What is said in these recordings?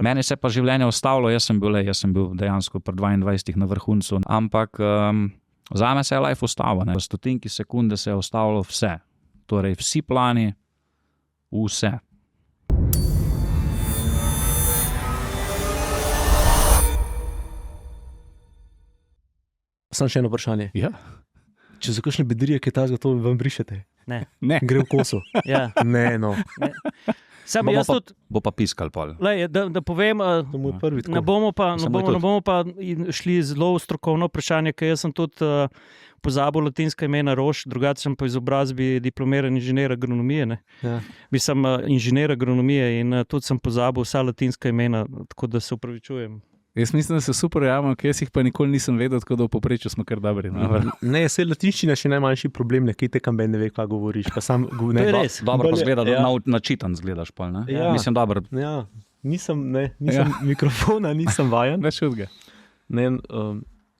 Mene se pa življenje ustavilo, jaz sem bil dejansko pri 22 na vrhuncu, ampak zame se je life ustavil. V stotinki sekunde se je ustavilo vse. Torej vsi plani, vse. Samo še eno vprašanje. Ja. Če za kakšne bedrije, ki je ta zato vam brišete? Ne. Gre v kosu? Ja. Ne, no. Ne. Sam jaz tudi, Bo pa piskal pol. da povem, To mu je prvi tako. ne bomo pa šli zelo v strokovno vprašanje, ker jaz sem tudi pozabil latinska imena Roš, drugače sem po izobrazbi diplomiran inženir agronomije. Ne? Ja. Sem inženir agronomije in tudi sem pozabil vsa latinska imena, tako da se upravičujem. Jaz mislim, da se super javimo, ker jaz jih pa nikoli nisem vedel, tako da v povprečju smo kar dobri. Ne, se latinščina še najmanjši problem, ne, kaj te kamben ne ve, kaj govoriš. Pa sam, To je res. Dobro pa zgleda, Ja. načitan zgledaš pol, ne? Ja. Mislim, dobro. Ja, nisem mikrofona, nisem vajen. Več odga. Ne,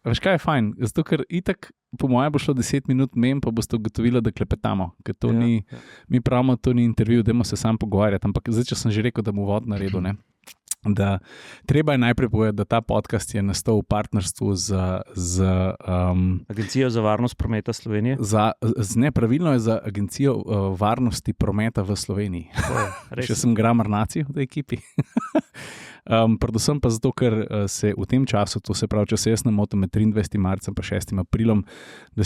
Veš kaj je fajn? Zato, ker itak po mojem bo šlo 10 minut mem, pa boste ugotovili, da klepetamo. Ker to ni, mi pravimo, to ni intervju, dajmo se sam pogovarjati. Ampak zdaj, če sem že rekel, da mu vod naredil, ne? Da treba je najprej povedati, da ta podcast je nastal v partnerstvu z Agencijo za varnost prometa Slovenije. nepravilno je za Agencijo varnosti prometa v Sloveniji. Še sem gramar nacij v tej ekipi. Predvsem pa zato, ker se v tem času, to se pravi, če se jaz ne motim, med 23. marcem in 6. aprilom, da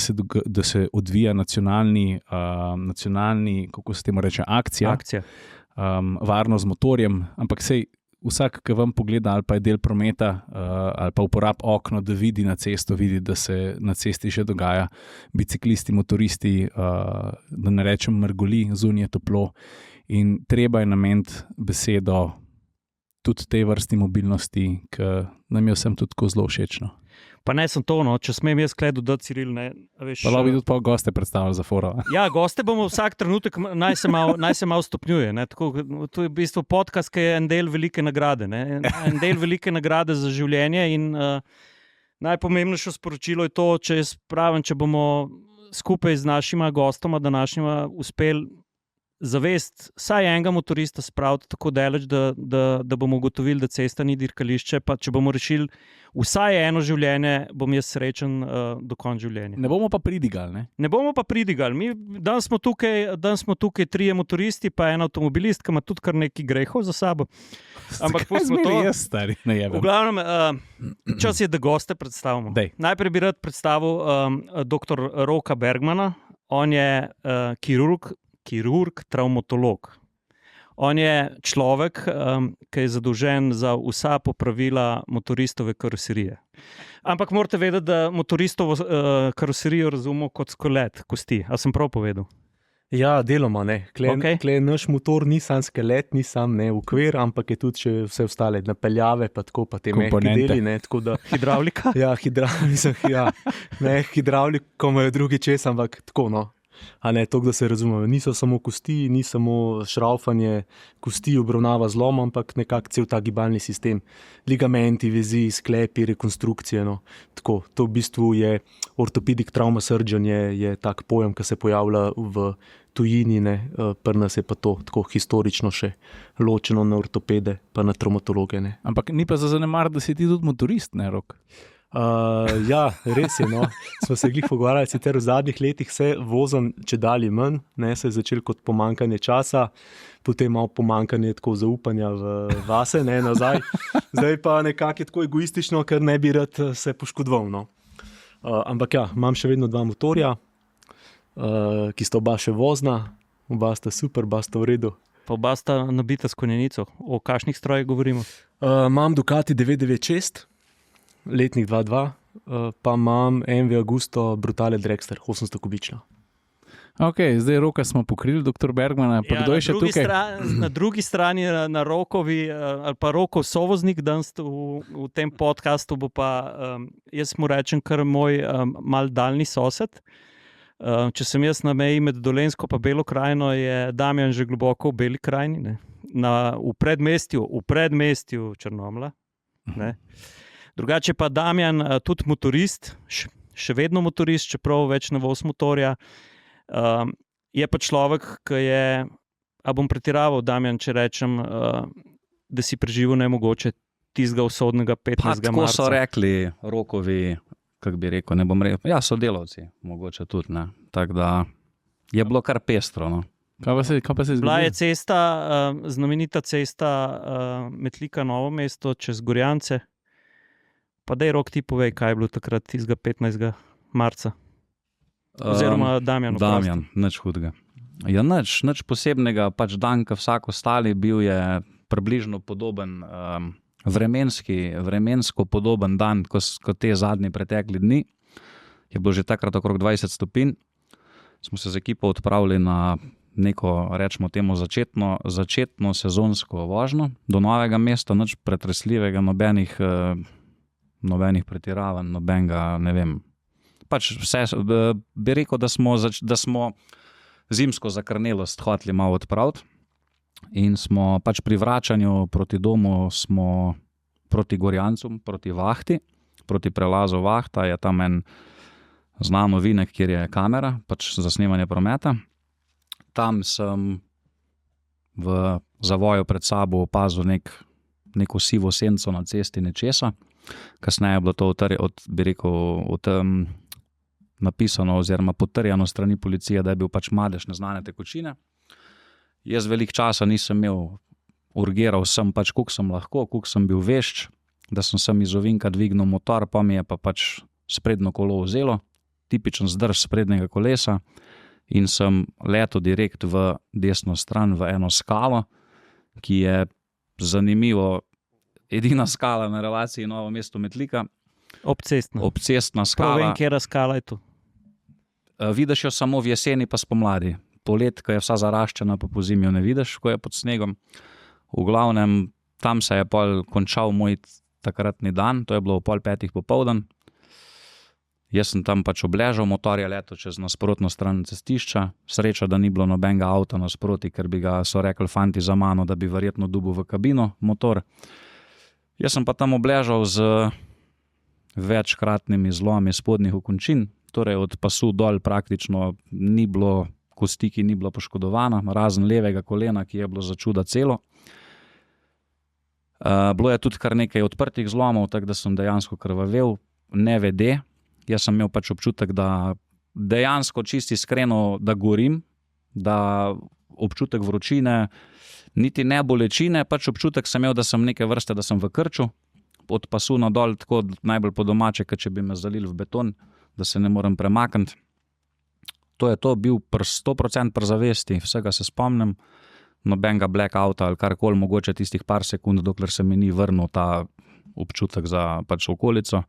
se odvija nacionalni, kako se temu reče, akcija. Varno z motorjem, ampak sej vsak, ki vam pogleda ali pa je del prometa ali pa uporab okno, da vidi na cesto, vidi, da se na cesti že dogaja, biciklisti, motoristi, da ne rečem mrgoli, zunaj je toplo in treba je nameniti besedo tudi tej vrsti mobilnosti, ki nam je vsem tudi tako zelo všečno. Pa ne sem to, no, če smem jaz kle dodati, Ciril, ne, veš. Pa lahko bi tudi pa goste predstavili za foro. Ja, goste bomo vsak trenutek, naj se malo stopnjuje. Ne, tako, to je v bistvu podcast, ki je en del velike nagrade. Ne, en del velike nagrade za življenje in najpomembnejše sporočilo je to, če bomo skupaj z našima gostoma današnjima uspeli zavest vsaj enega motorista spraviti tako daleč, da bomo ugotovili, da cesta ni dirkališče, pa če bomo rešili vsaj eno življenje, bom jaz srečen do konca življenja. Ne bomo pa pridigali, ne? Ne bomo pa pridigali. Danes smo tukaj 3 motoristi, pa en avtomobilist, ki ima tudi kar nekaj grehov za sabo. Ampak smo to jaz, stari, ne jebem. V glavnem, čas je, da goste predstavimo. Dej. Najprej bi rad predstavil dr. Roka Bergmana. On je kirurg, travmatolog. On je človek, ki je zadolžen za vsa popravila motoristove karoserije. Ampak morate vedeti, da motoristovo karoserijo razumemo kot skelet kosti. A sem prav povedal? ja, deloma ne. Kle naš motor ni sam skelet, ni sam okvir, ampak je tudi še vse ostale napeljave, pa tako pa te mehki deli. Ne, tako da, hidravlika? Ja, hidravliko imajo drugi čez, ampak tako no. A ne, to, da se razumemo, niso samo kosti, ni samo šraufanje kosti, obravnava zlom, ampak nekako cel ta gibalni sistem, ligamenti, vezi, sklepi, rekonstrukcije, no. Tako, to v bistvu je orthopedic trauma surgeon, je tak pojem, ki se pojavlja v tujini, ne, pri nas je pa to tako historično še ločeno na ortopede, pa na traumatologe, ne. Ampak ni pa za zanemar, da si ti tudi motorist, ne, Rok? Ja, res je, no. Smo se glih pogovarjali, sicer v zadnjih letih se vozim čedalje manj, ne, se je začel kot pomankanje časa, potem malo pomankanje tako zaupanja v vase, ne, nazaj. Zdaj pa nekako je tako egoistično, ker ne bi rad se poškodoval, no. Ampak ja, imam še vedno 2 motorja, ki sta oba še vozna, oba sta super, oba sta v redu. Pa oba sta nabita s konjenico. O kakšnih strojih govorimo? Imam Ducati 996, letnik 2.2, pa imam MV Agusto Brutale Dragster, 800 kubična. Ok, zdaj Roka smo pokrili, dr. Bergmana, pa kdo je še tukaj? Na drugi strani, na Rokovi, ali pa Rokov sovoznik danes v tem podcastu bo pa, jaz mu rečem, kar moj mal daljni sosed. Če sem jaz na meji med Dolenjsko pa Belo krajino, je Damjan že globoko v Beli krajini, ne? V predmestju Črnomlja. Ne? Drugače pa Damjan tudi motorist, še vedno motorist, čeprav več ne voz motorja. Je pa človek, ki je, a bom pretiraval, Damjan, če rečem, da si preživel nemogoče tistega usodnega 15. marca? Tako so rekli rokovi, kako bi rekel, ne bom rekel, ja, sodelavci, mogoče tudi, ne. Tako da je bilo kar pestro, no. Kaj pa se je Bila zgodilo? je cesta, znamenita cesta Metlika Novo mesto čez Gorjance. Pa daj Rok ti povej, kaj je bilo takrat tistega 15. marca. Oziroma Damjan. Damjan, nič hudega. Ja, nič posebnega, pač dan, kot vsak ostali, bil je približno podoben, vremensko podoben dan, kot te zadnji pretekli dni. Je bilo že takrat okrog 20 stopinj. Smo se z ekipo odpravili na neko, rečemo temu, začetno sezonsko vožnjo do Novega mesta, nič pretresljivega, nobenih pretiravanj, nobenega, ne vem. Pač vse, bi rekel, da smo zimsko zakrnelost hoteli malo odpraviti in smo pač pri vračanju proti domu smo proti Gorjancem, proti Vahti, proti prelazu Vahta je tam en znan ovinek, kjer je kamera, pač za snemanje prometa. Tam sem v zavoju pred sabo opazil neko sivo senco na cesti nečesa. Kasneje je bilo to napisano oziroma potrjeno strani policije, da je bil pač madež neznane tekočine. Jaz veliko časa nisem imel, urgiral sem pač, koliko sem lahko, koliko sem bil vešč, da sem iz ovinka dvignil motor, pa mi je pa pač sprednjo kolo vzelo, tipičen zdrž sprednjega kolesa in sem letel direkt v desno stran, v eno skalo, ki je zanimivo edina skala na relaciji Novo mesto-Metlika. Obcestna skala. Povem, kjera skala je tu. Vidiš jo samo v jeseni pa spomladi. Polet, ko je vsa zaraščena, pa po zimi jo ne vidiš, ko je pod snegom. V glavnem, tam se je pol končal moj takratni dan, to je bilo 4:30 popoldan. Jaz sem tam pač obležal, motor je letel čez nasprotno stran cestišča. Sreča, da ni bilo nobenega avta nasproti, ker bi ga, so rekli fanti za mano, da bi verjetno dubil v kabino motor. Jaz sem pa tam obležal z večkratnimi zlomi spodnjih okončin, torej od pasu dol praktično ni bilo kosti, ki ni bila poškodovana, razen levega kolena, ki je bilo za čuda celo. Bilo je tudi kar nekaj odprtih zlomov, tako da sem dejansko krvavel, ne vede. Jaz sem imel pač občutek, da dejansko čisto iskreno, da gorim, da občutek vročine, niti ne bolečine, pač občutek sem imel, da sem neke vrste, da sem v krču, od pasu nadol, tako najbolj po domače, kot če bi me zalili v beton, da se ne morem premakniti. To je to, bil 100% pri zavesti, vsega se spomnim, nobenega blackouta ali karkoli, mogoče tistih par sekund, dokler se mi ni vrnil ta občutek za pač okolico.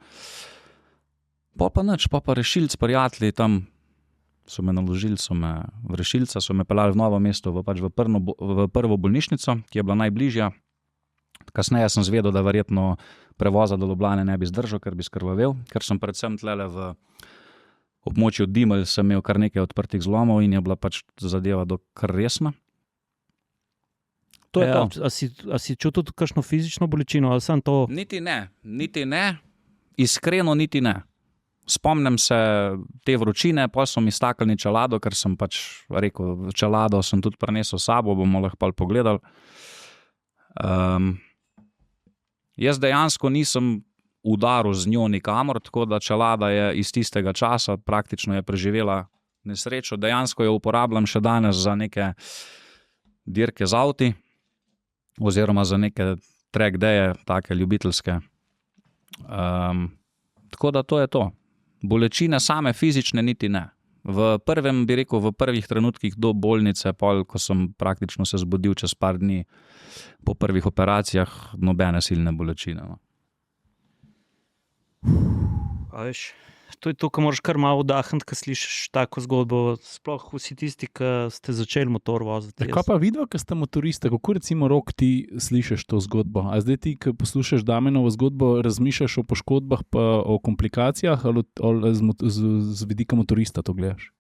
Pa nič, pa rešilc, prijatelji tam so me naložili, v rešilca so me peljali v Novo mesto, v prvo bolnišnico, ki je bila najbližja. Kasneje sem zvedel, da verjetno prevoza do Ljubljane ne bi zdržal, ker bi skrvavel, ker sem predvsem tlele v območju Dimelj sem imel kar nekaj odprtih zlomov in je bila pač zadeva kar resna. To je to. A si čutil tudi kakšno fizično bolečino ali sem to? Niti ne, iskreno niti ne. Spomnim se te vročine, potem so mi staknili čelado, ker sem pač rekel, čelado sem tudi prinesel s sabo, bomo lahko pogledali. Jaz dejansko nisem udaril z njo nikamor, tako da čelada je iz tistega časa, praktično je preživela nesrečo. Dejansko jo uporabljam še danes za neke dirke z avti, oziroma za neke track daye, take ljubiteljske. Tako da to je to. Bolečine same fizične niti ne. V prvih trenutkih do bolnice, ko sem praktično se zbudil čez par dni po prvih operacijah, nobene silne bolečine. A veš, to je to, ko moraš kar malo vdahniti, ko slišiš tako zgodbo, sploh vsi tisti, ki ste začeli motor voziti. Kaj pa videl, ko ste motorista, kako recimo Rok ti slišiš to zgodbo? A zdaj ti, ko poslušaš Damjanovo zgodbo, razmišljaš o poškodbah pa o komplikacijah ali z vidika motorista to gledaš?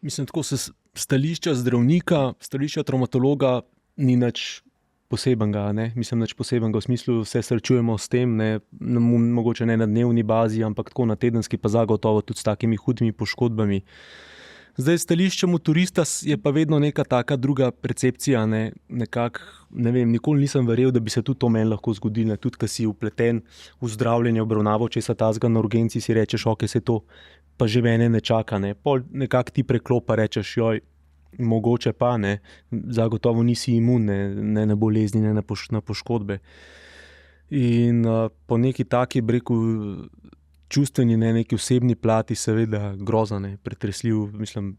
Mislim, tako se stališča zdravnika, stališča traumatologa ni nič posebenega, ne? Mislim, nič posebenega v smislu, se srečujemo s tem, ne? Mogoče ne na dnevni bazi, ampak tako na tedenski, pa zagotovo tudi s takimi hudimi poškodbami. Zdaj, stališče motorista je pa vedno neka taka druga percepcija. Ne vem, nikoli nisem verjel, da bi se tudi to meni lahko zgodilo. Tudi, ko si upleten v zdravljenje, obravnavo, če se tazga na urgenci, si rečeš, ok, se to pa že mene ne čaka. Ne. Pol nekako ti preklopa, rečeš, joj, mogoče pa ne, zagotovo nisi imun, ne na bolezni, ne na poškodbe. In po neki taki, breku, čustveni, neki osebni plati, seveda grozane, pretresljiv, mislim,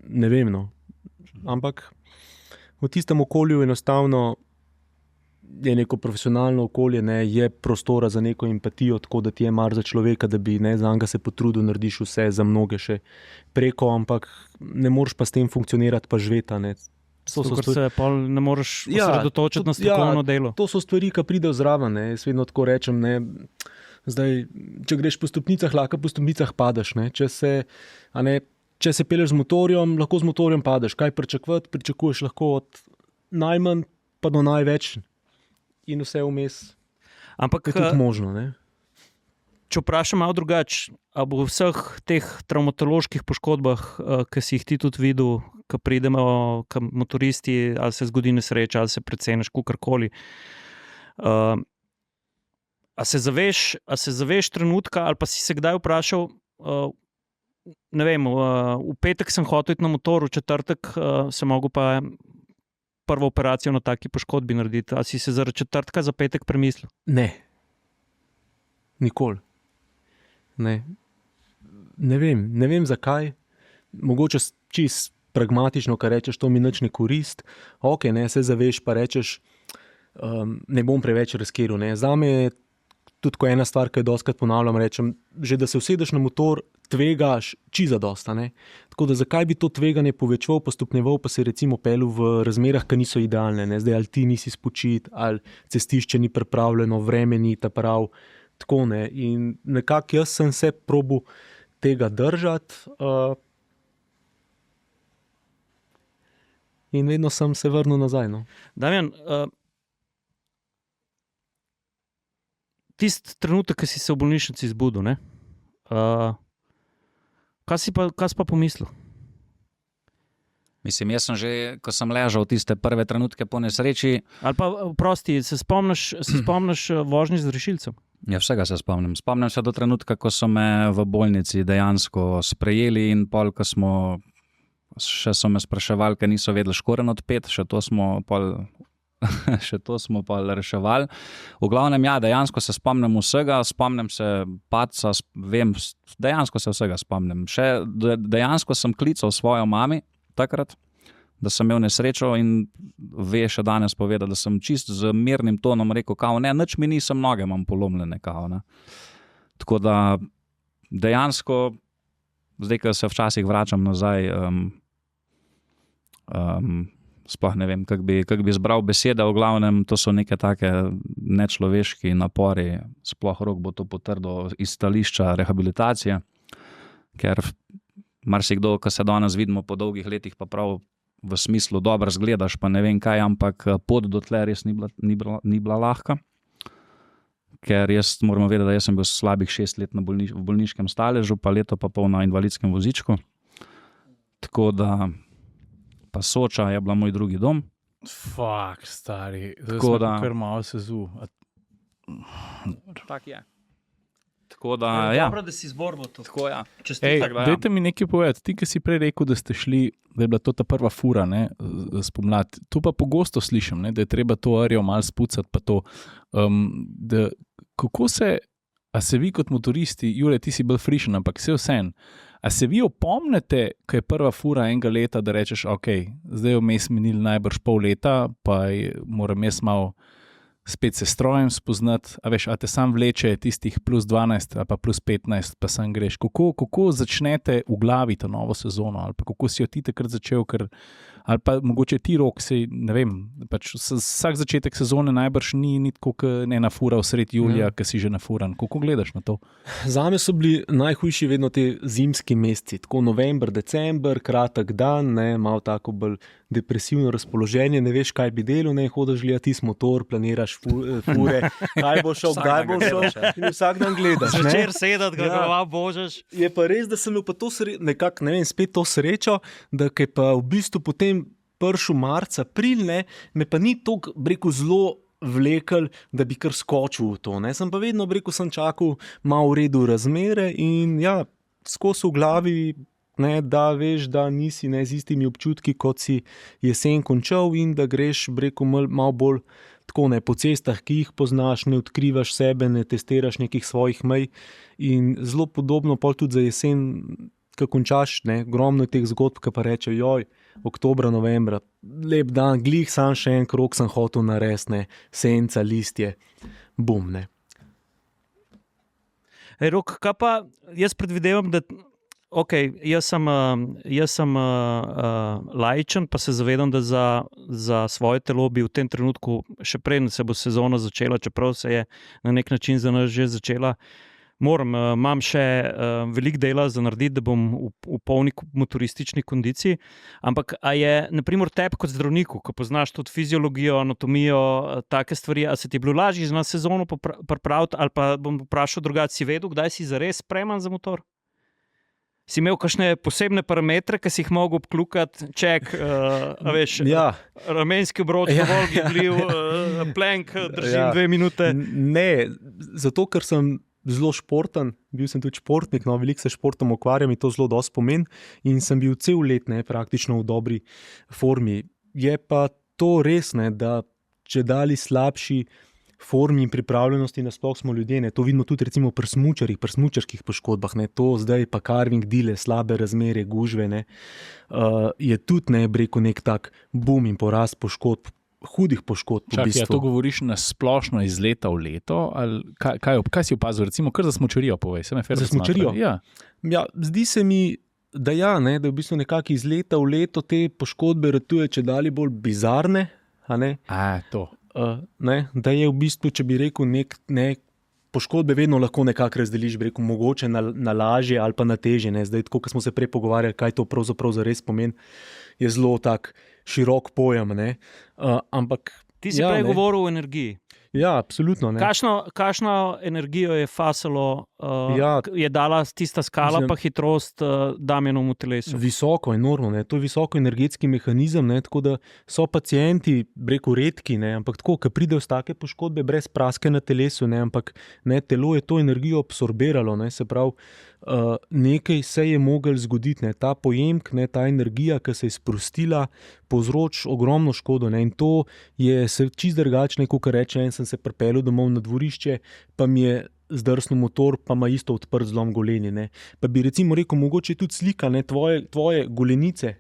ne vem, no. Ampak v tistem okolju enostavno je neko profesionalno okolje, je prostora za neko empatijo, tako da ti je mar za človeka, da bi za njega se potrudil, narediš vse, za mnoge še preko, ampak ne moreš pa s tem funkcionirati, pa živeti. Se ne moreš osredotočiti na strokovno delo. To so stvari, ki pridejo zraven. Jaz vedno tako rečem, zdaj, če greš po stopnicah, lahko po stopnicah padeš. Če se pelješ z motorjem, lahko z motorjem padeš. Kaj pričakovati? Pričakuješ lahko od najmanj pa do največ in vse vmes. Ampak je tudi možno. Če vprašam malo drugače, ali bo v vseh teh travmatoloških poškodbah, ki si jih ti tudi videl, ko pridemo motoristi, ali se zgodi nesreča, ali se preceneš, kakorkoli. A se zaveš trenutka, ali pa si se kdaj vprašal, ne vem, v petek sem hotel iti na motor, v četrtek sem mogel pa prvo operacijo na taki poškodbi narediti. A si se zaradi četrtka za petek premislil? Ne. Nikoli. Ne vem zakaj. Mogoče čisto pragmatično, kar rečeš, to mi nič ne korist. Ok, se zaveš, pa rečeš, ne bom preveč riskiral. Zame je tudi ko ena stvar, ki jo dostakrat ponavljam, rečem, že da se usedeš na motor, tvegaš čisto dosta. Tako da zakaj bi to tveganje povečeval, postopneval, pa se recimo pelil v razmerah, ki niso idealne. Zdaj ali ti nisi spočit, ali cestišče ni pripravljeno, vreme ni ta prav. Tako, in nekako jaz sem se probal tega držati in vedno sem se vrnil nazaj. Damjan, tisti trenutek, ki si se v bolnišnici zbudil, kaj si pa pomislil? Mislim, jaz sem že, ko sem ležal tiste prve trenutke po nesreči. Ali pa, prosti, se spomniš vožnje z rešilcem? Ja, vsega se spomnim. Spomnim se do trenutka, ko so me v bolnici dejansko sprejeli in pol, ko še so me spraševali, ker niso vedeli škoren odpet, še to smo pol reševali. V glavnem, ja, dejansko se spomnim vsega, spomnim se padca, vem, dejansko se vsega spomnim. Dejansko sem klical svojo mami takrat, da sem imel nesrečo in ve še danes povedal, da sem čist z mirnim tonom rekel, nič mi nisem, noge imam polomljene, Tako da dejansko, zdaj, ko se včasih vračam nazaj, sploh ne vem, kako bi zbral besede, v glavnem, to so neke take nečloveški napori, sploh Rok bo to potrdil iz stališča rehabilitacije, ker marsikdo, ko se danes vidimo po dolgih letih, pa prav v smislu dobro zgledaš, pa ne vem kaj, ampak pot dotlej res ni bila lahka. Ker jaz moram vedeti, da jaz sem bil slabih 6 let v bolniškem staležu, pa leto pa pol na invalidskem vozičku. Tako da pa Soča je bila moj drugi dom. Fak, stari, tako da kar malo se zu. Tak je. Tako da, ja. Dobro, da si zboril to. Tako, ja. Dajte mi nekaj povedati. Ti, ki si prej rekel, da ste šli, da je bila to ta prva fura, spomladi. To pa pogosto slišim, da je treba to arijo malo spucati, pa to. Kako se, a se vi kot motoristi, Jure, ti si bolj frišen, ampak vseeno, a se vi opomnite, ko je prva fura enega leta, da rečeš, ok, zdaj je vmes minil najbrž pol leta, pa moram jaz malo spet se strojem spoznati, a veš, a te sam vleče tistih plus 12 ali pa plus 15, pa sam greš. Kako začnete v glavi to novo sezono, ali pa kako si jo ti takrat začel, ker Ali pa mogoče ti Rok, ne vem, pač vsak začetek sezone najbrž ni tako, kot ne nafural sredi julija, ki si že nafuran. Kako gledaš na to? Zame so bili najhujši vedno te zimski meseci, tako november, december, kratek dan, malo tako bolj depresivno razpoloženje, ne veš, kaj bi delal, ne hodiš gledati motor, planiraš fure, kaj bo šel, kdaj bo šel in vsak dan gledaš. Zvečer sedati, ga božaš. Je pa res, da sem imel pa to nekako, ne vem, spet to srečo, da je pa v bistvu potem prišel marc, april, me pa ni toliko, rekel, zelo vlekel, da bi kar skočil v to. Sem pa vedno, rekel, sem čakal malo v redu razmere in ja, skozi v glavi, da veš, da nisi z istimi občutki, kot si jesen končal in da greš, rekel, malo bolj tako po cestah, ki jih poznaš, ne odkrivaš sebe, ne testiraš nekih svojih mej in zelo podobno pol tudi za jesen, ko končaš, ogromno teh zgodb, ki pa reče, joj, oktobra, novembra, lep dan, glih sam še en krog sem hotel narediti, senca, listje, bum, Rok, kaj pa, jaz predvidevam, da jaz sem laičen, pa se zavedam, da za svoje telo bi v tem trenutku, še preden se bo sezona začela, čeprav se je na nek način za nas že začela, imam še veliko dela za narediti, da bom v polni motoristični kondiciji, ampak a je, na primer, tebi kot zdravniku, ko poznaš tudi fiziologijo, anatomijo, take stvari, a se ti je bilo lažje na sezono pripraviti, ali pa bom vprašal drugače, si vedel, kdaj si zares spreman za motor? Si imel kakšne posebne parametre, ki si jih mogel obklukati, ramenjski obrod, dovolj gibljiv, plank, držim 2 minute? Ne, zato ker sem zelo športen, bil sem tudi športnik, veliko se športom ukvarjam in to zelo dosti pomeni in sem bil cel let praktično v dobri formi. Je pa to res, da če dali slabši formi in pripravljenosti, nasploh smo ljudje, to vidimo tudi recimo pri smučarjih, pri smučarskih poškodbah, to zdaj pa carving dile, slabe razmere, gužve, je tudi rekel nek tak boom in porast poškodb, hudih poškodb. Čakaj, to govoriš na splošno iz leta v leto, ali kaj si opazil, recimo kar za smučarijo povej, se me fer smučarijo? Ja, zdi se mi, da da je v bistvu nekako iz leta v leto te poškodbe ratuje čedalje bolj bizarne, to. Da je v bistvu, če bi rekel, poškodbe vedno lahko nekako razdeliš, bi rekel, mogoče na lažje ali pa na težje. Zdaj, tako kot smo se prej pogovarjali, kaj to pravzaprav zares pomeni, je zelo tak širok pojem. Ampak ti si prej govoril o energiji. Ja, absolutno. Kakšno energijo je fasalo, je dala tista skala, pa hitrost Damjanovemu telesu? Visoko, enormno. To je visoko energetski mehanizem, tako da so pacienti, rekel, redki, ampak tako, ko pridejo s take poškodbe brez praske na telesu, ampak telo je to energijo absorbiralo, se pravi, nekaj se je moglo zgoditi, ta pojemk, ta energija, ki se je sprostila, povzroči ogromno škodo, in to je čist drugačno, kot reče, sem se pripeljal domov na dvorišče, pa mi je zdrsnil motor, pa ima isto odprt zlom goleni. Pa bi recimo rekel, mogoče tudi slika tvoje golenice,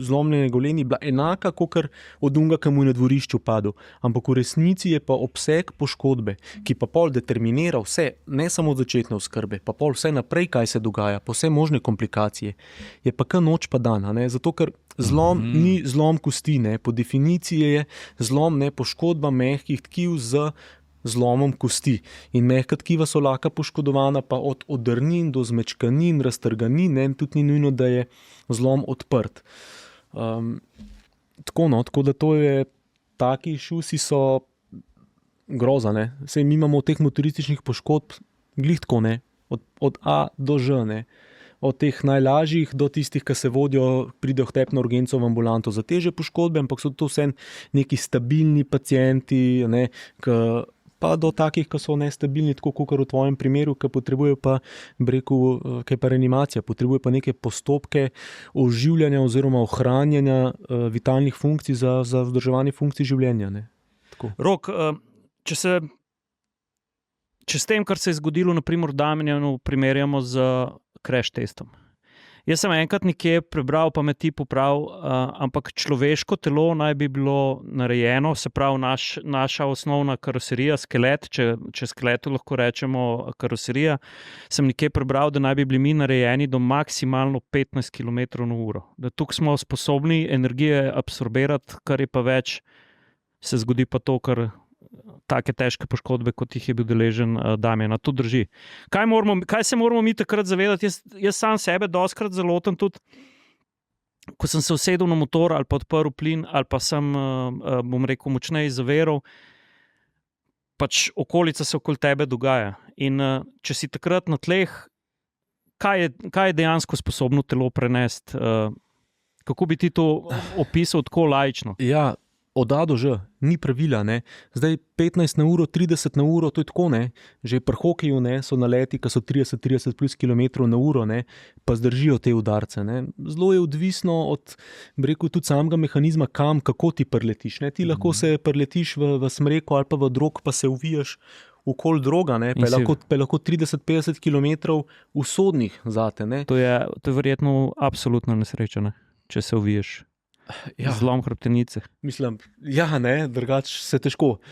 zlomljene goleni, bila enaka, kot od unga, ki mu je na dvorišču padel. Ampak v resnici je pa obseg poškodbe, ki pa pol determinira vse, ne samo od začetne oskrbe, pa pol vse naprej, kaj se dogaja, pa vse možne komplikacije, je pa kar noč pa dan. Zato, ker zlom ni zlom kosti, po definiciji je zlom poškodba mehkih tkiv z zlomom kosti. In mehka tkiva so lahko poškodovana pa od odrnin do zmečkanin, raztrganin, tudi ni nujno, da je zlom odprt. Tako da to je, taki šusi so groza. Sej mi imamo teh motorističnih poškodb glih tako, od A do Ž, od teh najlažjih do tistih, ki se vodijo, pridejo k tebi na urgenco v ambulanto za težje poškodbe, ampak so to vse neki stabilni pacienti, pa do takih, ki so nestabilni, tako kot v tvojem primeru, ki potrebujejo pa, kaj pa reanimacija, potrebujejo pa neke postopke oživljanja oziroma ohranjanja vitalnih funkcij za vzdrževanje funkcij življenja. Rok, če s tem, kar se je zgodilo, naprimer Damjanu, primerjamo z crash testom. Jaz sem enkrat nekje prebral, pa me ti popravil, ampak človeško telo naj bi bilo narejeno, se pravi naša osnovna karoserija, skelet, če skeletu lahko rečemo karoserija, sem nekje prebral, da naj bi bili mi narejeni do maksimalno 15 km/h. Da tukaj smo sposobni energije absorbirati, kar je pa več, se zgodi pa to, kar take težke poškodbe, kot jih je bil deležen Damjan. To drži. Kaj se moramo mi takrat zavedati? Jaz sam sebe dostikrat zalotim tudi, ko sem se usedel na motor ali pa odprl plin ali pa sem, bom rekel, močneje zaviral, pač okolica se okoli tebe dogaja. In če si takrat na tleh, kaj je dejansko sposobno telo prenesti? Kako bi ti to opisal tako laično? Ja, od A do Ž, ni pravila. Ne? Zdaj 15 na uro, 30 na uro, to je tako. Ne? Že pri hokeju so naleti, ki so 30 plus km na uro, ne? Pa zdržijo te udarce. Ne? Zelo je odvisno od, rekel, tudi samega mehanizma, kako ti preletiš. Ne? Ti lahko se preletiš v smreko ali pa v drog, pa se uvijaš okoli droga, pa je lahko 30-50 km usodnih zate. Ne? To je verjetno absolutna nesreča, ne? Če se uviješ. Ja. Zlom hrbtenice. Mislim, drugače se težko.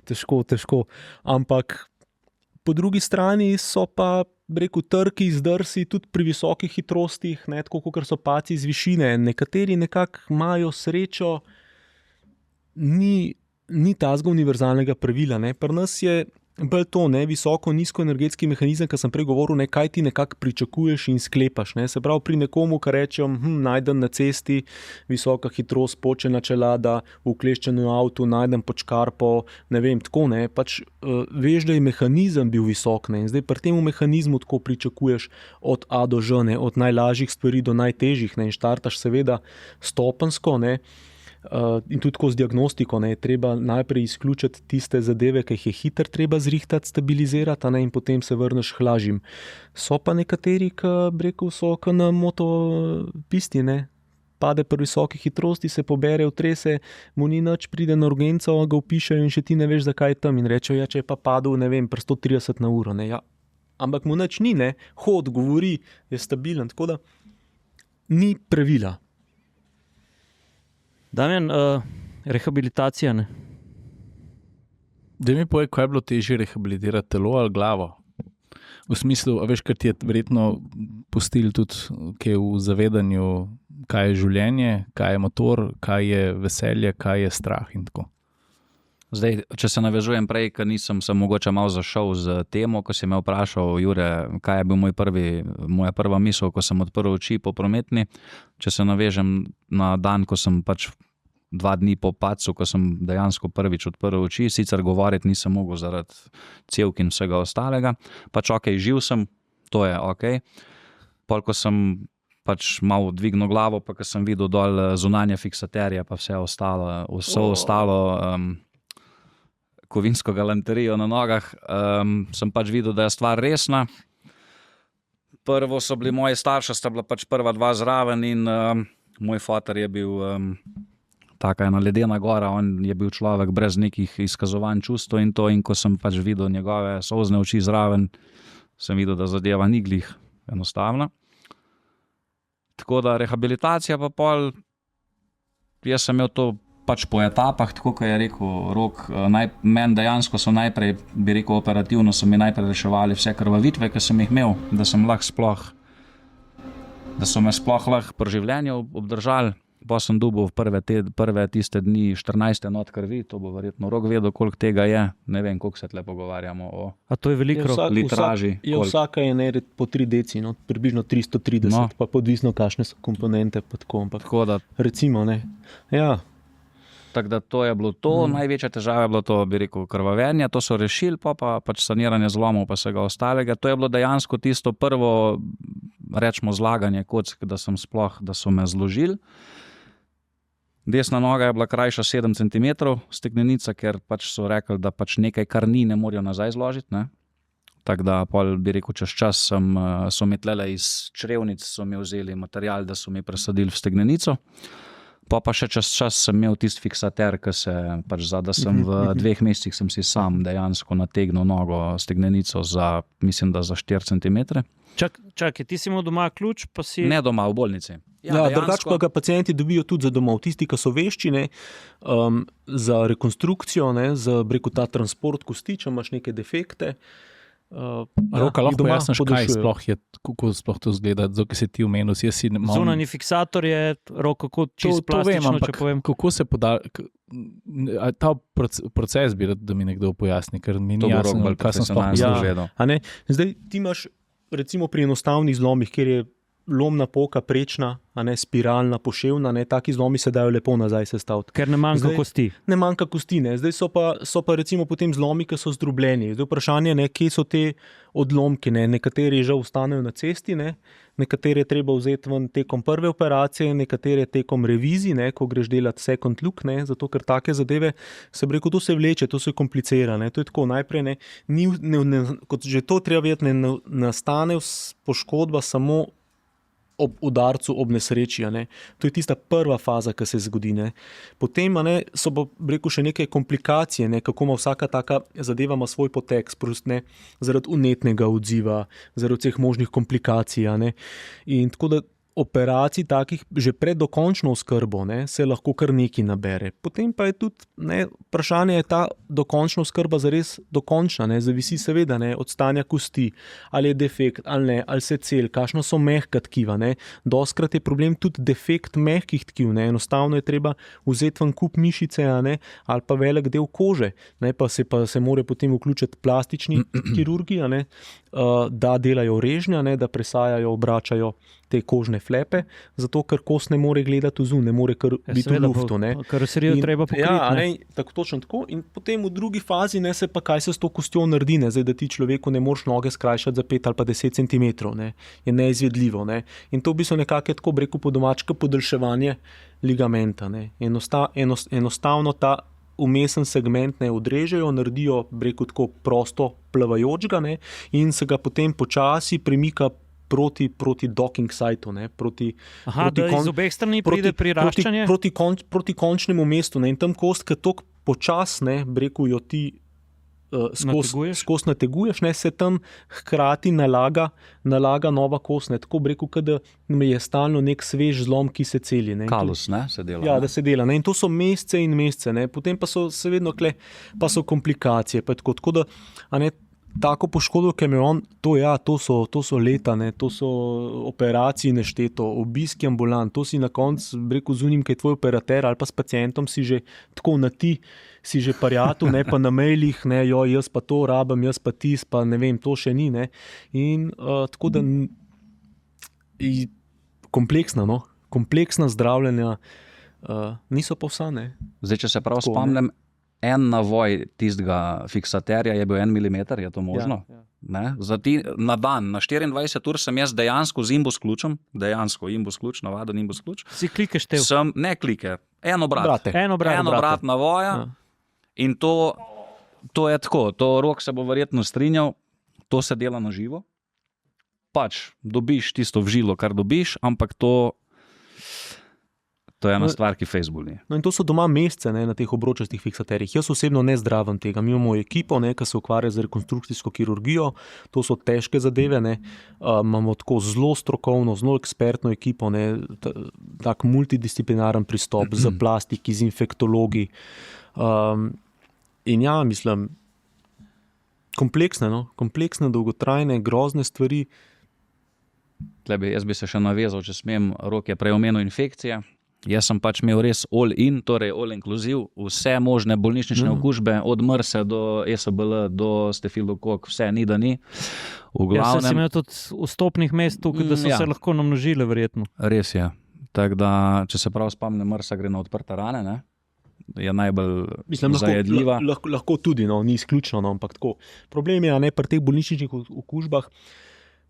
Težko. Ampak po drugi strani so pa, rekel, trki, zdrsi tudi pri visokih hitrostih, ne, tako kot so padci z višine. Nekateri nekako imajo srečo, ni tazga univerzalnega pravila. Ne. Pri nas je bolj to, visoko, nizko energetski mehanizem, ki sem prej govoril, kaj ti nekako pričakuješ in sklepaš. Ne. Se pravi, pri nekomu, ki rečem, najdem na cesti visoka hitrost, počena čelada, ukleščeno avto, najdem pod škarpo, ne vem, tako ne. Pač veš, da je mehanizem bil visok, ne. In zdaj pri tem mehanizmu tako pričakuješ od A do Ž, ne. Od najlažjih stvari do najtežjih, ne. In štartaš seveda stopensko, ne. In tudi tako z diagnostiko, ne, treba najprej izključiti tiste zadeve, ki jih je hitro treba zrihtati, stabilizirati, in potem se vrneš k lažjim. So pa nekateri, ki rekel so, ki na motopisti, ne, pade pri visoki hitrosti, se pobere, utrese, mu ni nič, pride na urgenco, ga vpišejo in še ti ne veš, zakaj je tam. In rečejo, ja, če je pa padel, ne vem, pri 130 na uro, ne, ja. Ampak mu nič ni, ne, hod, govori, je stabilen, tako da ni pravila. Damjan, rehabilitacija, ne? Da mi povej, kaj je bilo težje rehabilitirati, telo ali glavo? V smislu, a veš, ker ti je verjetno pustil tudi kaj v zavedanju, kaj je življenje, kaj je motor, kaj je veselje, kaj je strah in tako. Zdaj, če se navezujem prej, ker nisem se mogoče malo zašel z temo, ko si me vprašal, Jure, kaj je bil moja prva misel, ko sem odprl oči po prometni. Če se navežem na dan, ko sem pač 2 dni po padcu, ko sem dejansko prvič odprl oči, sicer govoriti nisem mogel zaradi cevk in vsega ostalega, pač živ sem, to je ok. Pol, ko sem pač malo dvignil glavo, pa ko sem videl dol zunanje fiksaterje, pa vse ostalo kovinsko galanterijo na nogah, sem pač videl, da je stvar resna. Prvo so bili moji starši, sta bila pač prva 2 zraven in moj foter je bil taka ena ledena gora, on je bil človek brez nekih izkazovanj čustev in to, in ko sem pač videl njegove solzne oči zraven, sem videl, da zadeva ni glih enostavna. Tako da rehabilitacija pa pol, jaz sem imel to pač po etapah, tako kot je rekel Rok, meni dejansko so najprej, bi rekel operativno, so mi najprej reševali vse krvavitve, ki sem jih imel, da so me sploh lahko pri življenju obdržali. Pa sem dobil prve tiste dni 14 enot krvi, to bo verjetno Rok vedel, koliko tega je, ne vem, koliko se tle pogovarjamo o to je veliko litraži. Vsaka je po 3 deci, približno 330, pa podvisno, kakšne so komponente, pa tako da, recimo, ne. Ja. Tako da to je bilo to, največja težava je bilo to, bi rekel, krvavenje, to so rešili, pa pač saniranje zlomov pa vsega ostalega. To je bilo dejansko tisto prvo, rečemo, zlaganje kock, da so me zložili. Desna noga je bila krajša 7 cm, stegnenica, ker pač so rekli, da pač nekaj, kar ni, ne morajo nazaj zložiti, ne. Tako da, pol bi rekel, čez čas so mi tlele iz črevnic, so mi vzeli material, da so mi presadili v stegnenico. Pa še čez čas sem imel tisti fiksater, ki se pač da sem v 2 mesecih sem si sam dejansko nategnil nogo, stegnenico za, mislim, da za 4 cm. Čakaj, ti si imel doma ključ, pa si... Ne doma, v bolnici. Ja, drugače pa ga pacienti dobijo tudi za domov. Tisti, ki so vešči, ne, za rekonstrukcijo, ne, za ta transport kosti, če imaš neke defekte. Roka, lahko pojasniš, kaj sploh je, kako sploh to izgleda, zato si ti omenil. Zunanji fiksator je, Roko, kot čisto plastično, če povem. Kako se poda... Ta proces bi rad, da mi nekdo pojasni, ker mi ni jasno, kaj sem sploh izvedel. Zdaj ti imaš recimo pri enostavnih zlomih, kjer je lomna poka prečna, spiralna, poševna, taki zlomi se dajo lepo nazaj sestaviti. Ker ne manjka kosti. Ne manjka kosti, ne. Zdaj so pa recimo potem zlomi, ki so zdrobljeni. Zdaj vprašanje, kje so te odlomki, nekateri žal ostanejo na cesti, nekatere je treba vzeti ven tekom prve operacije, nekatere tekom revizij, ko greš delati second look, zato ker take zadeve, se bi rekel, to se vleče, to se komplicira, to je tako najprej, kot že to treba vedeti, ne nastane poškodba samo ob udarcu, ob nesreči. To je tista prva faza, ki se zgodi. Potem so pa, rekel, še neke komplikacije, kako ima vsaka taka zadeva ima svoj potek, zaradi unetnega odziva, zaradi vseh možnih komplikacij. In tako da operacij takih, že pred dokončno oskrbo, se lahko kar nekaj nabere. Potem pa je tudi vprašanje, je ta dokončna oskrba zares dokončna, zavisi seveda od stanja kosti, ali je defekt, ali ne, ali se cel, kakšna so mehka tkiva. Dostkrat je problem tudi defekt mehkih tkiv, enostavno je treba vzeti ven kup mišice, ali pa velik del kože, pa se more potem vključiti plastični kirurgi, da delajo režnja, da presajajo, obračajo te kožne flepe, zato ker kost ne more gledati v zun, ne more kar biti v luftu. Karoserijo treba pokriti. Točno tako. In potem v drugi fazi se pa kaj se s to kostjo naredi, zdaj, da ti človeku ne moreš noge skrajšati za 5 ali pa 10 cm, je neizvedljivo. In to bi so nekako tako, rekel po domačka, podaljševanje ligamenta. Enostavno ta vmesen segment odrežejo, naredijo, rekel tako, prosto plavajočega, in se ga potem počasi premika proti docking sajtu. Da iz obeh strani pride priraščanje? Proti končnemu mestu. In tam kost, ki toliko počasne, rekel jo ti skozi nateguješ, se tam hkrati nalaga nova kost. Tako rekel, da je stalno nek svež zlom, ki se celi. Kalus, se dela. Ja, da se dela. In to so mesece in mesece. Potem pa so se vedno pa so komplikacije. Tako da, tako poškodbo, ki je on, to so leta, to so operacije nešteto, obiski ambulant, to si na koncu, rekel z unim, ki je tvoj operater ali pa s pacientom si že tako na ti, si že pariatu, pa na mailih, jaz pa to rabim, jaz pa tis, pa ne vem, to še ni. In tako da kompleksna zdravljenja niso pa vsa. Zdaj, če se prav spomnim, en navoj tistega fiksaterja je bil 1 mm, je to možno? Ja. Na dan, na 24 ur sem jaz dejansko z imbus ključem, navaden imbus ključ. Si klike štev? Ne klike, en obrat. En obrat navoja. Ja. In to je tako, to Rok se bo verjetno strinjal, to se dela na živo. Pač dobiš tisto v žilo, kar dobiš, ampak to je ena stvar, ki Facebook ni. In to so doma mesece na teh obročastih fiksaterjih. Jaz osebno ne zdravim tega. Mi imamo ekipo, ki se ukvarja z rekonstrukcijsko kirurgijo. To so težke zadeve. Imamo tako zelo strokovno, zelo ekspertno ekipo, tak multidisciplinaren pristop z plastiki, z infektologi. In ja, mislim, kompleksne, dolgotrajne, grozne stvari. Jaz bi se še navezal, če smem, Rok je prej omenil infekcije. Jaz sem pač imel res all-in, torej all-inclusive, vse možne bolnišnične okužbe, od MRSA do ESBL, do stafilokok, vse ni da ni. Jaz sem imel tudi vstopnih mest tukaj, da so se lahko namnožile, verjetno. Res je. Tako da, če se prav spomnim, MRSA gre na odprte rane, je najbolj zajedljiva. Lahko tudi, ni izključno, ampak tako. Problem je, pri teh bolnišničnih okužbah,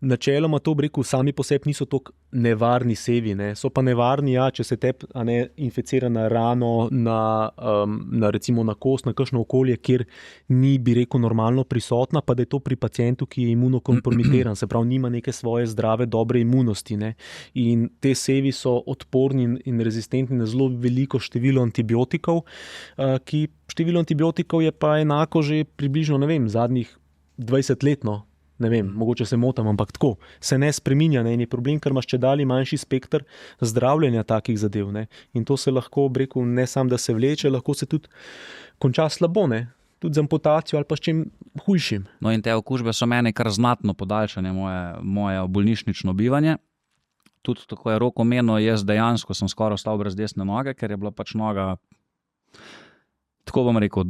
načeloma to rekel, sami po sebi niso tako nevarni sevi, ne. So pa nevarni, ja, če se te inficira na rano, na recimo na kost, na kakšno okolje, kjer ni, bi rekel, normalno prisotna, pa da je to pri pacientu, ki je imunokompromitiran, se pravi, nima neke svoje zdrave, dobre imunosti, ne. In te sevi so odporni in rezistentni na zelo veliko število antibiotikov, ki število antibiotikov je pa enako že približno, ne vem, zadnjih 20 let, no. Ne vem, mogoče se motam, ampak tako, se ne spreminja, ne, in je problem, ker imaš čedalje manjši spekter zdravljenja takih zadev, ne, in to se lahko, rekel, ne samo, da se vleče, lahko se tudi konča slabo, ne, tudi z amputacijo ali pa s čim hujšim. No in te okužbe so meni kar znatno podaljšanje moje bolnišnično bivanje. Tudi tako je Rok omenil, jaz dejansko sem skoraj ostal brez desne noge, ker je bila pač noga. Tako bom rekel,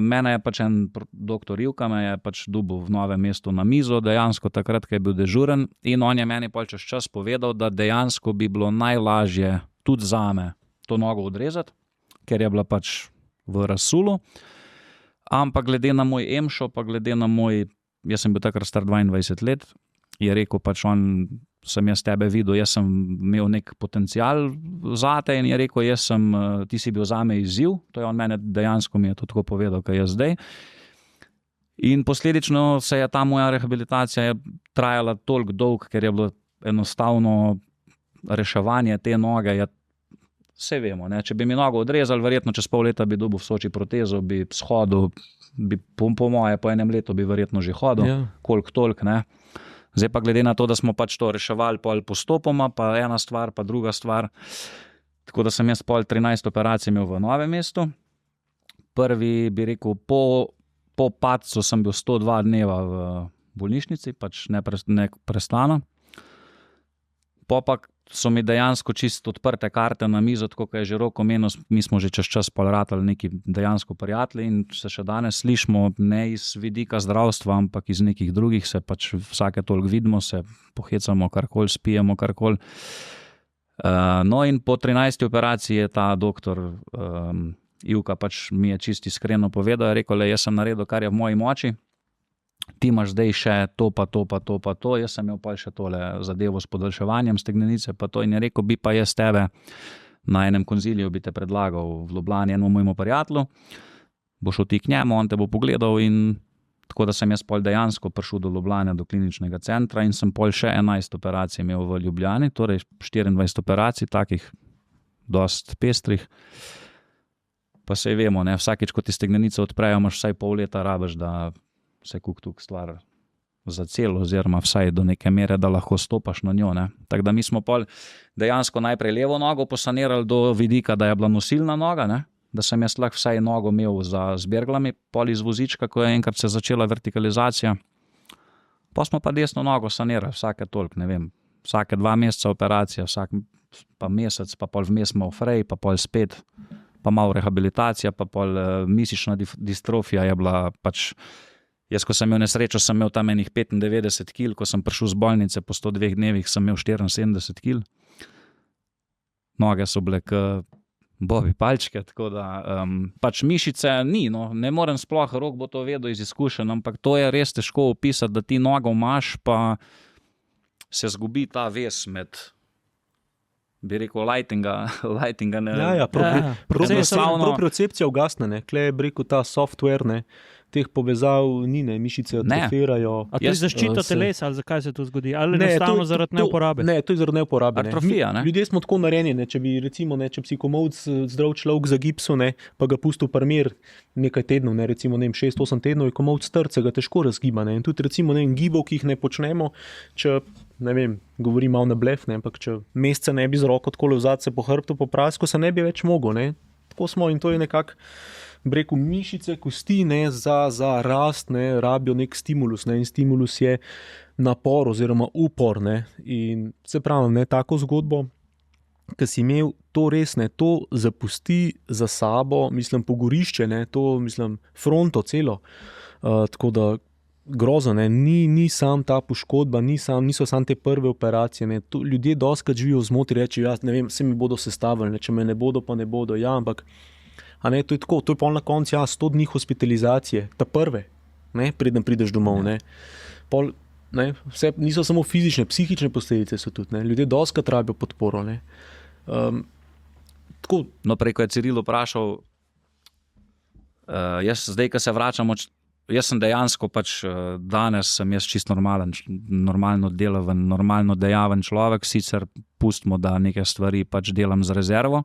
mene je pač en doktor Ivka, me je pač dobil v Novem mestu na mizo, dejansko takrat, ko je bil dežuren, in on je meni pol čez čas povedal, da dejansko bi bilo najlažje tudi zame to nogo odrezati, ker je bila pač v razsulu, ampak glede na moj emšo, pa glede na jaz sem bil takrat star 22 let, je rekel pač on, sem jaz tebe videl, jaz sem imel nek potencial zate in je rekel, ti si bil zame izziv, to je on mene dejansko mi je to tako povedal, kaj je zdaj. In posledično se je ta moja rehabilitacija trajala toliko dolg, ker je bilo enostavno reševanje te noge, vse vemo, ne? Če bi mi nogo odrezali, verjetno čez pol leta bi dobil v Soči protezo, bi shodil, po moje po enem letu bi verjetno že hodil, ja. Koliko toliko, ne. Zdaj pa glede na to, da smo pač to reševali pol postopoma, pa ena stvar, pa druga stvar, tako da sem jaz pol 13 operacij imel v Novem mestu. Prvi, bi rekel, po padcu sem bil 102 dneva v bolnišnici, pač neprestano. Pa so mi dejansko čisto odprte karte na mizo, tako kot je že Rok omenil, mi smo že čez čas pol ratali neki dejansko prijatelji in se še danes slišimo, ne iz vidika zdravstva, ampak iz nekih drugih, se pač vsake toliko vidimo, se pohecamo karkoli, spijemo karkoli. No in po 13. operaciji je ta doktor Ivka pač mi je čisto iskreno povedal, je rekel, jaz sem naredil, kar je v moji moči, ti imaš zdaj še to, pa to, pa to, pa to, jaz sem imel pa še tole zadevo s podaljševanjem stegnenice, pa to, in je rekel, bi pa jaz tebe na enem konziliju bi te predlagal v Ljubljani enemu mojemu prijatelju, bo šel ti k njemu, on te bo pogledal in tako da sem jaz pol dejansko prišel do Ljubljane, do kliničnega centra in sem pol še 11 operacij imel v Ljubljani, torej 24 operacij, takih dost pestrih. Pa saj vemo, ne, vsakič, ko ti stegnenico odprejo, imaš vsaj pol leta rabiš, da se tuk stvar zaceli oziroma vsaj do neke mere, da lahko stopaš na njo, ne. Tako da mi smo pol dejansko najprej levo nogo posanirali do vidika, da je bila nosilna noga, ne, da sem jaz lahko vsaj nogo imel za zberglami, pol iz vozička, ko je enkrat se začela vertikalizacija. Pa smo pa desno nogo sanirali vsake toliko, ne vem, vsake 2 meseca operacija, vsak pa mesec, pa pol vmes malo frej, pa pol spet, pa malo rehabilitacija, pa pol mišična distrofija je bila pač. Jaz, ko sem imel nesrečo, sem imel tam enih 95 kil, ko sem prišel z bolnice po 102 dnevih, sem imel 74 kil. Noge so bile k bobi palčke, tako da pač mišice ni, no, ne morem sploh, Rok bo to vedel iz izkušenj, ampak to je res težko opisati, da ti nogo imaš, pa se zgubi ta vez med, bi rekel, lightinga ne. Ja, propriocepcija ugasne, ne, kle je, bi rekel, ta software, ne, teh povezav ni, ne, mišice atrofirajo. A to je zaščita telesa, ali zakaj se to zgodi? Ali enostavno zaradi neuporabe? Ne, to je zaradi neuporabe. Atrofija, ne? Ljudje smo tako narejeni, ne, če bi recimo, ne, če bi si komolc zdrav človek za gipsu, ne, pa ga pustil parmir nekaj tednov, ne, recimo, ne vem, 6-8 tednov, je komolc trd, se ga težko razgiba, ne, in tudi recimo, ne vem, gibov, ki jih ne počnemo, če, ne vem, govorim malo na blef, ne, ampak če mesece ne bi z roko takole vzad se po hrbtu, po prasko, se ne bi več mogel, ne, tako smo in to je nekako, breku mišice, kosti, ne, za rast, ne, rabijo nek stimulus, ne, in stimulus je napor oziroma upor, ne, in se pravi, ne, tako zgodbo, ki si imel, to res, ne, to zapusti za sabo, mislim, pogorišče, ne, to, mislim, fronto celo, tako da grozo, ne, ni sam ta poškodba, niso sam te prve operacije, ne, to, ljudje dostikrat živijo v zmoti, rečejo, ja, ne vem, se mi bodo sestavili, ne, če me ne bodo, pa ne bodo, ja, ampak a ne, to je tako, to je pol na koncu, ja, 100 dni hospitalizacije, ta prve, ne, preden prideš domov, ne. Pol ne, vse, niso samo fizične, psihične posledice so tudi. Ne. Ljudje dostikrat rabijo podporo. Ne. Tako, No, preko je Ciril vprašal, jaz zdaj, ko se vračam, jaz sem dejansko danes sem jaz čisto normalno delaven, normalno dejaven človek, sicer pustimo, da neke stvari delam z rezervo,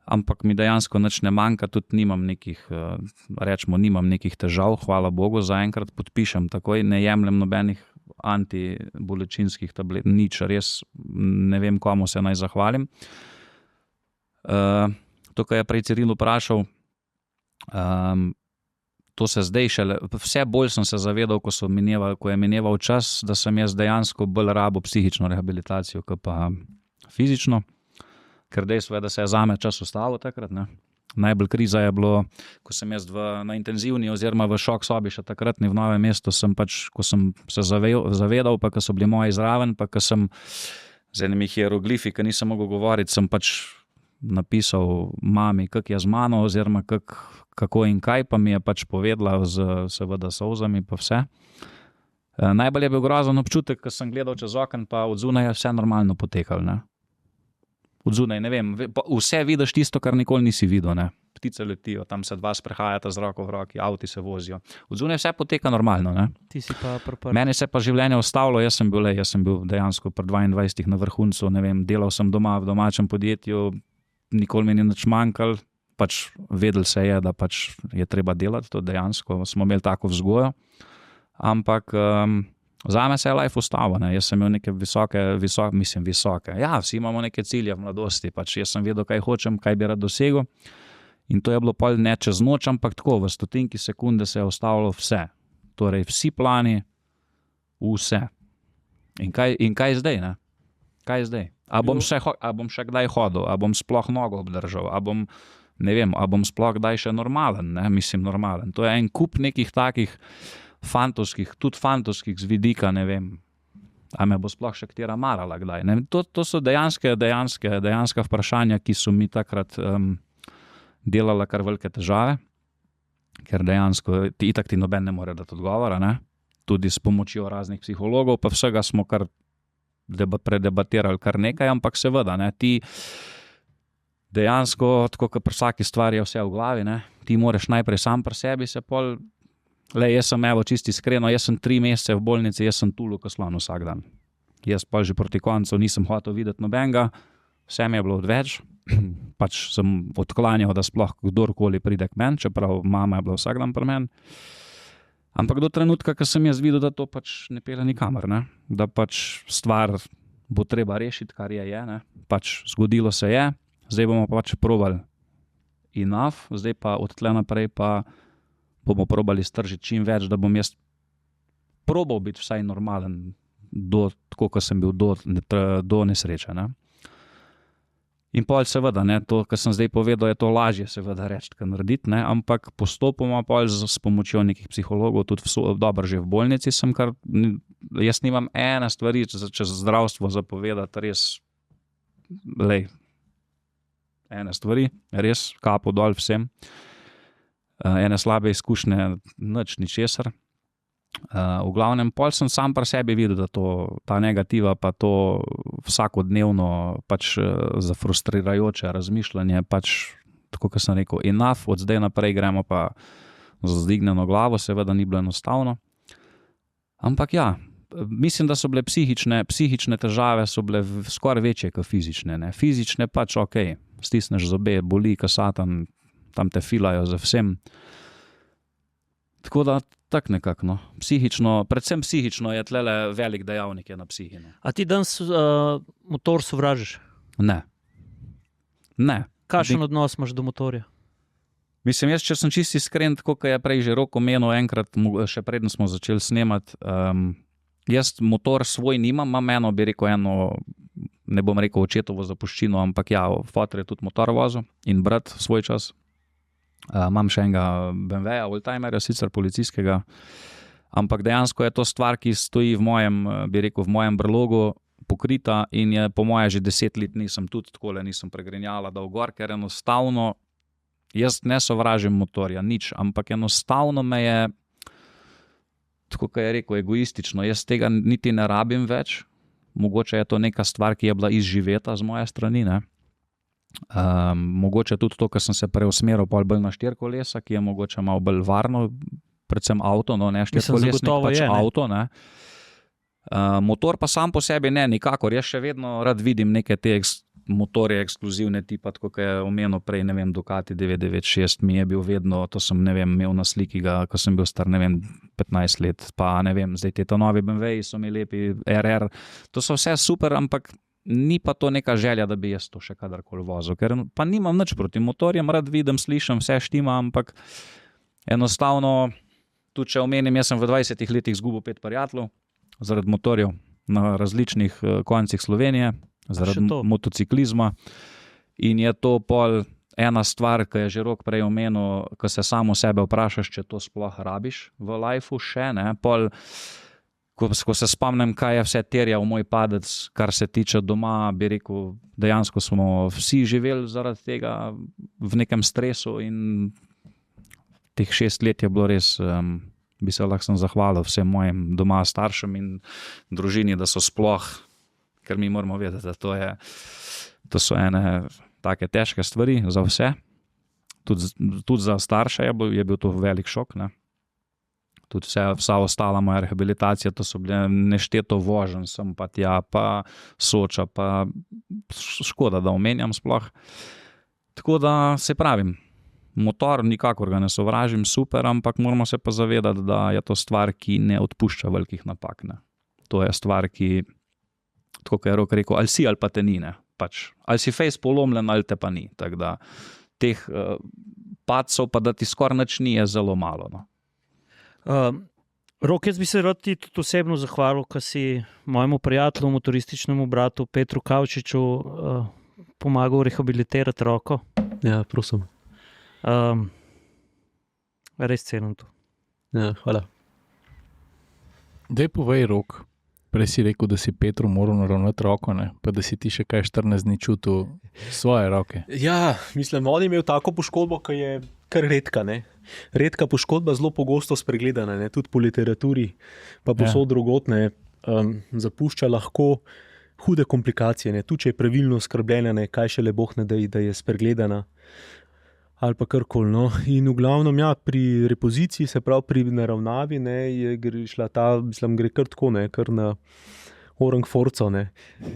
ampak mi dejansko nič ne manjka, tudi nimam nekih težav, hvala Bogu, zaenkrat podpišem takoj, ne jemljem nobenih antibolečinskih tablet, nič, res ne vem, komu se naj zahvalim. To, kar je prej Ciril vprašal, to se zdaj šele, vse bolj sem se zavedal, ko je mineval čas, da sem jaz dejansko bolj rabil psihično rehabilitacijo, kot pa fizično, ker dejstvo je, da se je zame čas ustavil takrat, ne. Najbolj kriza je bilo, ko sem jaz na intenzivni oziroma v šok sobi še takratni v Novem mestu, ko sem se zavedal, pa ko so bili moji zraven, pa ko sem z enimi hieroglifi, ki nisem mogel govoriti, sem napisal mami, kako je z mano oziroma kako in kaj, pa mi je povedala z seveda solzami pa vse. Najbolj je bil grozen občutek, ko sem gledal čez okno, pa od zunaj je vse normalno potekalo, ne. Od zunaj, ne vem, vse vidiš tisto, kar nikoli nisi videl, ne. Ptice letijo, tam se dva sprehajata z roko v roki, avti se vozijo. Od zunaj vse poteka normalno, ne. Ti si pa priprt. Meni se pa življenje ustavilo, jaz sem bil dejansko pri 22 na vrhuncu, ne vem, delal sem doma v domačem podjetju, nikoli mi ni nič manjkalo, vedel se je, da je treba delati, to dejansko smo imeli tako vzgojo, ampak zame se je life ustavil, ne. Jaz sem imel neke visoke, ja, vsi imamo neke cilje v mladosti, jaz sem vedel, kaj hočem, kaj bi rad dosegel, in to je bilo pol ne čez noč, ampak tako, v stotinki sekunde se je ustavilo vse, torej vsi plani, vse. In kaj zdaj, ne? Kaj zdaj? A bom še kdaj hodil, a bom sploh nogo obdržal, a bom sploh kdaj še normalen, ne, normalen. To je en kup nekih takih fantovskih z vidika, ne vem, a me bo sploh še katera marala kdaj. Ne? To so dejanska vprašanja, ki so mi takrat delala kar velike težave, ker dejansko itak ti noben ne more dati odgovora, ne? Tudi s pomočjo raznih psihologov, pa vsega smo kar predebatirali kar nekaj, ampak seveda, ne, ti dejansko, tako kot pri vsaki stvari je vse v glavi, ne, ti moraš najprej sam pri sebi se pol, jaz sem čisto iskreno, jaz sem 3 mesece v bolnici, jaz sem tulil kot slon vsak dan. Jaz pa že proti koncu nisem hotel videti nobenega, vse mi je bilo odveč, sem odklanjal, da sploh kdorkoli pride k meni, čeprav mama je bila vsak dan pri meni. Ampak do trenutka, ko sem jaz videl, da to ne pelje nikamor, ne? Da stvar bo treba rešiti, kar je, ne? Zgodilo se je, zdaj bomo probali enough, zdaj pa od tle naprej pa bomo probali stržiti čim več, da bom jaz probal biti vsaj normalen, tako kot sem bil do nesreče, ne? In pol seveda, ne, to, kar sem zdaj povedal, je to lažje seveda reči, kot narediti, ne, ampak postopoma pol s pomočjo nekih psihologov, tudi dobro že v bolnici sem, jaz nimam ene stvari čez zdravstvo zapovedati, res, ene stvari, res, kapo dol vsem, ene slabe izkušnje, ničesar. V glavnem, pol sem sam pri sebi videl, da ta negativa pa to vsakodnevno zafrustrirajoče razmišljanje, tako kot sem rekel, enough, od zdaj naprej gremo pa z vzdignjeno glavo, seveda ni bilo enostavno. Ampak ja, mislim, da so bile psihične težave so bile skoraj večje kot fizične, ne. Fizične okej, stisneš zobe, boli kot satan, tam te filajo za vsem. Tako da, tako nekako, no. Predvsem psihično je tlele velik dejavnik je na psihi. A ti danes motor sovražiš? Ne. Kakšen odnos imaš do motorja? Mislim, če sem čisto iskren, tako kot je prej že Rok omenil enkrat, še preden smo začeli snemati, jaz motor svoj nimam, imam eno, bi rekel, ne bom rekel očetovo zapuščino, ampak ja, foter je tudi motor vozil in brat svoj čas. Imam še enega BMW-ja, oldtimerja, sicer policijskega, ampak dejansko je to stvar, ki stoji v mojem brlogu pokrita in je po moje že 10 let nisem pregrinjala dal gor, ker enostavno jaz ne sovražim motorja, nič, ampak enostavno me je tako kot je rekel, egoistično. Jaz tega niti ne rabim več. Mogoče je to neka stvar, ki je bila izživeta z moje strani. Mogoče tudi to, ker sem se preusmeril bolj na 4 kolesa, ki je mogoče malo bolj varno, predvsem avto, no, ne 4-kolesnik, pač avto. Ne. Motor pa sam po sebi ne, nikakor. Jaz še vedno rad vidim neke te motorje ekskluzivne tipa, kot je omenil prej, ne vem, Ducati 996 mi je bil vedno, to sem, ne vem, imel na sliki, ko sem bil star, ne vem, 15 let, pa ne vem, zdaj te novi BMW so mi lepi, RR, to so vse super, ampak ni pa to neka želja, da bi jaz to še kadarkoli vozil, ker pa nimam nič proti motorjem, rad vidim, slišim, vse štima, ampak enostavno, tudi če omenim, jaz sem v 20 letih izgubil 5 prijateljev zaradi motorjev na različnih koncih Slovenije, zaradi motociklizma, in je to pol ena stvar, ki je že Rok prej omenil, ko se samo sebe vprašaš, če to sploh rabiš v lifeu še, ne, pol, ko se spomnim, kaj je vse terjal moj padec, kar se tiče doma, bi rekel, dejansko smo vsi živeli zaradi tega v nekem stresu in teh 6 let je bilo res, bi se lahko zahvalil vsem mojim doma staršem in družini, da so sploh, ker mi moramo vedeti, da to so ene take težke stvari za vse. Tudi za starše je bil to velik šok. Ne? Tudi vsa ostala moja rehabilitacija, to so bile nešteto voženj, sem pa tja, pa Soča, pa škoda, da omenjam sploh. Tako da se pravim, motor nikakor ga ne sovražim, super, ampak moramo se pa zavedati, da je to stvar, ki ne odpušča velikih napak. Ne? To je stvar, ki tako kot je Rok rekel, ali si ali pa te ni, ne. Pač, ali si fejs polomljen, ali te pa ni. Tako da teh padcev pa da ti skoraj nič ni, je zelo malo. No. Rok, jaz bi se rad ti tudi osebno zahvalil, ko si mojemu prijatelju, motorističnemu bratu Petru Kavčiču pomagal rehabilitirati roko. Ja, prosim. Res cenim to. Ja, hvala. Daj povej, Rok. Prej si rekel, da si Petru moral naravnati roko, ne? Pa da si ti še kaj 14 dni čutil svoje roke. Ja, mislim, on je imel tako poškodbo, ki je kar redka. Ne? Redka poškodba, zelo pogosto spregledana, ne? Tudi po literaturi, pa povsod drugot, ne? Zapušča lahko hude komplikacije, ne? Tudi če je pravilno skrbljena, ne? Kaj šele Bog ne da je spregledana. Ali pa karkoli. No. In v glavnem, ja, pri repoziciji, se pravi pri naravnavi, ne, je šla ta, mislim, gre kar tako, ne, kar na orang forco.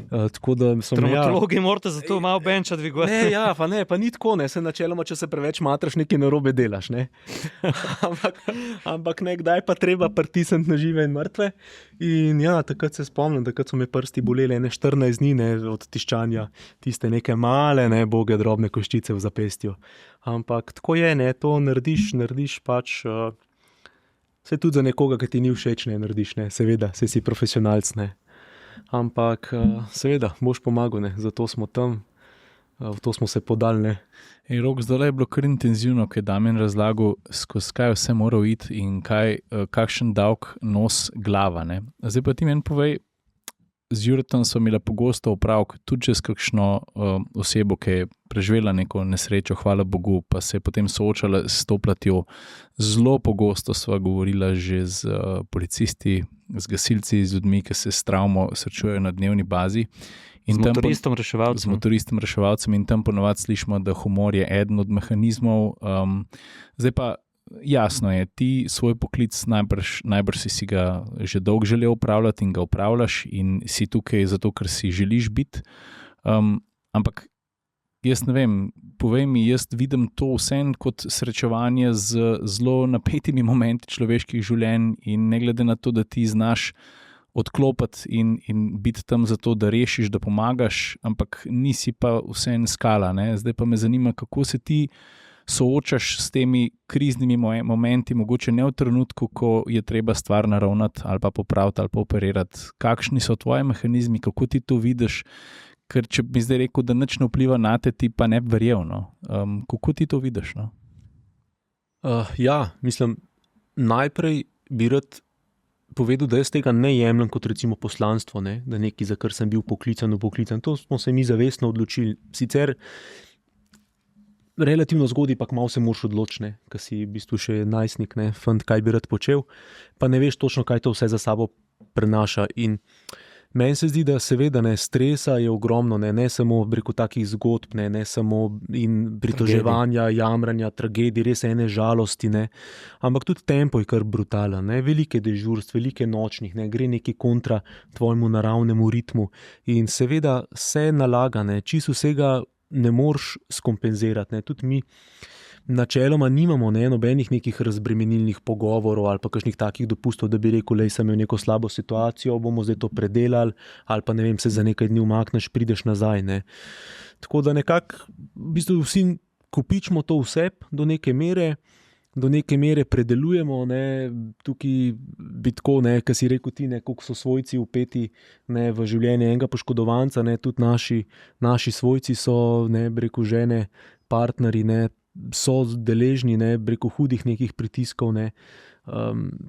Tako da sem traumatologi morate za to malo benča dvigovati. Ne, ja, pa ni tako, ne, se načeloma, če se preveč matraš, nekaj narobe delaš, ne. ampak nekdaj pa treba pritisniti na žive in mrtve. In ja, takrat se spomnim, takrat so me prsti boleli 14 dni, ne, od tiščanja, tiste neke male, ne, boge drobne koščice v zapestju. Ampak tako je, ne, to narediš pač, se tudi za nekoga, ki ti ni všeč, ne, narediš, ne, seveda, se si profesionalc, ne. Ampak seveda, boš pomagal, ne, zato smo tam, v to smo se podali, ne. Rok, zdaj je bilo kar intenzivno, kaj Damjan razlagal, skozi kaj vse moral iti in kakšen davek nos glava, ne. Zdaj pa ti meni povej, z Juretom so imeli pogosto opravek tudi čez kakšno osebo, ki je preživela neko nesrečo, hvala Bogu, pa se je potem soočala s to platjo. Zelo pogosto sva govorila že z policisti, z gasilci, z ljudmi, ki se s travmo srečujejo na dnevni bazi. In z motoristom reševalcem. Z motoristom reševalcem in tam ponovadi slišimo, da humor je eden od mehanizmov. Zdaj pa jasno je, ti svoj poklic najbrž si ga že dolgo želel upravljati in ga upravljaš in si tukaj zato, ker si želiš biti. Ampak jaz ne vem, povej mi, jaz vidim to vseeno kot srečevanje z zelo napetimi momenti človeških življenj in ne glede na to, da ti znaš odklopiti in biti tam zato, da rešiš, da pomagaš, ampak nisi pa vseeno skala. Ne? Zdaj pa me zanima, kako se ti soočaš s temi kriznimi momenti, mogoče ne v trenutku, ko je treba stvar naravnati ali pa popraviti ali pa operirati. Kakšni so tvoji mehanizmi, kako ti to vidiš? Ker če bi zdaj rekel, da nič ne vpliva na te, ti pa ne bi verjel. No? Kako ti to vidiš? No? Ja, mislim, najprej bi rad povedal, da jaz tega ne jemljem kot recimo poslanstvo, ne? Da nekaj, za kar sem bil poklican. To smo se mi zavestno odločili. Sicer relativno zgodaj, pa malo se moraš odločiti, ker si v bistvu še najstnik, ne, fant, kaj bi rad počel, pa ne veš točno, kaj to vse za sabo prenaša. In meni se zdi, da seveda stresa je ogromno, ne samo preko takih zgodb, ne samo in pritoževanja, jamranja, tragedij, res ene žalosti, ne, ampak tudi tempo je kar brutalen, ne, velike dežurstv, velike nočnih, ne, gre neki kontra tvojemu naravnemu ritmu in seveda se nalaga, ne, čisto vsega ne moreš skompenzirati, ne, tudi mi načeloma nimamo nobenih nekih razbremenilnih pogovorov ali pa kakšnih takih dopustov, da bi rekel, lej, sem imel neko slabo situacijo, bomo zdaj to predelali ali pa ne vem, se za nekaj dni umakneš, prideš nazaj, ne. Tako da nekako v bistvu vsi kopičimo to vse do neke mere predelujemo, ne, tukaj bi tako, ne, kar si rekel ti, ne, koliko so svojci vpeti, ne, v življenje enega poškodovanca, ne, tudi naši svojci so, ne, bi rekel, žene, partnerji, ne, so deležni, ne, preko hudih nekih pritiskov, ne.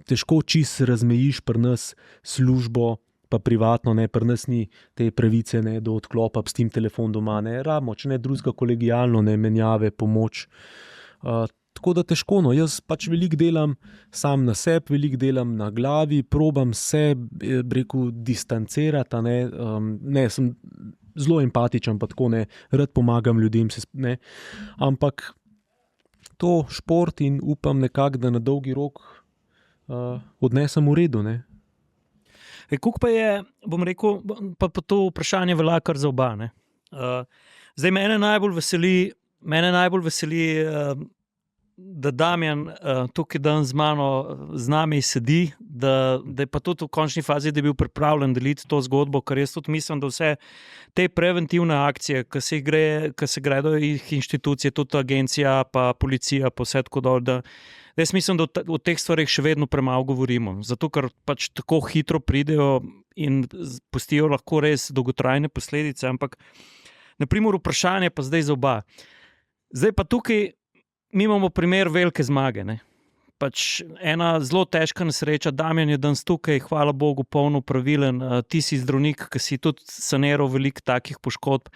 Težko čist razmejiš pri nas službo pa privatno, ne, pri nas ni te pravice, ne, do odklopa, pustim telefon doma, ne, rabimo, če ne drugega kolegijalno, ne, menjave, pomoč. Tako da težko, no, jaz pač veliko delam sam na sebi, veliko delam na glavi, probam se, rekel, distancirati, ne, sem zelo empatičen, pa tako, ne, rad pomagam ljudem, ne, ampak to šport in upam nekako, da na dolgi rok odnesem v redu, ne. Koliko pa je, bom rekel, pa to vprašanje velja kar za oba, ne. Zdaj mene najbolj veseli, da Damjan tukaj dan z nami sedi, da je pa tudi v končni fazi, da je bil pripravljen deliti to zgodbo, ker jaz tudi mislim, da vse te preventivne akcije, ki se gredo jih inštitucije, tudi agencija, pa policija, pa vse tako dol, da jaz mislim, da o teh stvarih še vedno premalo govorimo, zato ker pač tako hitro pridejo in pustijo lahko res dolgotrajne posledice, ampak na primer vprašanje pa zdaj za oba. Zdaj pa tukaj mi imamo primer velike zmage, ne. Pač ena zelo težka nesreča, Damjan je danes tukaj, hvala Bogu, polno pravilen, ti si zdravnik, ki si tudi saniral veliko takih poškodb.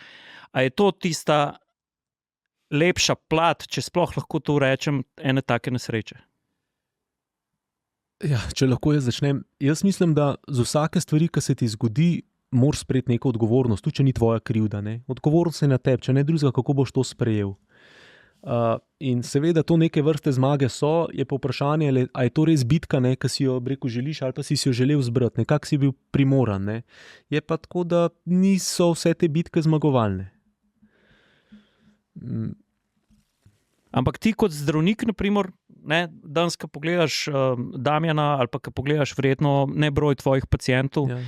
A je to tista lepša plat, če sploh lahko to rečem, ene take nesreče? Ja, če lahko jaz začnem. Jaz mislim, da z vsake stvari, ki se ti zgodi, moraš sprejeti neko odgovornost, tudi če ni tvoja krivda, ne. Odgovornost je na tebi, če ne drugega, kako boš to sprejel. In seveda to neke vrste zmage so, je pa vprašanje, a je to res bitka, ne, ki si jo rekel želiš ali pa si jo želel zbrati, nekako si bil primoran, ne. Je pa tako, da niso vse te bitke zmagovalne. Ampak ti kot zdravnik, na primer, ne, danes, ko pogledaš Damjana ali pa ko pogledaš verjetno nebroj tvojih pacientov, ja,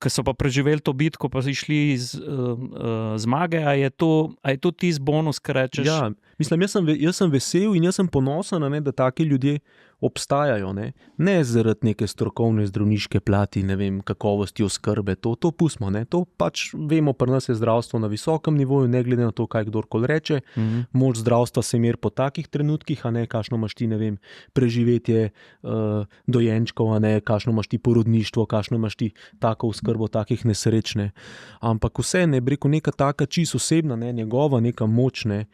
ki so pa preživeli to bitko, pa so išli iz zmage, a je to tisti bonus, ki rečeš? Ja, mislim, jaz sem vesel in jaz sem ponosen, ne, da taki ljudje obstajajo, ne zaradi neke strokovne zdravniške plati, ne vem, kakovosti oskrbe, to pustimo, ne, to pač vemo, pri nas je zdravstvo na visokem nivoju, ne glede na to, kaj kdorkoli reče, moč zdravstva se meri po takih trenutkih, a ne, kakšno imaš ti, ne vem, preživetje dojenčkov, a ne, kakšno imaš ti porodništvo, kakšno imaš ti tako oskrbo takih nesreč, ne. Ampak vse, ne, rekel, neka taka čisto osebna, ne, njegova neka moč, ne,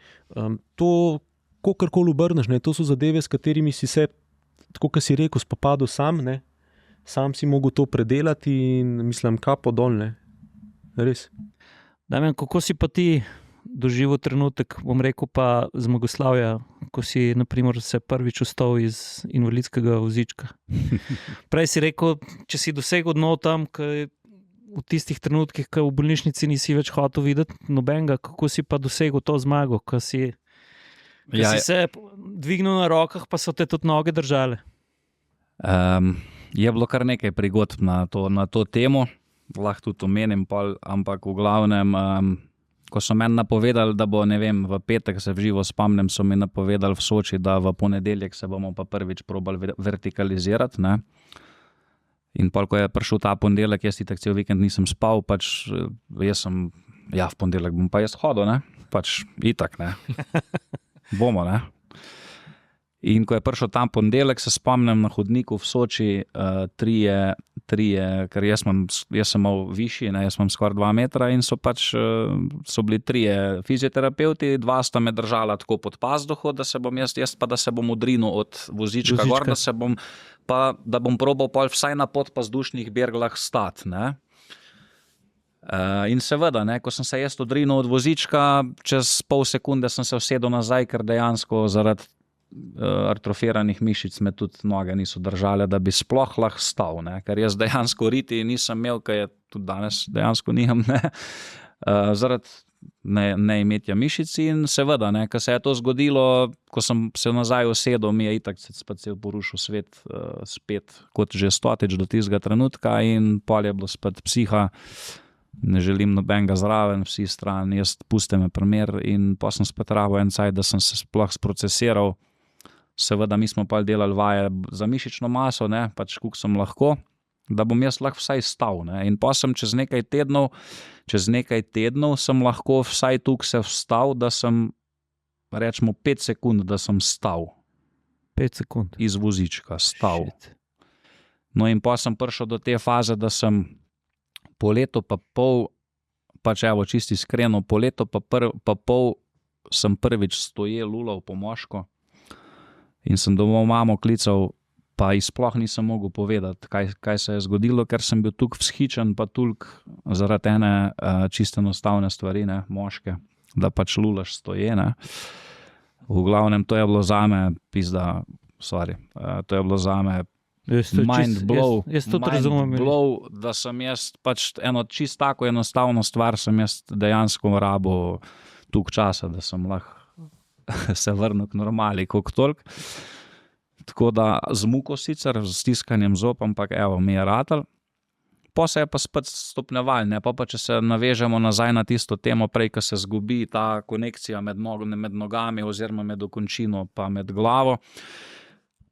to, kakorkoli obrneš, ne, to so zadeve, s katerimi si se, tako kot si rekel, spopadel sam, ne, sam si mogel to predelati in mislim, kapo dol, ne, res. Damjan, kako si pa ti doživel trenutek, bom rekel pa zmagoslavja, ko si na primer se prvič vstal iz invalidskega vozička? Prej si rekel, če si dosegel dno tam, v tistih trenutkih, ko v bolnišnici nisi več hotel videti nobenega, kako si pa dosegel to zmago, ko si se dvignil na rokah, pa so te tudi noge držale? Je bilo kar nekaj prigodb na to temo, lahko tudi omenim, ampak v glavnem, ko so meni napovedali, da bo, ne vem, v petek, se v živo spomnim, so mi napovedali v Soči, da v ponedeljek se bomo pa prvič probali vertikalizirati, ne. In pol, ko je prišel ta ponedeljek, jaz itak cel vikend nisem spal, pač jaz sem, ja, v ponedeljek bom pa jaz hodil, ne, pač itak, ne. Bomo, ne. In ko je prišel tam ponedeljek, se spomnim na hodniku v Soči, trije, ker jaz sem mal višji, ne, jaz imam skoraj 2 metra in so bili 3 fizioterapeuti, 2 sta me držala tako pod pazduho, da se bom jaz pa da se bom odrinil od vozička gor, da bom probal pol vsaj na podpazdušnih berglah stati, ne. In seveda, ne, ko sem se jaz odrinil od vozička, čez pol sekunde sem se usedel nazaj, ker dejansko zaradi atrofiranih mišic me tudi noge niso držale, da bi sploh lahko stal, ne? Ker jaz dejansko riti nisem imel, ker je tudi danes dejansko nimam, ne? Zaradi neimetja mišic in seveda, ne, ko se je to zgodilo, ko sem se nazaj usedel, mi je itak spet cel porušil svet, spet kot že 100-tič do tistega trenutka in pol je bilo spet psiha, ne želim nobenega zraven, vsi stran, jaz puste me primer in pa sem spet rabo en cajt, da sem se sploh sprocesiral. Seveda mi smo pa delali vaje za mišično maso, ne, pač koliko sem lahko, da bom jaz lahko vsaj stal, ne, in pa sem čez nekaj tednov sem lahko vsaj tukaj se vstal, da sem, rečemo 5 sekund, da sem stal. 5 sekund. Iz vozička, stal. Shit. No in pa sem prišel do te faze, da sem po letu pa pol, pač evo čisto iskreno, po letu pa pol sem prvič stoje lulal po moško in sem domov mamo klical, pa ji sploh nisem mogel povedati, kaj se je zgodilo, ker sem bil tukaj vzhičen, pa toliko zaradi ene čisto enostavne stvari, ne, moške, da pač lulaš stoje, ne. V glavnem, to je bilo zame to je bilo zame mind blow, da sem jaz pač eno čisto tako enostavno stvar sem jaz dejansko rabil toliko časa, da sem lahko se vrnil k normali, koliko toliko. Tako da z muko sicer, z stiskanjem zob, ampak evo, mi je ratal. Pa se je pa spet stopnjeval, ne, pa če se navežemo nazaj na tisto temo prej, ko se zgubi ta konekcija med nogami oziroma med okončino pa med glavo.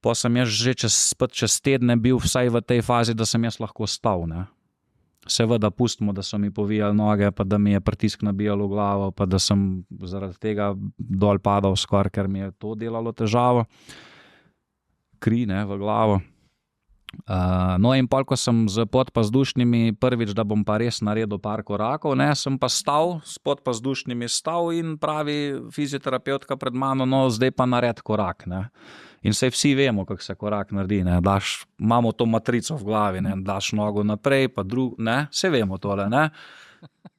Pa sem jaz že čez tedne bil vsaj v tej fazi, da sem jaz lahko stal, ne. Seveda pustimo, da so mi povijali noge, pa da mi je pritisk nabijal v glavo, pa da sem zaradi tega dol padal skoraj, ker mi je to delalo težavo. Kri, ne, v glavo. No in pol, ko sem z podpazdušnimi prvič, da bom pa res naredil par korakov, ne, sem pa stal, s podpazdušnimi stal in pravi fizioterapeutka pred mano, no zdaj pa nared korak, ne. In saj vsi vemo, kako se korak naredi, ne, imamo to matrico v glavi, ne, daš nogo naprej, pa ne, vse vemo tole, ne.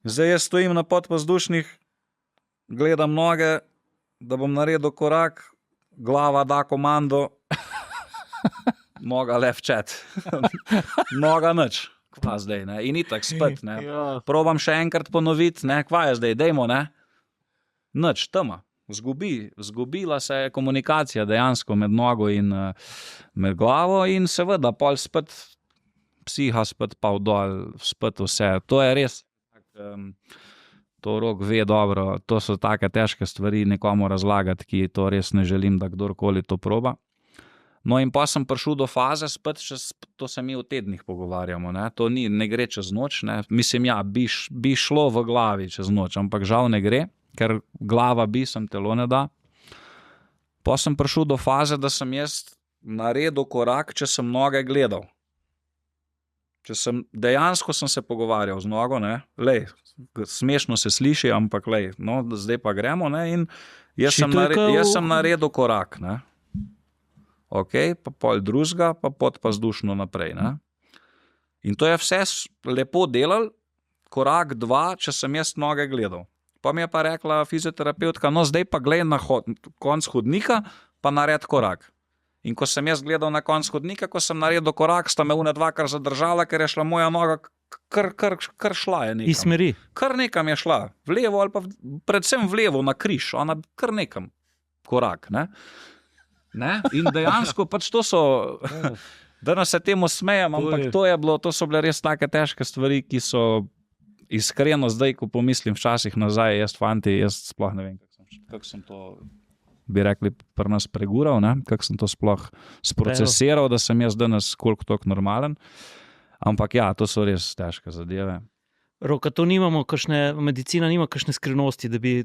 Zdaj jaz stojim na podpazdušnih, gledam noge, da bom naredil korak, glava da komando, noga levčet, noga nič, kva zdaj, ne, in itak spet, ne, probam še enkrat ponoviti, ne, kva je zdaj, dejmo, ne, nič, tema. Zgubila se je komunikacija dejansko med nogo in med glavo in seveda pol spet psiha spet pa dol, spet vse. To je res, to Rok ve dobro, to so take težke stvari nekomu razlagati, ki to res ne želim, da kdorkoli to proba. No in pa sem prišel do faze, spet to se mi v tednih pogovarjamo, ne, to ne gre čez noč, ne, mislim, ja, bi šlo v glavi čez noč, ampak žal ne gre. Ker glava sem telo ne da. Pa sem prišel do faze, da sem jaz naredil korak, če sem noge gledal. Dejansko sem se pogovarjal z nogo, ne, lej, smešno se sliši, ampak lej, no, zdaj pa gremo, ne, in jaz sem naredil korak, ne. Ok, pa pol drugega, pa podpazdušno naprej, ne. In to je vse lepo delal, korak 2, če sem jaz noge gledal. Pa mi je pa rekla fizioterapeutka, no zdaj pa gled na konc hodnika, pa nared korak. In ko sem jaz gledal na konc hodnika, ko sem naredil korak, sta me une dvakrat zadržala, ker je šla moja noga, kar šla je nekam. Iz smeri. Kar nekam je šla, vlevo ali pa predvsem vlevo na križ, ona kar nekam korak, ne. Ne? In dejansko pač to so, danes se temu smejem, ampak to so bile res take težke stvari, ki so iskreno zdaj, ko pomislim včasih nazaj, jaz sploh ne vem, kako sem to, bi rekli, pri nas pregural, ne? Kako sem to sploh sprocesiral, da sem jaz danes koliko toliko normalen. Ampak ja, to so res težke zadeve. Roka, to nimamo, medicina nima kakšne skrivnosti, da bi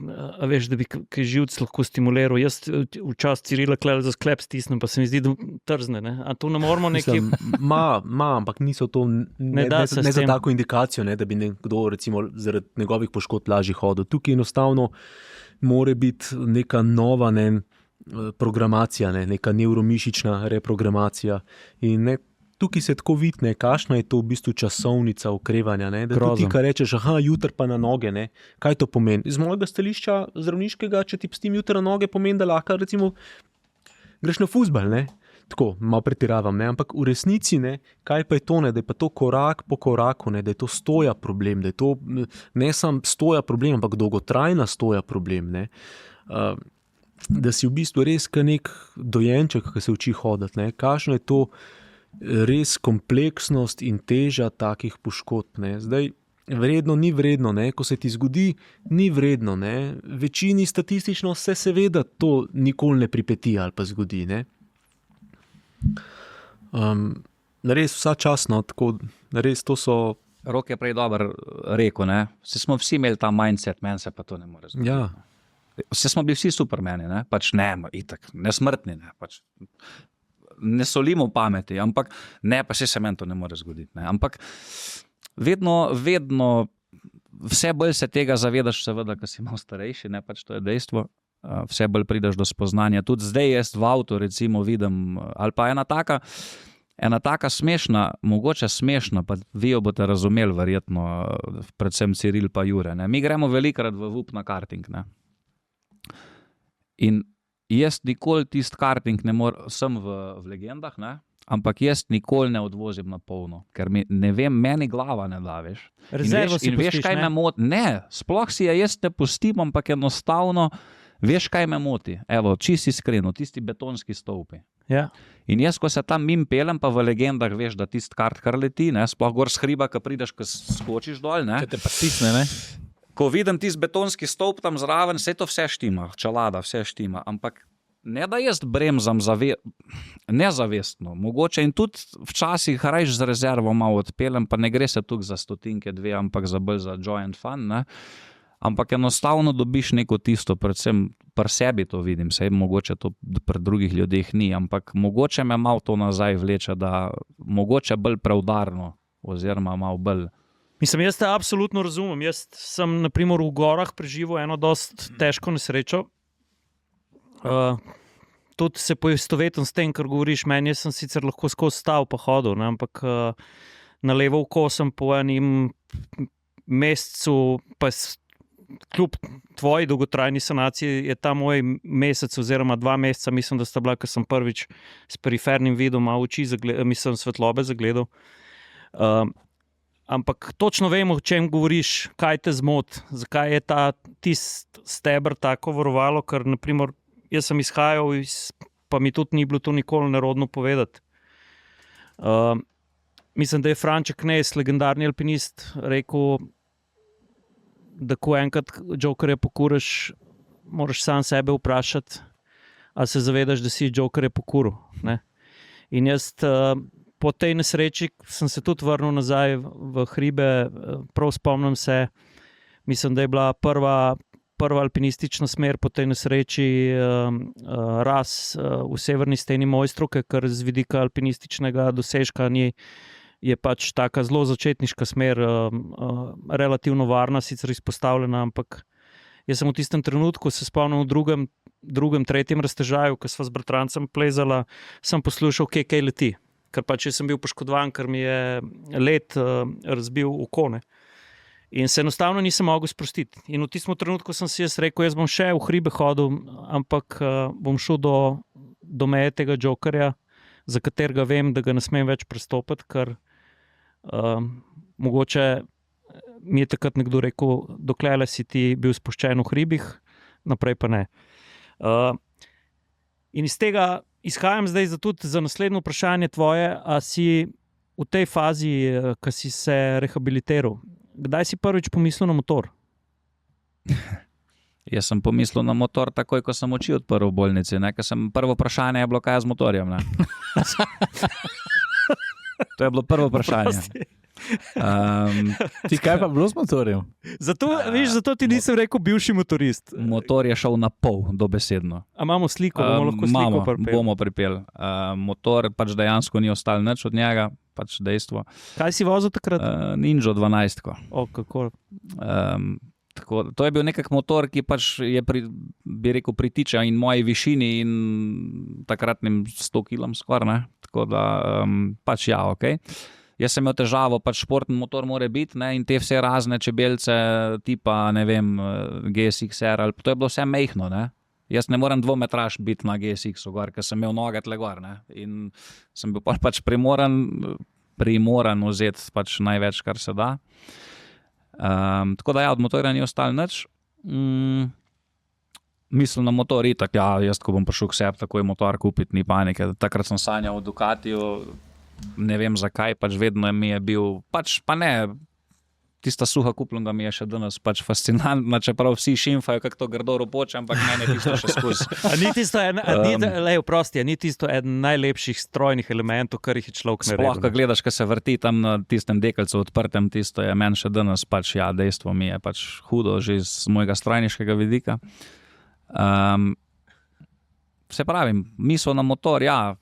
kaj živc lahko stimuliral. Jaz včasih Cirila klele za sklep stisnem, pa se mi zdi, da trzne. Ne? A to ne moramo nekje... Ampak niso to ne za tako indikacijo, ne, da bi nekdo recimo zaradi njegovih poškodb lažje hodil. Tukaj enostavno mora biti neka nova programacija, neka nevromišična reprogramacija in tukaj se tako vidi, kakšna je to v bistvu časovnica okrevanja. Da ti, kar rečeš, jutri pa na noge, kaj to pomeni? Iz mojega stališča zdravniškega, če ti pstim jutri na noge, pomeni, da lahko recimo greš na fuzbal, tako, malo pretiravam, ampak v resnici, kaj pa je to, da je pa to korak po koraku, da je to stoja problem, da je to ne sam stoja problem, ampak dolgotrajna stoja problem, da si v bistvu res nek dojenček, ki se uči hoditi, kakšno je to res kompleksnost in teža takih poškodb. Zdaj, vredno, ni vredno, ko se ti zgodi, ni vredno. Večini statistično se seveda to nikoli ne pripeti ali pa zgodi. Res vsa časno, tako res to so... Rok je prej dobro rekel, Vsi smo vsi imeli ta mindset, meni se pa to ne more zgoditi. Ja. Vsi smo bili vsi supermeni, pač itak, nesmrtni, pač ne solimo pameti, ampak ne, pa se meni to ne more zgoditi. Ampak vedno vse bolj se tega zavedaš, seveda, ko si malo starejši, pač to je dejstvo, vse bolj prideš do spoznanja. Tudi zdaj jaz v avtu recimo vidim, ali pa ena taka smešna, mogoče smešna, pa vi jo boste razumeli verjetno, predvsem Ciril pa Jure. Mi gremo velikrat v VUP na karting. In jaz nikoli tisti karting ne morem, sem v legendah, ampak jaz nikoli ne odvozim na polno, ker ne vem, meni glava ne da, veš. Rezervo si pustiš, veš, kaj me moti? Ne, sploh si jaz ne pustim, ampak enostavno, veš, kaj me moti? Evo, čisto iskreno, tisti betonski stolpi. Ja. In jaz, ko se tam mim pelem, pa v legendah veš, da tisti kart kar leti, sploh gor s hriba, ko prideš, ko skočiš dol, Če te pa stisne, Ko vidim tisti betonski stolp tam zraven, vse to vse štima, čelada, vse štima, ampak ne da jaz bremzam nezavestno, mogoče in tudi včasih rajš z rezervo malo odpeljem, pa ne gre se tukaj za stotinke, 2, ampak bolj za joy and fun, ampak enostavno dobiš neko tisto, predvsem pri sebi to vidim, sej mogoče to pri drugih ljudeh ni, ampak mogoče me malo to nazaj vleče, da mogoče bolj preudarno, oziroma malo bolj. Mislim, jaz te absolutno razumem. Jaz sem, na primer, v gorah preživel eno dosti težko nesrečo. Tudi se poistovetim s tem, kar govoriš meni, jaz sem sicer lahko skozi stal pa hodil, ampak na levo oko sem po enim mesecu, pa kljub tvoji dolgotrajni sanaciji, je ta moj mesec oziroma 2 meseca, mislim, da sta bila, ko sem prvič s perifernim vidom malo oči, svetlobe zagledal. Ampak točno vemo, o čem govoriš, kaj te zmoti, zakaj je tisti steber tako varovalo, ker naprimer, jaz sem izhajal, pa mi tudi ni bilo to nikoli nerodno povedati. Mislim, da je Franček Knez, legendarni alpinist, rekel, da ko enkrat Jokerja pokuraš, moraš sam sebe vprašati, ali se zavedaš, da si Jokerja pokuril. In jaz... Po tej nesreči sem se tudi vrnil nazaj v hribe, prav spomnim se, mislim, da je bila prva alpinistična smer po tej nesreči raz v severni steni Mojstrovke, ker z vidika alpinističnega dosežka je pač taka zelo začetniška smer, relativno varna, sicer izpostavljena, ampak jaz sem v tistem trenutku, se spomnim v drugem, tretjem raztežaju, ko sva z bratrancem plezala, sem poslušal, kaj leti. Ker pač jaz sem bil poškodovan, ker mi je led razbil oko. In se enostavno nisem mogel sprostiti. In v tistem trenutku sem si jaz rekel, jaz bom še v hribe hodil, ampak bom šel do meje tega Jokerja, za katerega vem, da ga ne smem več prestopiti, ker mogoče mi je takrat nekdo rekel, dokler si ti bil spuščen v hribih, naprej pa ne. In iz tega izhajam zdaj tudi za naslednje vprašanje tvoje, a si v tej fazi, ko si se rehabilitiral, kdaj si prvič pomislil na motor? Jaz sem pomislil na motor takoj, ko sem oči odprl v bolnici. Prvo vprašanje je bilo, kaj je z motorjem. To je bilo prvo vprašanje. Ti kaj pa bilo z motorjem? Zato ti nisem rekel bivši motorist. Motor je šel na pol, dobesedno. A imamo sliko, bomo lahko sliko pripeli? Bomo pripeli. Motor pač dejansko ni ostal nič od njega, pač dejstvo. Kaj si vozil takrat? Ninja 12. Kako? To je bil nekak motor, ki pač je, bi rekel, pritiča in moji višini in takratnim 100 kilom skoraj, ne. Tako da pač ja, ok. Jaz sem imel težavo, pač športni motor mora biti, ne, in te vse razne čebelce tipa, ne vem, GSX-R, ali to je bilo vse mehno, ne. Jaz ne morem dvometraž biti na GSX-u gor, ker sem imel noge tle gor, ne. In sem bil pač primoran vzeti pač največ, kar se da. Tako da ja, od motorja ni ostalo nič. Mislim na motor itak, ja, jaz ko bom prišel k sebi, takoj motor kupiti, ni panike. Takrat sem sanjal o Ducatiju, ne vem zakaj, pač vedno mi je bil, pač pa ne, tista suha kuplunga mi je še danes pač fascinantna, čeprav vsi šimfajo, kako to grdo ropoče, ampak meni je tisto še skozi. Ni tisto eden najlepših strojnih elementov, kar jih je človek naredil? Sploh, ko gledaš, ko se vrti tam na tistem dekelcu odprtem, tisto je meni še danes pač, ja, dejstvo mi je pač hudo, že iz mojega strojniškega vidika. Se pravim, misel na motor, ja,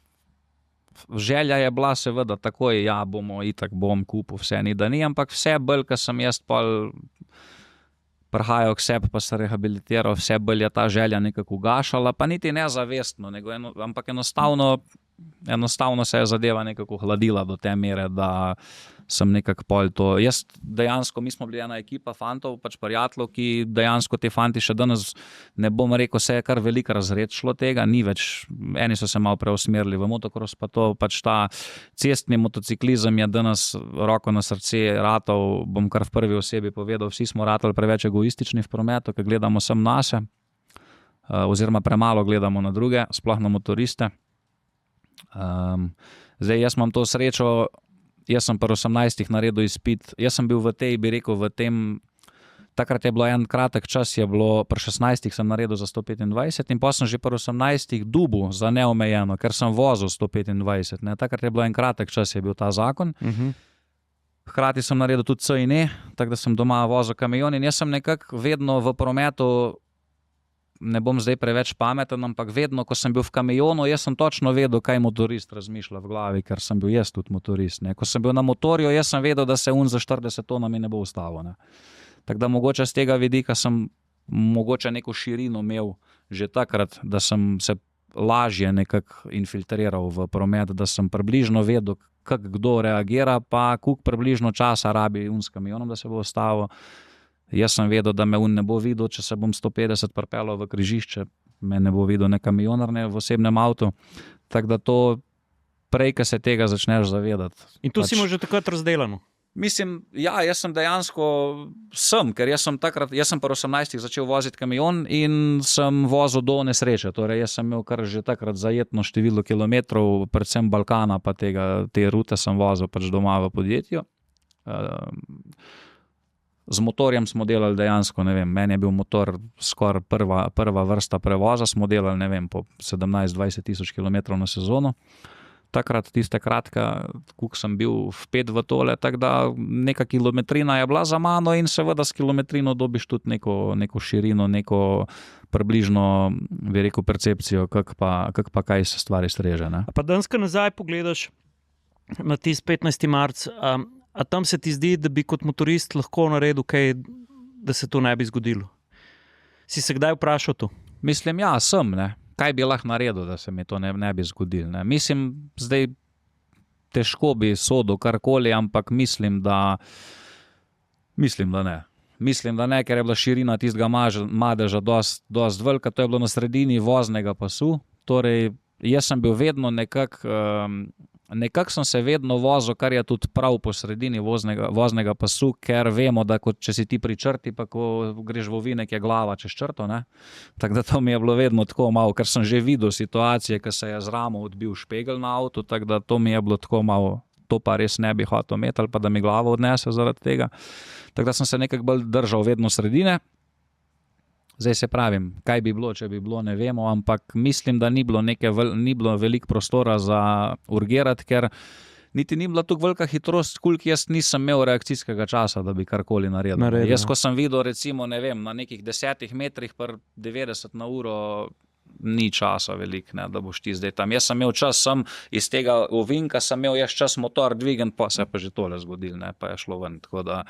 želja je bila seveda takoj, ja, bom kupil vse, ni da ni, ampak vse bolj, ko sem jaz pol prihajal k sebi, pa se rehabilitiral, vse bolj je ta želja nekako ugašala, pa niti nezavestno, ampak enostavno se je zadeva nekako hladila do te mere, da sem nekako pol to. Jaz dejansko, mi smo bili ena ekipa fantov, pač prijateljev, ki dejansko te fanti še danes, ne bom rekel, se je kar veliko razred šlo tega, ni več, eni so se malo preusmerili v motocross, pa to pač ta cestni motociklizem je danes roko na srce ratal, bom kar v prvi osebi povedal, vsi smo ratali preveč egoistični v prometu, ker gledamo sem nase, oziroma premalo gledamo na druge, sploh na motoriste. Zdaj, jaz imam to srečo, jaz sem pri 18 naredil izpit, jaz sem bil v tej, bi rekel, v tem, takrat je bilo en kratek čas, je bilo, pri 16 sem naredil za 125 in pa sem že pri 18 dubu za neomejeno, ker sem vozil 125, ne, takrat je bilo en kratek čas, je bil ta zakon. Hkrati sem naredil tudi C in E, tako da sem doma vozil kamion in jaz sem nekako vedno v prometu, ne bom zdaj preveč pameten, ampak vedno, ko sem bil v kamionu, jaz sem točno vedel, kaj motorist razmišlja v glavi, ker sem bil jaz tudi motorist, ne. Ko sem bil na motorju, jaz sem vedel, da se za 40 tonami ne bo ustavil, ne. Tako da mogoče z tega vidika sem mogoče neko širino imel že takrat, da sem se lažje nekako infiltriral v promet, da sem približno vedel, kako kdo reagira, pa koliko približno časa rabi s kamionom, da se bo ustavil. Jaz sem vedel, da me ne bo videl, če se bom 150 pripeljal v križišče, me ne bo videl ne kamionar, ne v osebnem avtu. Tako da to prej, ko se tega začneš zavedati. In tu si imel že takrat razdelano? Mislim, ja, jaz sem dejansko ker jaz sem pri 18 začel voziti kamion in sem vozil do nesreče. Torej, jaz sem imel kar že takrat zajetno število kilometrov, predvsem Balkana, pa te rute sem vozil pač doma v podjetju. Z motorjem smo delali dejansko, ne vem, meni je bil motor skoraj prva vrsta prevoza, smo delali, ne vem, po 17-20 tisoč kilometrov na sezono. Takrat, tiste kratka, koliko sem bil vpet v tole, tako da neka kilometrina je bila za mano in seveda s kilometrino dobiš tudi neko širino, neko približno, bi rekel, percepcijo, kako pa kaj se stvari streže, ne. Pa danes, ko nazaj pogledaš na tisti 15. marc, a tam se ti zdi, da bi kot motorist lahko naredil kaj, da se to ne bi zgodilo? Si se kdaj vprašal to? Mislim, ja, sem, ne. Kaj bi lahko naredil, da se mi to ne bi zgodilo, ne. Mislim, zdaj težko bi sodil karkoli, ampak mislim, da ne. Mislim, da ne, ker je bila širina tistega madeža dost velika, to je bilo na sredini voznega pasu, torej jaz sem bil vedno nekako sem se vedno vozil, kar je tudi prav po sredini voznega pasu, ker vemo, da če si ti pri črti, pa ko greš v ovinek, je glava čez črto, ne. Tako da to mi je bilo vedno tako malo, ker sem že videl situacije, ko se je z ramo odbil špegel na avtu, tako da to mi je bilo tako malo, to pa res ne bi hotel imeti, ali pa da mi glavo odnese zaradi tega. Tako da sem se nekako bolj držal vedno sredine. Zdaj se pravim, kaj bi bilo, če bi bilo, ne vemo, ampak mislim, da ni bilo veliko prostora za urgirati, ker niti ni bila tako velika hitrost, koliko jaz nisem imel reakcijskega časa, da bi karkoli naredil. Jaz, ko sem videl, recimo, ne vem, na nekih 10 metrih per 90 na uro, ni časa veliko, da boš ti zdaj tam. Jaz sem imel čas, iz tega ovinka sem imel čas motor dvigen, pa se je pa že tole zgodil, pa je šlo ven. Tako da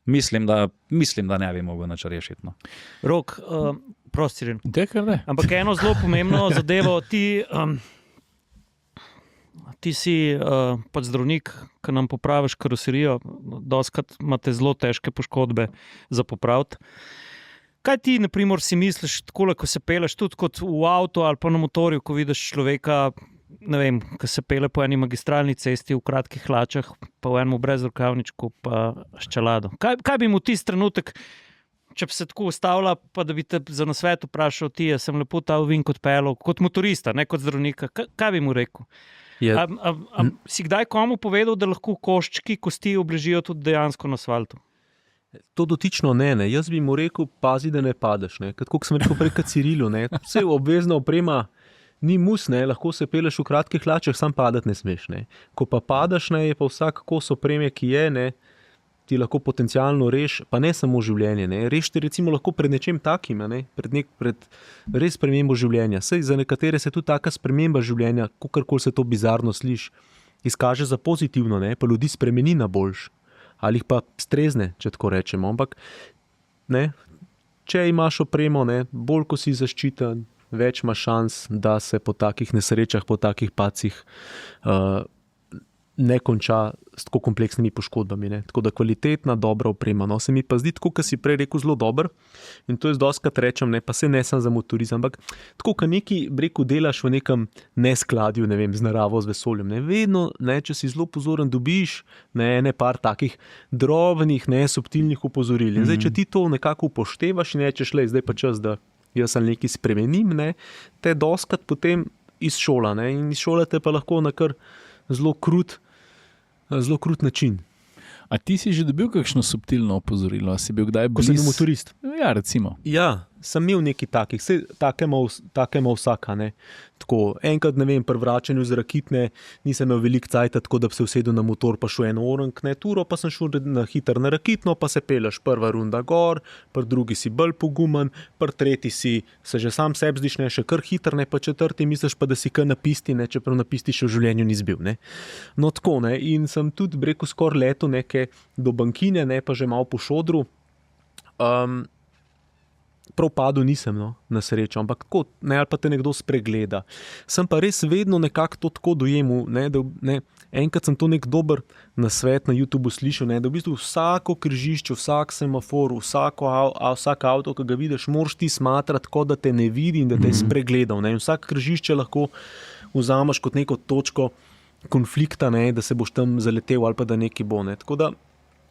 mislim, da ne bi mogel nič rešiti. No. Rok, prosti, ne. Ampak eno zelo pomembno zadevo, ti si pač zdravnik, ki nam popraviš karoserijo, dostikrat imate zelo težke poškodbe za popraviti. Kaj ti, na primer, si misliš, tako, ko se peleš tudi kot v avtu ali pa na motorju, ko vidiš človeka, ne vem, ki se pele po eni magistralni cesti v kratkih hlačah, pa v enem brezrokavničku, pa s čelado. Kaj bi mu tisti trenutek, če bi se tako ustavila, pa da bi te za nasvet vprašal, ti, jaz sem lepo ta ovink odpeljal, kot motorista, ne kot zdravnika, kaj bi mu rekel? Si kdaj komu povedal, da lahko koščki, kosti obležijo tudi dejansko na asfaltu? To dotično ne. Jaz bi mu rekel, pazi, da ne padeš. Kot sem rekel prej Cirilu, vse obvezna oprema ni mus, lahko se peleš v kratkih hlačah, sam padati ne smeš. Ko pa padeš, je pa vsak kos opreme, ki je, ti lahko potencialno reš, pa ne samo življenje. Rešiti recimo lahko pred nečem takim, pred res spremembo življenja. Sej za nekatere se tudi taka sprememba življenja, kakorkoli se to bizarno sliši, izkaže za pozitivno, pa ljudi spremeni na boljš. Ali jih pa strezne, če tako rečemo. Ampak, če imaš opremo, bolj ko si zaščiten, več imaš šans, da se po takih nesrečah, po takih pacih ne konča s tako kompleksnimi poškodbami. Tako da kvalitetna, dobra oprema. Se mi pa zdi, tako kot si prej rekel, zelo dober. In to jaz dostikrat rečem, pa se ne samo za motorizem, ampak tako, ko nekaj delaš v nekem neskladju, z naravo, z vesoljem. Vedno, če si zelo pozoren, dobiš par takih drobnih, subtilnih opozoril. In zdaj, če ti to nekako upoštevaš in rečeš, zdaj pa čas, da jaz ali nekaj spremenim, te dostikrat potem izšola. In izšolate pa lahko na kar zelo krut način. A ti si že dobil kakšno subtilno opozorilo? Si bil kdaj Ko sem bil motorist? Ja, recimo. Ja, sem imel nekaj takih, take ima vsaka. Tako, enkrat, pri vračanju z Rakitne nisem imel veliko cajta, tako da bi se usedel na motor, pa šel eno turo, pa sem šel hitro na Rakitno, pa se peleš prva runda gor, pri drugi si bolj pogumen, pri tretji si se že sam sebi zdiš, še kar hitro, pa četrti misliš pa, da si kar na pisti, čeprav na pisti še v življenju nisi bil. No tako, in sem tudi rekel skoraj leto do bankine, pa že malo po šodru. Prav padel nisem, na srečo, ampak tako, ali pa te nekdo spregleda. Sem pa res vedno nekako to tako dojemal, enkrat sem to nek dober nasvet na YouTubeu slišal, da v bistvu vsako križišče, vsak semafor, vsak avto, ki ga vidiš, moraš ti smatrati, kot da te ne vidi in da te je spregledal. In vsak križišče lahko vzameš kot neko točko konflikta, da se boš tam zaletel ali pa da nekaj bo. Tako da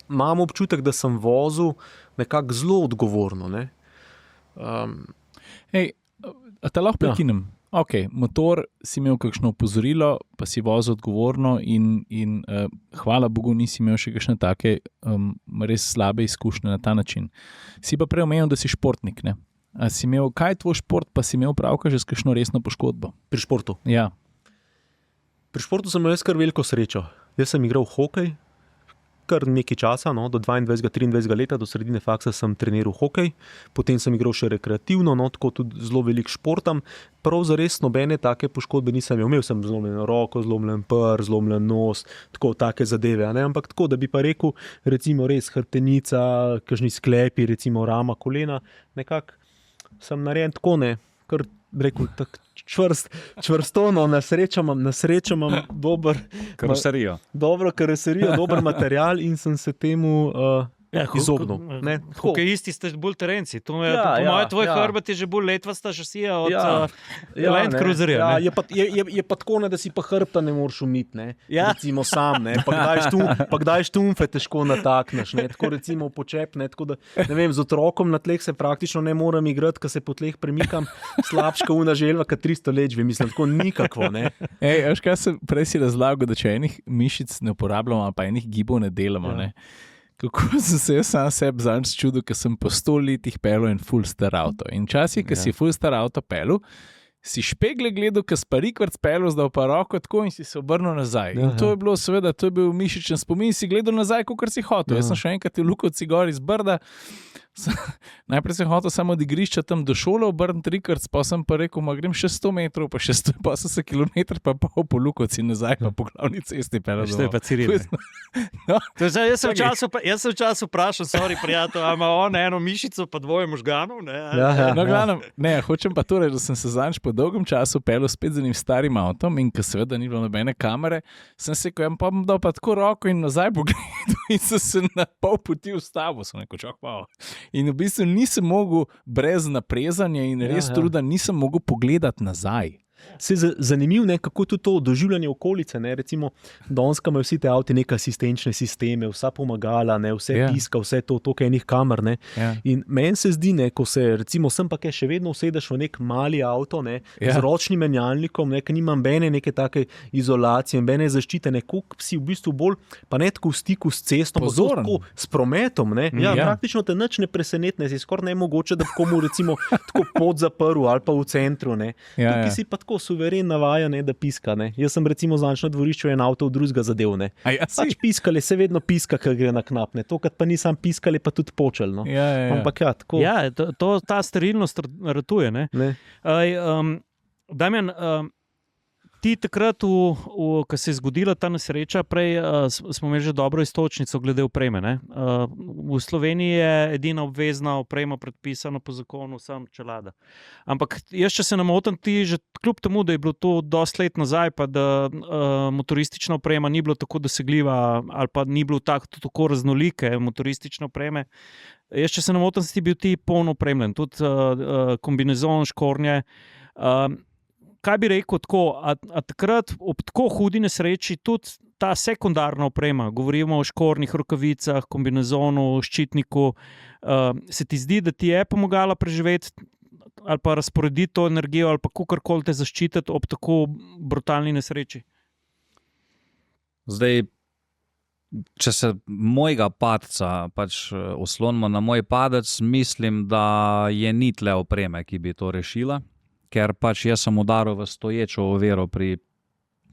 imam občutek, da sem vozil nekako zelo odgovorno. A te lahko prekinem? Ja. Ok, motor si imel kakšno opozorilo, pa si vozil odgovorno in hvala Bogu nisi imel še kakšne take res slabe izkušnje na ta način. Si pa prej omenil, da si športnik, ne? A si imel, kaj je tvoj šport, pa si imel pravka že s kakšno resno poškodbo? Pri športu? Ja. Pri športu sem imel kar veliko srečo. Jaz sem igral hokej, kar nekaj časa, do 22-23 leta, do sredine faksa sem treniral hokej, potem sem igral še rekreativno, tako tudi zelo veliko športam. Prav zares nobene take poškodbe nisem imel. Imel sem zlomljeno roko, zlomljen prst, zlomljen nos, tako take zadeve. Ampak tako, da bi pa rekel, recimo res hrbtenica, kakšni sklepi, recimo rama, kolena, nekako sem narejen tako, kar rekel, tako čvrstono, na srečo imam dober karoserijo. Dobro karoserijo, dober material in sem se temu izognil. Hokejisti ste bolj terenci. Po mojem, tvoj hrbet je že bolj letvasta šasija od Land Cruiserja. Je pa tako, da si pa hrbta ne moreš umiti. Recimo sam, pa kdaj štumfe težko natakneš. Tako recimo počep. Z otrokom na tleh se praktično ne morem igrati, ker se po tleh premikam slabška una želva, kot 300 lečvi. Mislim, tako nikakvo. Veš kaj sem prej si razlagal, da če enih mišic ne uporabljamo, ali pa enih gibov ne delamo, kako sem se jaz sam sebi zanj čudil, ker sem po 100 letih pelil en full star avto. In včasih, ko si full star avto pelil, si špegle gledal, ki si pa rikvrc pelil, zdaj pa roko tako in si se obrnil nazaj. In to je bilo seveda, to je bil mišičen spomin, si gledal nazaj, kot si hotel. Jaz sem še enkrat v Lukovci gor iz Brda, najprej sem hotel samo od igrišča tam do šole obrniti rikvrc, pa sem pa rekel, grem še 100 metrov, pa še 180 km, pa pol po Lukovci nazaj, pa po glavni cesti pelil. To je pa Ciril. No. Jaz sem včasih vprašal, sorry prijatelj, ali ima on eno mišico pa dvoje možganov? No, glavnem, hočem pa torej, da sem se zanj po dolgem času pelil spet z enim starim avtom in ker seveda ni bilo nobene kamere, sem se rekel, pa bom dal pa tako roko in nazaj pogledal in sem se na pol poti ustavil, sem rekel, čak pa. In v bistvu nisem mogel brez naprezanja in res truda, nisem mogel pogledati nazaj. Se je zanimivo, kako tudi to doživljanje okolice. Ne? Recimo, danes imajo vsi te avti neke asistenčne sisteme, vsa pomagala, ne? Vse piska, vse to, toliko enih kamer. In meni se zdi, ko se recimo sem pa še vedno usedeš v nek mali avto, z ročnim menjalnikom, ki nima neke take izolacije, nobene zaščite, koliko si v bistvu bolj, pa ne tako v stiku s cestom, tako s prometom. Praktično te nič ne presenetne, si skoraj nemogoče, da bi komu recimo tako pot zaprl ali pa v centru. Tukaj si pa tako suveren navaja, da piska. Jaz sem recimo zanj na dvorišču en avto v drugega zadev. Pač piskali, se vedno piska, ker gre na knap. Tokrat pa nisem piskali, pa tudi počel. Ampak tako. Ja, ta sterilnost ratuje. Damjan, ti takrat, ko se je zgodila ta nesreča, prej smo imeli že dobro iztočnico glede opreme. V Sloveniji je edina obvezna oprema predpisana po zakonu, sam čelada. Ampak jaz, če se ne motim, ti že kljub temu, da je bilo to dosti let nazaj, pa da motoristična oprema ni bila tako dosegljiva ali pa ni bilo tako raznolike motoristične opreme, jaz, če se ne motim, si bil ti polno opremljen, tudi kombinezon, škornje. Kaj bi rekel tako, a takrat ob tako hudi nesreči tudi ta sekundarna oprema, govorimo o škornjih rokavicah, kombinezonu, ščitniku, se ti zdi, da ti je pomagala preživeti ali pa razporediti to energijo ali pa kakorkoli te zaščititi ob tako brutalni nesreči? Zdaj, če se mojega padca pač oslonimo na moj padec, mislim, da je ni tle opreme, ki bi to rešila. Ker pač jaz sem udaril v stoječo oviro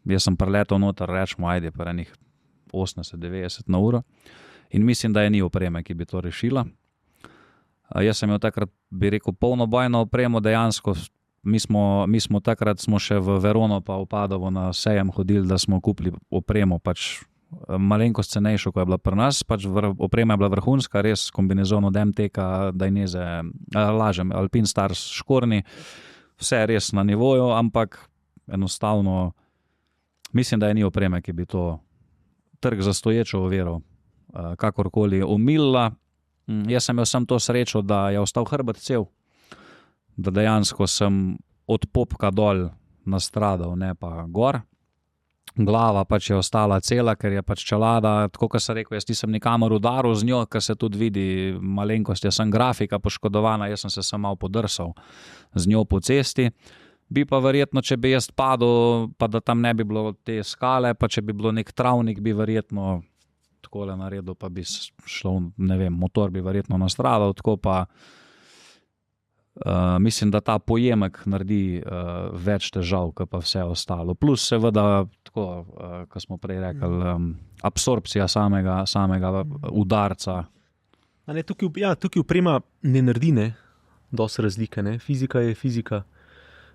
jaz sem preletel noter, rečemo, pa enih 80-90 na uro in mislim, da je ni opreme, ki bi to rešila. Jaz sem imel takrat, bi rekel, polno bojno opremo, dejansko mi smo takrat še v Verono pa v Padovo na sejem hodili, da smo kupili opremo, pač malenkost cenejšo, ko je bila pri nas, pač oprema je bila vrhunska, res kombinezon od MTK, Dainese, Alpine Stars, škorni, vse je res na nivoju, ampak enostavno mislim, da je ni opreme, ki bi to trg za stoječo oviro kakorkoli omilila. Jaz sem imel samo to srečo, da je ostal hrbet cel, da dejansko sem od popka dol nastradal, ne pa gor. Glava pač je ostala cela, ker je pač čelada, tako kot sem rekel, jaz nisem nikamor udaril z njo, ker se tudi vidi malenkost, jaz sem grafika poškodovana, jaz sem se samo malo podrsal z njo po cesti. Bi pa verjetno, če bi jaz padel, pa da tam ne bi bilo te skale, pa če bi bilo nek travnik, bi verjetno takole naredil, pa bi šlo, ne vem, motor bi verjetno nastradal, tako pa mislim, da ta pojemek naredi več težav, kot pa vse ostalo. Plus seveda, tako, kot smo prej rekli, absorpcija samega udarca. Tukaj oprema ne naredi dosti razlike, fizika je fizika.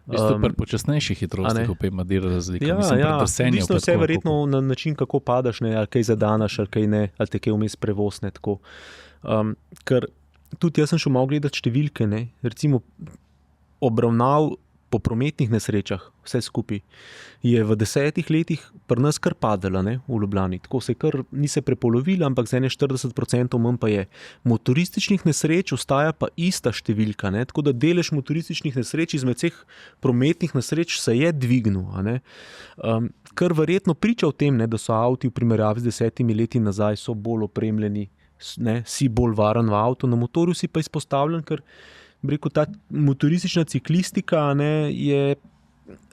Pri počasnejših hitrostih oprema dela razlike. Mislim, vse verjetno na način, kako padaš, ali kaj zadanaš, ali kaj ne, ali te kaj vmes prevozne. Ker tudi jaz sem šel malo gledati številke, recimo obravnav po prometnih nesrečah, vse skupaj, je v 10 letih pri nas kar padala v Ljubljani. Tako se kar ni se prepolovila, ampak za 40% manj pa je. Motorističnih nesreč ostaja pa ista številka, tako da delež motorističnih nesreč izmed vseh prometnih nesreč se je dvignil. Kar verjetno priča o tem, da so avti v primerjavi z 10 leti nazaj so bolj opremljeni, si bolj varen v avtu, na motorju si pa izpostavljen, ker ta motoristična ciklistika je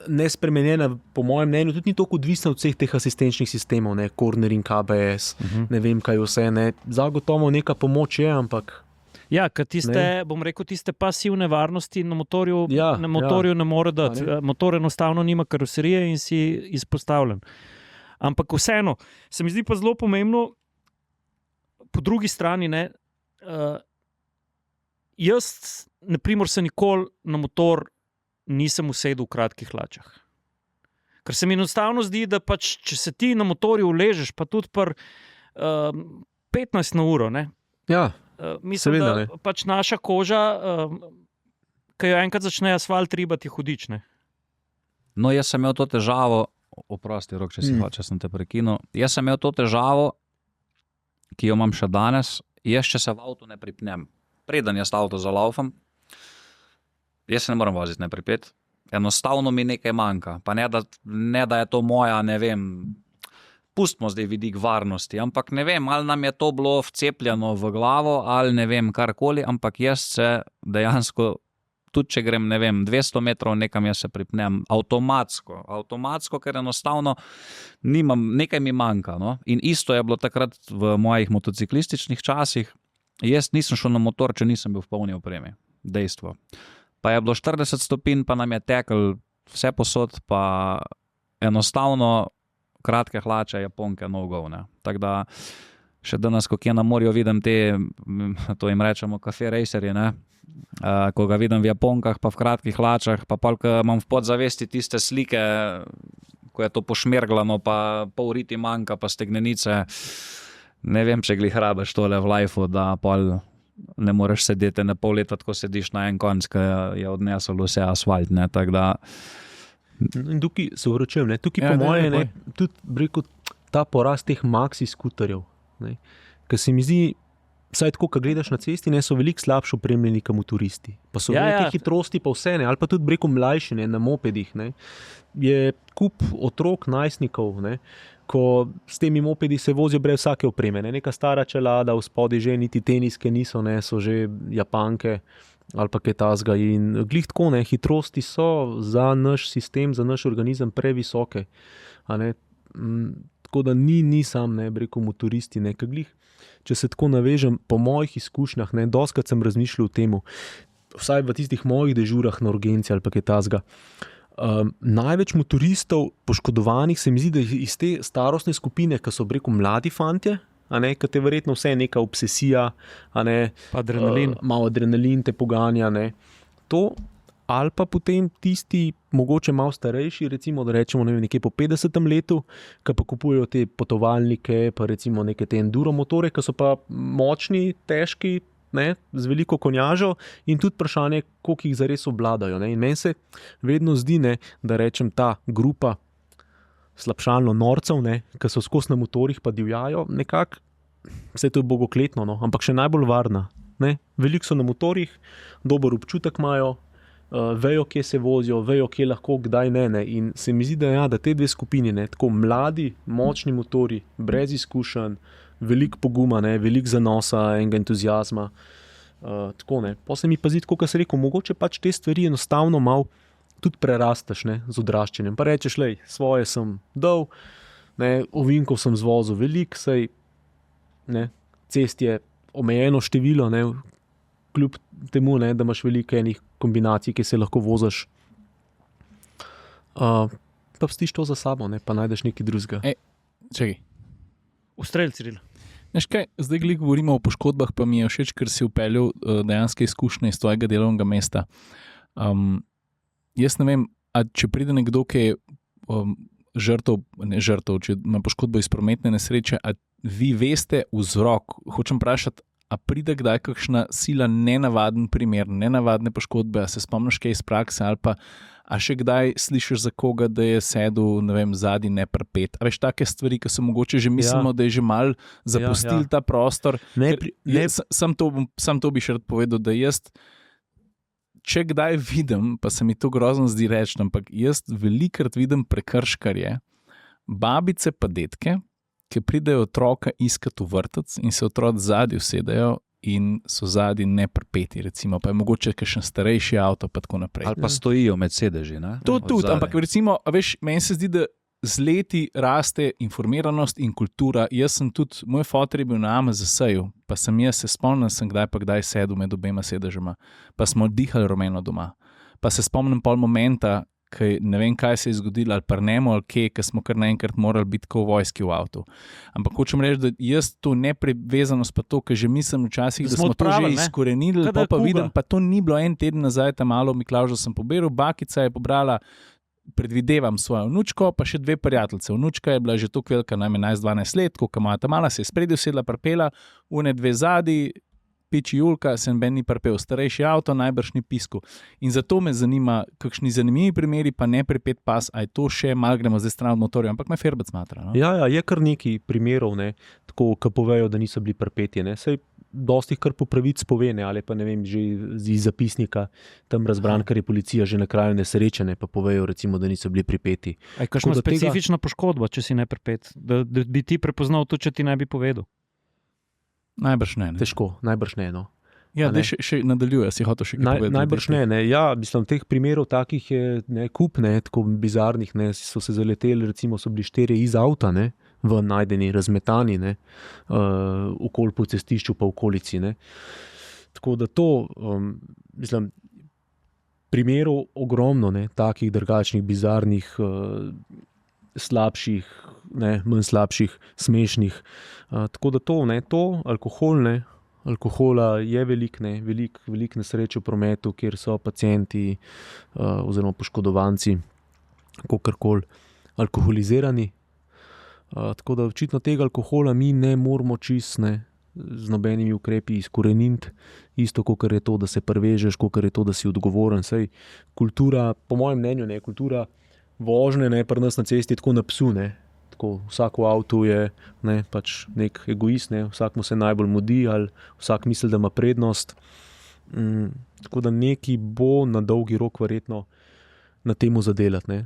nespremenjena, po mojem mnenju, tudi ni toliko odvisna od vseh teh asistenčnih sistemov, cornering, ABS, ne vem kaj vse, zagotovo neka pomoč je, ampak Ja, bom rekel, tiste pasivne varnosti na motorju, ne more dati. Motor enostavno nima karoserije in si izpostavljen. Ampak vseeno, se mi zdi pa zelo pomembno, po drugi strani, jaz, na primer, se nikoli na motor nisem usedel v kratkih hlačah. Ker se mi enostavno zdi, da pač, če se ti na motorju uležeš, pa tudi 15 na uro, Ja, mislim, seveda, da pač naša koža, ki jo enkrat začne asfalt ribati, je hudič. No, jaz sem imel to težavo, oprosti, Rok, če sem te prekinil. Jaz sem imel to težavo, ki jo imam še danes, jaz če se v avto ne pripnem. Preden jaz avto zalaufam, jaz se ne morem voziti ne pripet. Enostavno mi nekaj manjka. Pa ne, da je to moja, ne vem, pustimo zdaj vidik varnosti, ampak ne vem, ali nam je to bilo vcepljeno v glavo, ali ne vem, karkoli, ampak jaz se dejansko, tudi če grem, ne vem, 200 metrov nekam, jaz se pripnem avtomatsko, ker enostavno nekaj mi manjka. No? In isto je bilo takrat v mojih motociklističnih časih. Jaz nisem šel na motor, če nisem bil v polni opremi. Dejstvo. Pa je bilo 40 stopinj, pa nam je tekel vse posod, pa enostavno kratke hlače, Japonke, no go. Tako da še danes, ko kje na morju vidim te, to jim rečemo kafe racerji, ko ga vidim v Japonkah, pa v kratkih hlačah, pa ko imam v podzavesti tiste slike, ko je to pošmerglano, pa pol riti manjka, pa stegnenice. Ne vem, če glih rabiš tole v lifeu, da pol ne moreš sedeti na pol leta, tako sediš na en konc, ki je odnesel vse asfalt. Tako da... In tukaj se vročujem, tukaj po moje, tudi rekel, ta porast teh maxi skuterjev, ker se mi zdi, vsaj tako, ko gledaš na cesti, so veliko slabše opremljeni kot motoristi. Pa so te hitrosti pa vse, ali pa tudi rekel mlajši, na mopedih, je kup otrok, najstnikov, ko s temi mopedi se vozijo brez vsake opreme. Neka stara čelada, v spodaj že niti teniske niso, so že Japanke ali pa kaj tasga. In glih tako, hitrosti so za naš sistem, za naš organizem previsoke. Tako da ni sam, rekel motoristi, glih. Če se tako navežem, po mojih izkušnjah, dostikrat sem razmišljal o tem, vsaj v tistih mojih dežurah na urgenci ali pa kaj tasga. Največ motoristov poškodovanih se mi zdi, da iz te starostne skupine, ki so mladi fantje, ki te verjetno vse je neka obsesija, adrenalin. Malo adrenalin te poganja. To, ali pa potem tisti, mogoče malo starejši, recimo, da rečemo nekje po 50. letu, ki pa kupujejo te potovalnike, pa recimo neke te enduro motore, ki so pa močni, težki, z veliko konjažo in tudi vprašanje, koliko jih zares obvladajo. In meni se vedno zdi, da rečem ta grupa slabšalno norcev, ki so skozi na motorjih pa divjajo, nekako, vse to je bogokletno, ampak še najbolj varna. Veliko so na motorjih, dober občutek imajo, vejo, kje se vozijo, vejo, kje lahko, kdaj ne. In se mi zdi, da te dve skupini, tako mladi, močni motorji, brez izkušenj, veliko poguma, veliko zanosa, enega entuziazma. Pa se mi pa zdi, kot se rekel, mogoče pač te stvari enostavno malo tudi prerastaš z odraščanjem. Pa rečeš, svoje sem dal, ovinkov sem zvozil veliko, saj cest je omejeno število, kljub temu, da imaš veliko enih kombinacij, ki se lahko voziš. Pa pustiš to za sabo, pa najdeš nekaj drugega. Čakaj. Ustrelj, Ciril. Zdaj govorimo o poškodbah, pa mi je všeč, ker si vpeljal dejanske izkušnje iz tvojega delovnega mesta. Jaz ne vem, če pride nekdo, ki je žrtev, če ima poškodbo iz prometne nesreče, a vi veste vzrok, hočem vprašati, a pride kdaj kakšna sila nenavaden primer, nenavadne poškodbe, a se spomniš kaj iz prakse, ali pa a še kdaj slišiš za koga, da je sedel, ne vem, zadnji neprepet. A veš, take stvari, ki so mogoče že mislimo, da je že mal zapustili ta prostor. Sam to bi še rad povedal, da jaz, če kdaj vidim, pa se mi to grozno zdi reči, ampak jaz velikrat vidim prekrškarje, babice pa detke, ki pridejo otroka iskat v vrtec in se otroci zadnji usedejo in so zadnji neprepeti, recimo, pa je mogoče kakšen starejši avto, pa tako naprej. Ali pa stojijo med sedeži, ne? To tudi, ampak recimo, veš, meni se zdi, da z leti raste informiranost in kultura. Jaz sem tudi, moj fotor je bil na AMZS-ju, pa sem jaz se spomnil, sem kdaj sedel med obema sedežema, pa smo dihali rumeno doma. Pa se spomnim pol momenta, ki ne vem, kaj se je zgodilo, ali prnemo, ali kje, ker smo kar naenkrat morali biti kot vojski v avtu. Ampak hočem reči, da jaz to neprevezanost, pa to, ker že mislim včasih, da smo to že izkorenili, pa vidim, pa to ni bilo en teden nazaj, tam malo Miklavža sem poberal, bakica je pobrala, predvidevam svojo vnučko, pa še 2 prijateljice. Vnučka je bila že toliko velika, najmanj 11-12 let, ko ima ta mala, se je spredi usedla, prpela, une 2 zadnji, piči Julka, sem ben ni prpel, starejši avto, najbrž ni pisku. In zato me zanima, kakšni zanimivi primeri, pa ne pripet pas, a je to še, malo gremo zdaj stran od motorja, ampak me Ferbec matra. No? Ja, je kar nekaj primerov, ne, tako, ki povejo, da niso bili pripeti. Sej dosti kar po pravic pove, ne, ali pa ne vem, že iz zapisnika tam razbran, ker je policija že na kraju nesreče, ne, pa povejo, recimo, da niso bili pripeti. A je kakšna specifična poškodba, če si ne pripet? Da bi ti prepoznal to, če ti ne bi povedal? Najbrž ne. Težko, najbrž ne. No. Ja, da še nadaljuje, si hotel še kaj povedati. Najbrž ne. Ja, mislim, teh primerov takih je kup, ne, tako bizarnih, ne, so se zaleteli, recimo so bili 4 iz avta, ne, v najdeni, razmetani, ne, okoli po cestišču pa v okolici, ne. Tako da to, mislim, primerov ogromno, ne, takih drugačnih, bizarnih, slabših, ne, manj slabših, smešnih. Tako da to, ne, to, alkohol, ne, alkohola je velik nesreč v prometu, kjer so pacienti oziroma poškodovanci kakorkoli alkoholizirani. Tako da očitno tega alkohola mi ne moramo čistne z nobenimi ukrepi izkoreniniti, isto kot je to, da se prevežeš, kot je to, da si odgovoren. Sej kultura, po mojem mnenju, ne, kultura vožnje, ne, pri nas na cesti tako na psu, ne. Tako, vsak v avtu je, ne, pač nek egoist, ne, vsak mu se najbolj mudi ali vsak misli, da ima prednost. Tako da neki bo na dolgi rok verjetno na temu zadelati. Ne.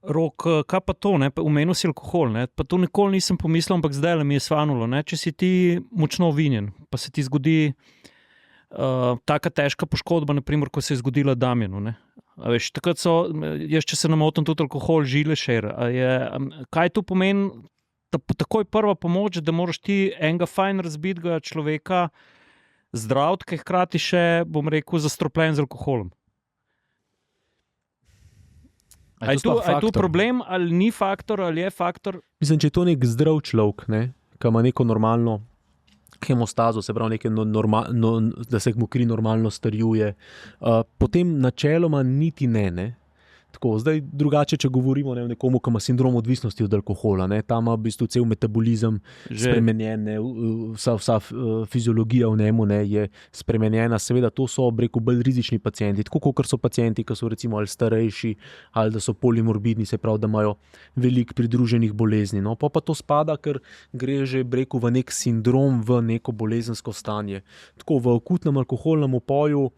Rok, kaj pa to, ne, omenil si alkohol, ne, pa to nikoli nisem pomislil, ampak zdaj mi je svanulo, ne, če si ti močno vinjen, pa se ti zgodi taka težka poškodba, naprimer, ko se je zgodila Damjanu, ne. A veš, takrat so, jaz če se namotim, tudi alkohol žile šer. Kaj to pomeni, takoj prva pomoč, da moraš ti enega fajn razbitega človeka zdraviti, ki hkrati še, bom rekel, zastropljen z alkoholom? A je to problem, ali ni faktor, ali je faktor? Mislim, če je to nek zdrav človek, ne, ki ima neko normalno hemostazo, se pravi, da se mu kri normalno starjuje, potem načeloma niti ne. Tako, zdaj drugače, če govorimo, ne, o nekomu, ki ima sindrom odvisnosti od alkohola, ne, tam ima v bistvu cel metabolizem spremenjen, ne, vsa fiziologija v njemu, ne, je spremenjena. Seveda to so, rekel, bolj rizični pacienti, tako kot so pacienti, ki so recimo ali starejši, ali da so polimorbidni, se pravi, da imajo veliko pridruženih bolezni. No, pa to spada, ker gre že, rekel, v nek sindrom, v neko bolezensko stanje. Tako v akutnem alkoholnem upoju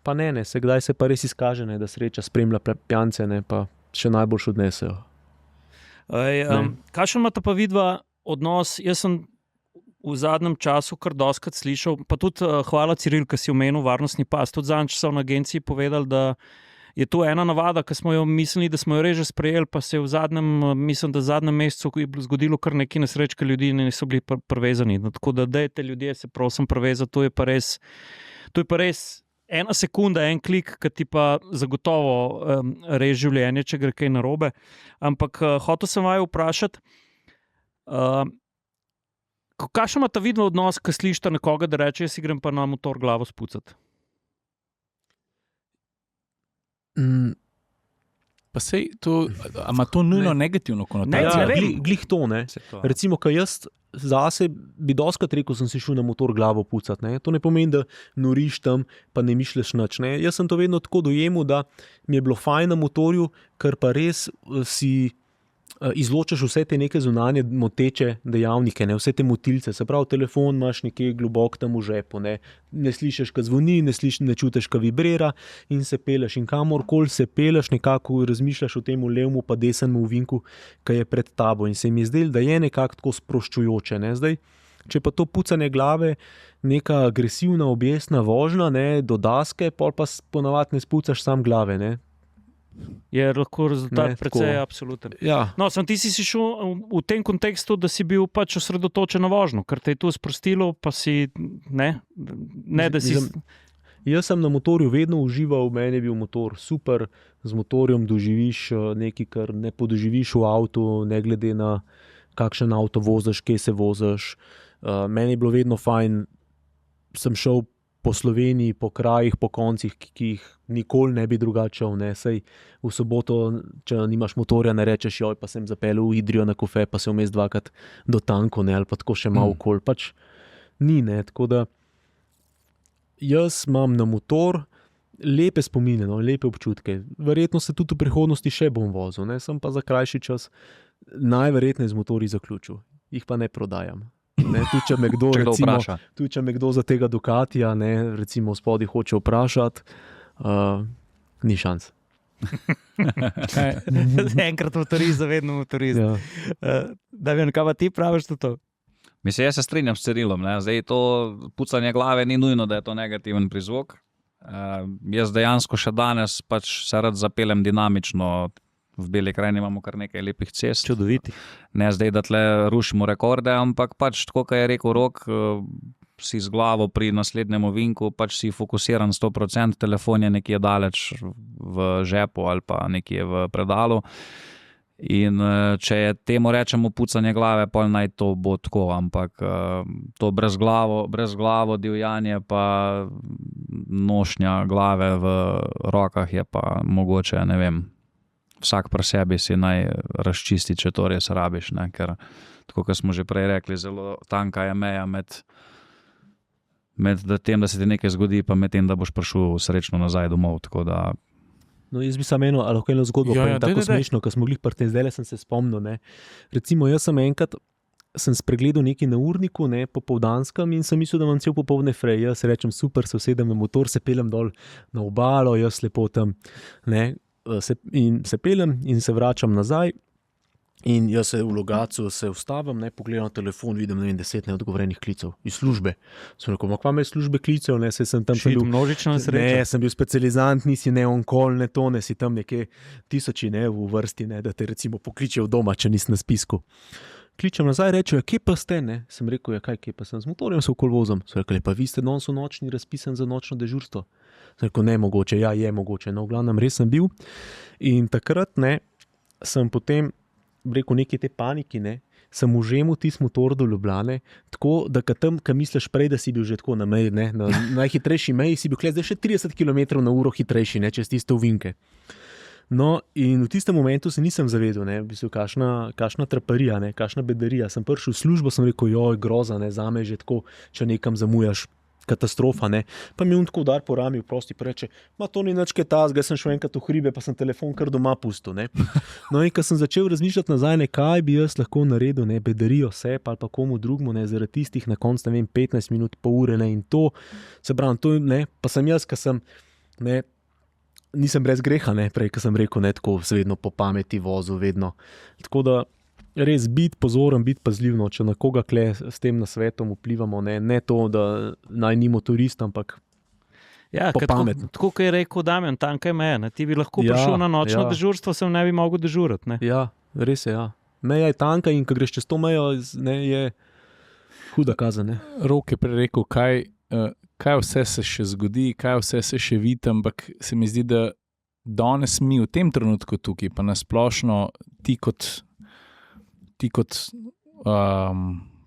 pa ne, se kdaj se pa res izkaže, ne, da sreča spremlja pijance, ne, pa še najboljš odnesejo. Kakšen imata pa vidva odnos? Jaz sem v zadnjem času kar dostikrat slišal, pa tudi hvala Ciril, ki si omenil varnostni pas. Tudi zadnjič so na agenciji povedali, da je to ena navada, ki smo jo mislili, da smo jo res že sprejeli, pa se je v zadnjem mesecu je bilo zgodilo kar nekaj nesreč, ker ljudje niso bili prevezani. No, tako da dajte ljudje se prosim prevezati, to je pa res ena sekunda, en klik, ki ti pa zagotovo res življenje, če gre kaj narobe. Ampak hotel sem vaju vprašati, kakšen ima ta vidno odnos, ko slišite nekoga, da reče, jaz si grem pa na motor glavo spucati? Pa sej, ima to nujno negativno konotacijo? Glih to, ne. Recimo, ko jaz zase bi dostikrat rekel, sem si šel na motor glavo pucati. Ne. To ne pomeni, da noriš tam, pa ne mišljaš nič. Ne. Jaz sem to vedno tako dojemal, da mi je bilo fajn na motorju, ker pa res si izločaš vse te neke zunanje moteče dejavnike, ne, vse te motilce, se pravi, telefon imaš nekje globoko tam v žepu, ne slišiš, ko zvoni, ne čutiš, ko vibrira in se peleš. In kamorkoli se peleš, nekako razmišljaš o tem levemu pa desnemu ovinku, ki je pred tabo. In se mi je zdelo, da je nekako tako sproščujoče. Ne. Zdaj, če pa to pucanje glave, neka agresivna objestna vožnja, ne, do daske, pol pa ponavadi ne spucaš sam glave, ne. je lahko rezultat Ne, precej tako. absoluten. Ja, No, ti si šel v tem kontekstu, da si bil pač osredotočen na vožnjo, ker te je to sprostilo, pa si ne da si. jaz sem na motorju vedno užival, meni je bil motor super, z motorjem doživiš nekaj, kar ne podoživiš v avtu, ne glede na kakšen avto voziš, kje se voziš. Meni je bilo vedno fajn, sem šel po Sloveniji, po krajih, po koncih, ki jih nikoli ne bi drugače šel. Sej v soboto, če nimaš motorja, ne rečeš, joj, pa sem zapeljal v Idrijo na kofe, pa se vmes dvakrat do Tanko, ali pa tako še malo okol. Pač ni, tako da jaz imam na motor lepe spomine, lepe občutke. Verjetno se tudi v prihodnosti še bom vozil, sem pa za krajši čas najverjetneje z motorji zaključil. Jih pa ne prodajam. Tudi če me kdo, vpraša. tudi če me kdo za tega Ducatija, recimo spodaj hoče vprašati, ni šans. Enkrat motorist, zavedno motorist. Ja. Da vem, kaj pa ti praviš to? Mislim, jaz se strinjam s Cirilom. Zdaj to pucanje glave ni nujno, da je to negativen prizvok. Jaz dejansko še danes pač se rad zapeljem dinamično. V Beli krajini imamo kar nekaj lepih cest. Čudoviti. Ne zdaj, da tle rušimo rekorde, ampak pač tako, kot je rekel Rok, si z glavo pri naslednjem ovinku, pač si fokusiran 100%, telefon je nekje daleč v žepu ali pa nekje v predalu. In če je temu rečemo pucanje glave, pol naj to bo tako, ampak to brez glavo divjanje pa nošnja glave v rokah je pa mogoče, ne vem, vsak pri sebi si naj razčisti, če to res rabiš, ker tako, kot smo že prej rekli, zelo tanka je meja med tem, da se ti nekaj zgodi, pa med tem, da boš prišel srečno nazaj domov, tako da. No, jaz bi samo lahko eno zgodbo povem, tako smešno, ko smo glih pri tem, zdaj sem se spomnil. Recimo, jaz sem enkrat spregledal nekaj na urniku, popoldanskem, in sem mislil, da imam cel popoldne frej. Jaz rečem, super, se usedem na motor, se peljem dol na obalo, jaz lepo tam, se peljem in se vračam nazaj. In jaz se v Logatcu ustavim, pogledam telefon, vidim 10 neodgovorjenih klicev iz službe. Sem rekel, kva me iz službe klicev, sem tam bil množično srečo. Ne, sem bil specializant, nisi on-call, ne si tam nekje tisoči v vrsti, da te recimo pokličejo doma, če nisi na spisku. Kličem nazaj, rečejo, kje pa ste? Sem rekel, kje pa sem z motorjem, se okoli vozim. Sem rekel, pa vi ste danes v nočni razpisan za nočno dežurstvo. Sem rekel, ne mogoče, ja je mogoče, v glavnem res sem bil. In takrat sem potem rekel neki te paniki, sem užemil tisti motor do Ljubljane, tako da tam, ko misliš prej, da si bil že tako na meji, na najhitrejši meji, si bil zdaj še 30 km/h hitrejši, čez tiste ovinke. No, in v tistem momentu se nisem zavedel, kakšna traparija, kakšna bedarija. Sem prišel v službo, sem rekel, joj, groza, zame je že tako, če nekam zamujaš, katastrofa. Pa mi je tako udar po rami, vprosti, pa reče, to ni nič kaj tazga, sem šel enkrat v hribe, pa sem telefon kar doma pustil. No, in ko sem začel razmišljati nazaj, kaj bi jaz lahko naredil, bedarijo se, pa komu drugmu, zaradi tistih na koncu, 15 minut, pol ure, in to, se pravim, to, pa sem jaz, ki sem, nisem brez greha, prej, ko sem rekel, tako vedno po pameti vozil, vedno. Tako da res biti pozoren, biti pazljiv, če na koga kle s tem nasvetom vplivamo, ne to, da naj ni motorist, ampak po pametno. Tako, kot je rekel Damjan, tanka je meja, ti bi lahko prišel na nočno dežurstvo, sem ne bi mogel dežurati. Ja, res je, meja je tanka in ko greš čez to mejo, je huda kazen. Rok je prej rekel, kaj vse se še zgodi, kaj vse se še vidi, ampak se mi zdi, da danes mi v tem trenutku tukaj, pa nasplošno ti kot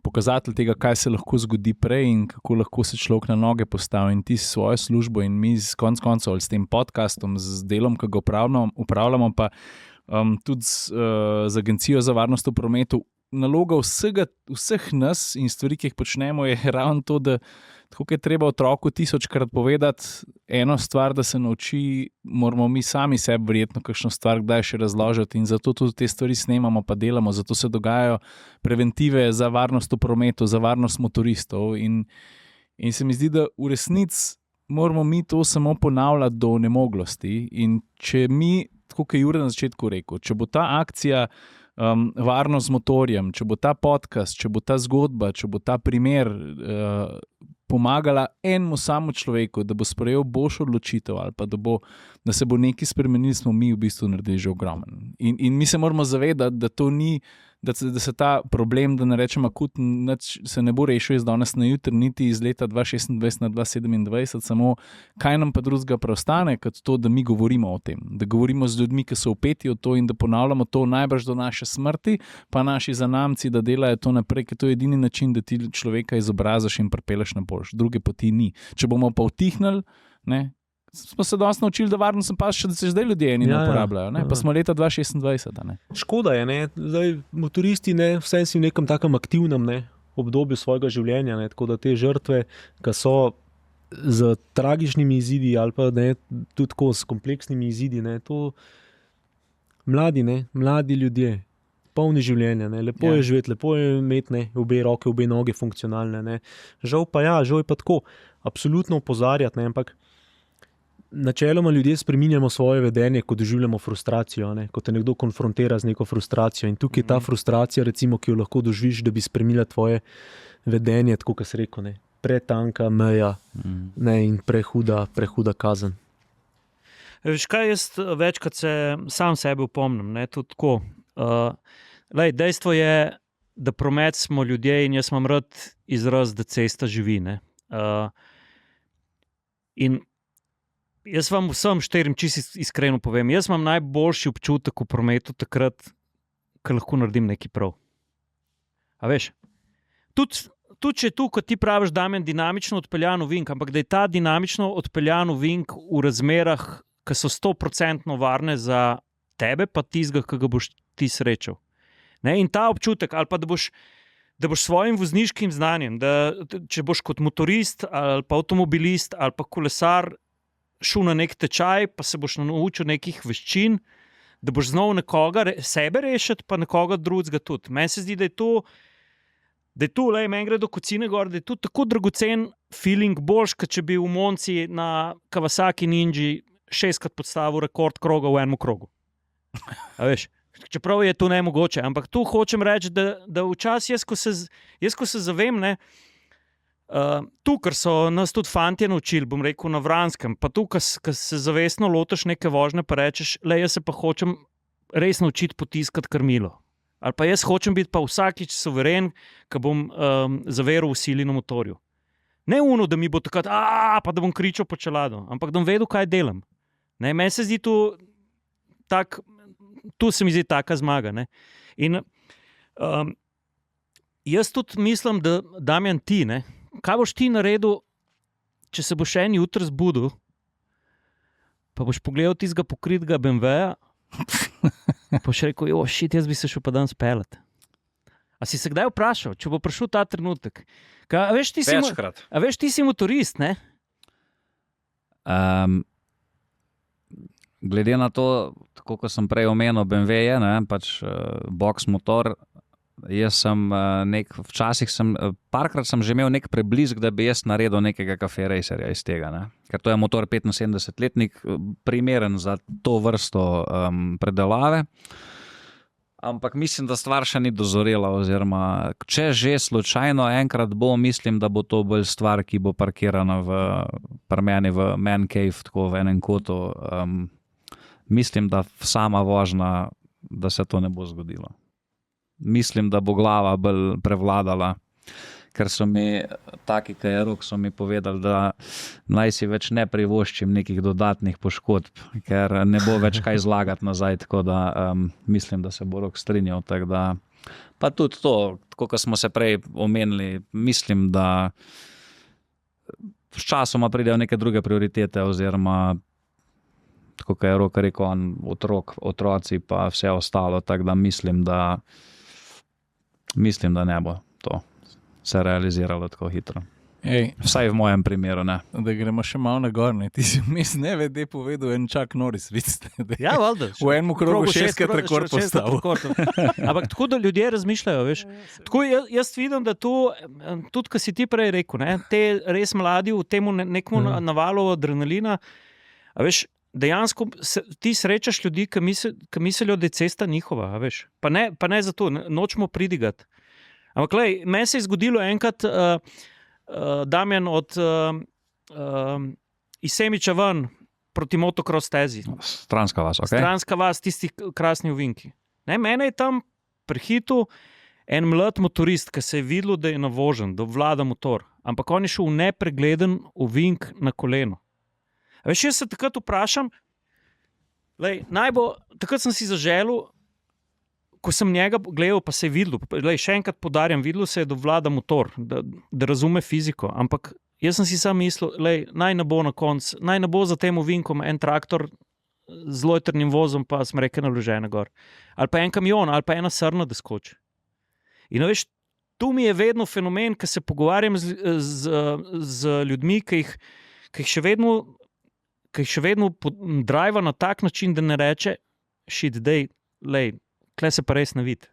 pokazatelj tega, kaj se lahko zgodi prej in kako lahko se človek na noge postavi, in ti s svojo službo in mi s koncev ali s tem podcastom, z delom, ki ga upravljamo, pa tudi z Agencijo za varnost v prometu. Naloga vseh nas in stvari, ki jih počnemo, je ravno to, da tako je treba otroku 1000krat povedati eno stvar, da se nauči, moramo mi sami sebi verjetno kakšno stvar kdaj še razložiti, in zato tudi te stvari snemamo pa delamo, zato se dogajajo preventive za varnost v prometu, za varnost motoristov, in se mi zdi, da v resnici moramo mi to samo ponavljati do onemoglosti, in če mi, tako kot je Jure na začetku rekel, če bo ta akcija varnost z motorjem, če bo ta podcast, če bo ta zgodba, če bo ta primer pomagala enemu samo človeku, da bo sprejel boljšo odločitev ali pa da se bo nekaj spremenil, smo mi v bistvu naredili že ogromen. In mi se moramo zavedati, da to ni, da se ta problem, da ne rečem akutno, se ne bo rešil iz danes na jutri, niti iz leta 2026 na 2027, samo kaj nam pa drugega preostane, kot to, da mi govorimo o tem, da govorimo z ljudmi, ki so vpeti v to in da ponavljamo to najbrž do naše smrti, pa naši zanamci, da delajo to naprej, ker to je edini način, da ti človeka izobraziš in pripeleš na boljš. Druge poti ni. Če bomo pa utihnili, ne, smo se dosti naučili, da varno sem pa še, da se zdaj ljudje ne uporabljajo, ne? Pa smo leta 2026. Ne? Škoda je, ne? Zdaj, motoristi vse si v nekem takem aktivnem obdobju svojega življenja, ne? Tako da te žrtve, ki so z tragičnimi izidi ali pa tudi tako s kompleksnimi izidi, to mladi ljudje, polni življenja, lepo je živeti, lepo je imeti obe roke, obe noge funkcionalne, žal pa tako, absolutno opozarjati, ampak načeloma ljudje spreminjamo svoje vedenje, ko doživljamo frustracijo, ko te nekdo konfrontira z neko frustracijo in tukaj je ta frustracija, recimo, ki jo lahko doživiš, da bi spremenila tvoje vedenje, tako kot si rekel, pretanka meja in prehuda kazen. Veš kaj, jaz večkrat se sam sebe opomnim, tudi tako. Dejstvo je, da promet smo ljudje in jaz imam rad izraz, da cesta živi. In jaz vam vsem šterim čisto iskreno povem, jaz imam najboljši občutek v prometu takrat, ko lahko naredim nekaj prav. A veš? Tudi če je tu, kot ti praviš, Damjan, dinamično odpeljan ovink, ampak da je ta dinamično odpeljan ovink v razmerah, ki so 100% varne za tebe, pa tistega, ki ga boš ti srečal. In ta občutek, ali pa da boš svojim vozniškim znanjem, da če boš kot motorist ali pa avtomobilist ali pa kolesar šel na nek tečaj, pa se boš naučil nekih veščin, da boš znal nekoga sebe rešiti, pa nekoga drugega tudi. Meni se zdi, da je to, meni gre do kocine gor, da je to tako dragocen feeling, boljš, kot če bi v Monci na Kawasaki Ninji 6-krat podstavil rekord kroga v enem krogu. A veš? Čeprav je to nemogoče, ampak tu hočem reči, da včasih jaz, ko se zavem, tu, ker so nas tudi fantje naučili, bom rekel na Vranskem, pa tu, ker se zavestno lotiš neke vožnje, pa rečeš, jaz se pa hočem res naučiti potiskati krmilo. Ali pa jaz hočem biti pa vsakič suveren, ko bom zaveril v sili na motorju. Ne uno, da mi bo takrat, pa da bom kričal po čeladu, ampak da bom vedel, kaj delam. Meni se zdi tu se mi zdi taka zmaga. In jaz tudi mislim, da Damjan ti, kaj boš ti naredil, če se boš en jutri zbudil, pa boš pogledal tistega pokritega BMW-ja, pa boš rekel, jaz bi se šel pa danes peljati. A si se kdaj vprašal, če bo prišel ta trenutek? Večkrat. A veš, ti si motorist, ne? Glede na to, tako kot sem prej omenil, BMW je, pač box motor, jaz sem parkrat sem že imel nek preblisk, da bi jaz naredil nekega cafe racerja iz tega, ker to je motor 75-letnik, primeren za to vrsto predelave, ampak mislim, da stvar še ni dozorela, oziroma če že slučajno enkrat bo, mislim, da bo to bolj stvar, ki bo parkirana pri meni v man cave, tako v enem kotu. Mislim, da sama vožnja, da se to ne bo zgodilo. Mislim, da bo glava bolj prevladala, ker so mi taki, ki je Rok, so mi povedali, da naj si več ne privoščim nekih dodatnih poškodb, ker ne bo več kaj zlagati nazaj, tako da mislim, da se bo Rok strinjal. Pa tudi to, tako kot smo se prej omenili, mislim, da sčasoma pridejo neke druge prioritete, oziroma tako kot je Rok rekel, otroci pa vse ostalo, tako da mislim, da ne bo to se realiziralo tako hitro. Vsaj v mojem primeru, ne. Da gremo še malo na gor, ne. Ti si vmes nevede povedal en Chuck Norris, vidite. Ja, valjda. V enem krogu 6-krat rekord postavil. Ampak tako, da ljudje razmišljajo, veš. Tako jaz vidim, da tu, tudi ko si ti prej rekel, te res mladi v temu nekemu navalu adrenalina, a veš, dejansko ti srečaš ljudi, ki mislijo, da je cesta njihova, a veš. Pa ne zato, nočemo pridigati. Ampak meni se je zgodilo enkrat, Damjan, od iz Semiča ven proti motocross stezi. Stranska vas, ok? Stranska vas, tisti krasni ovinki. Ne, mene je tam prehitil en mlad motorist, ki se je videl, da je navožen, da vlada motor, ampak on je šel v nepregleden ovink na koleno. Veš, jaz se takrat vprašam, takrat sem si zaželel, ko sem njega gledal, pa se je videl, še enkrat podarjam, videl se je, da vlada motor, da razume fiziko, ampak jaz sem si sam mislil, naj ne bo na koncu, naj ne bo za tem ovinkom en traktor z lojtrnim vozom, pa smreke naložene gor. Ali pa en kamion, ali pa ena srna, da skoči. In veš, tu mi je vedno fenomen, ko se pogovarjam z ljudmi, ki jih še vedno driva na tak način, da ne reče, shit, kle se pa res ne vidi.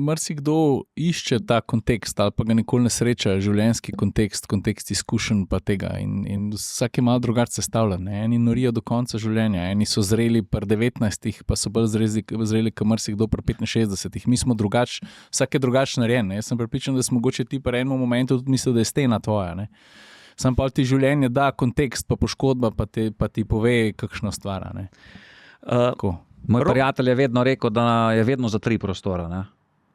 Marsikdo išče ta kontekst ali pa ga nikoli ne sreča, življenjski kontekst izkušenj pa tega in vsak je malo drugače sestavljen. Eni norijo do konca življenja, eni so zreli pri 19, pa so bolj zreli kot marsikdo pri 65. Mi smo drugač, vsak je drugače narejen. Jaz sem prepričan, da smo mogoče ti pri enem momentu tudi mislil, da je stena tvoja. Ne? Sam pa ti življenje da kontekst, pa poškodba, pa ti pove, kakšno stvar. Moj prijatelj je vedno rekel, da je vedno za 3 prostora, ne?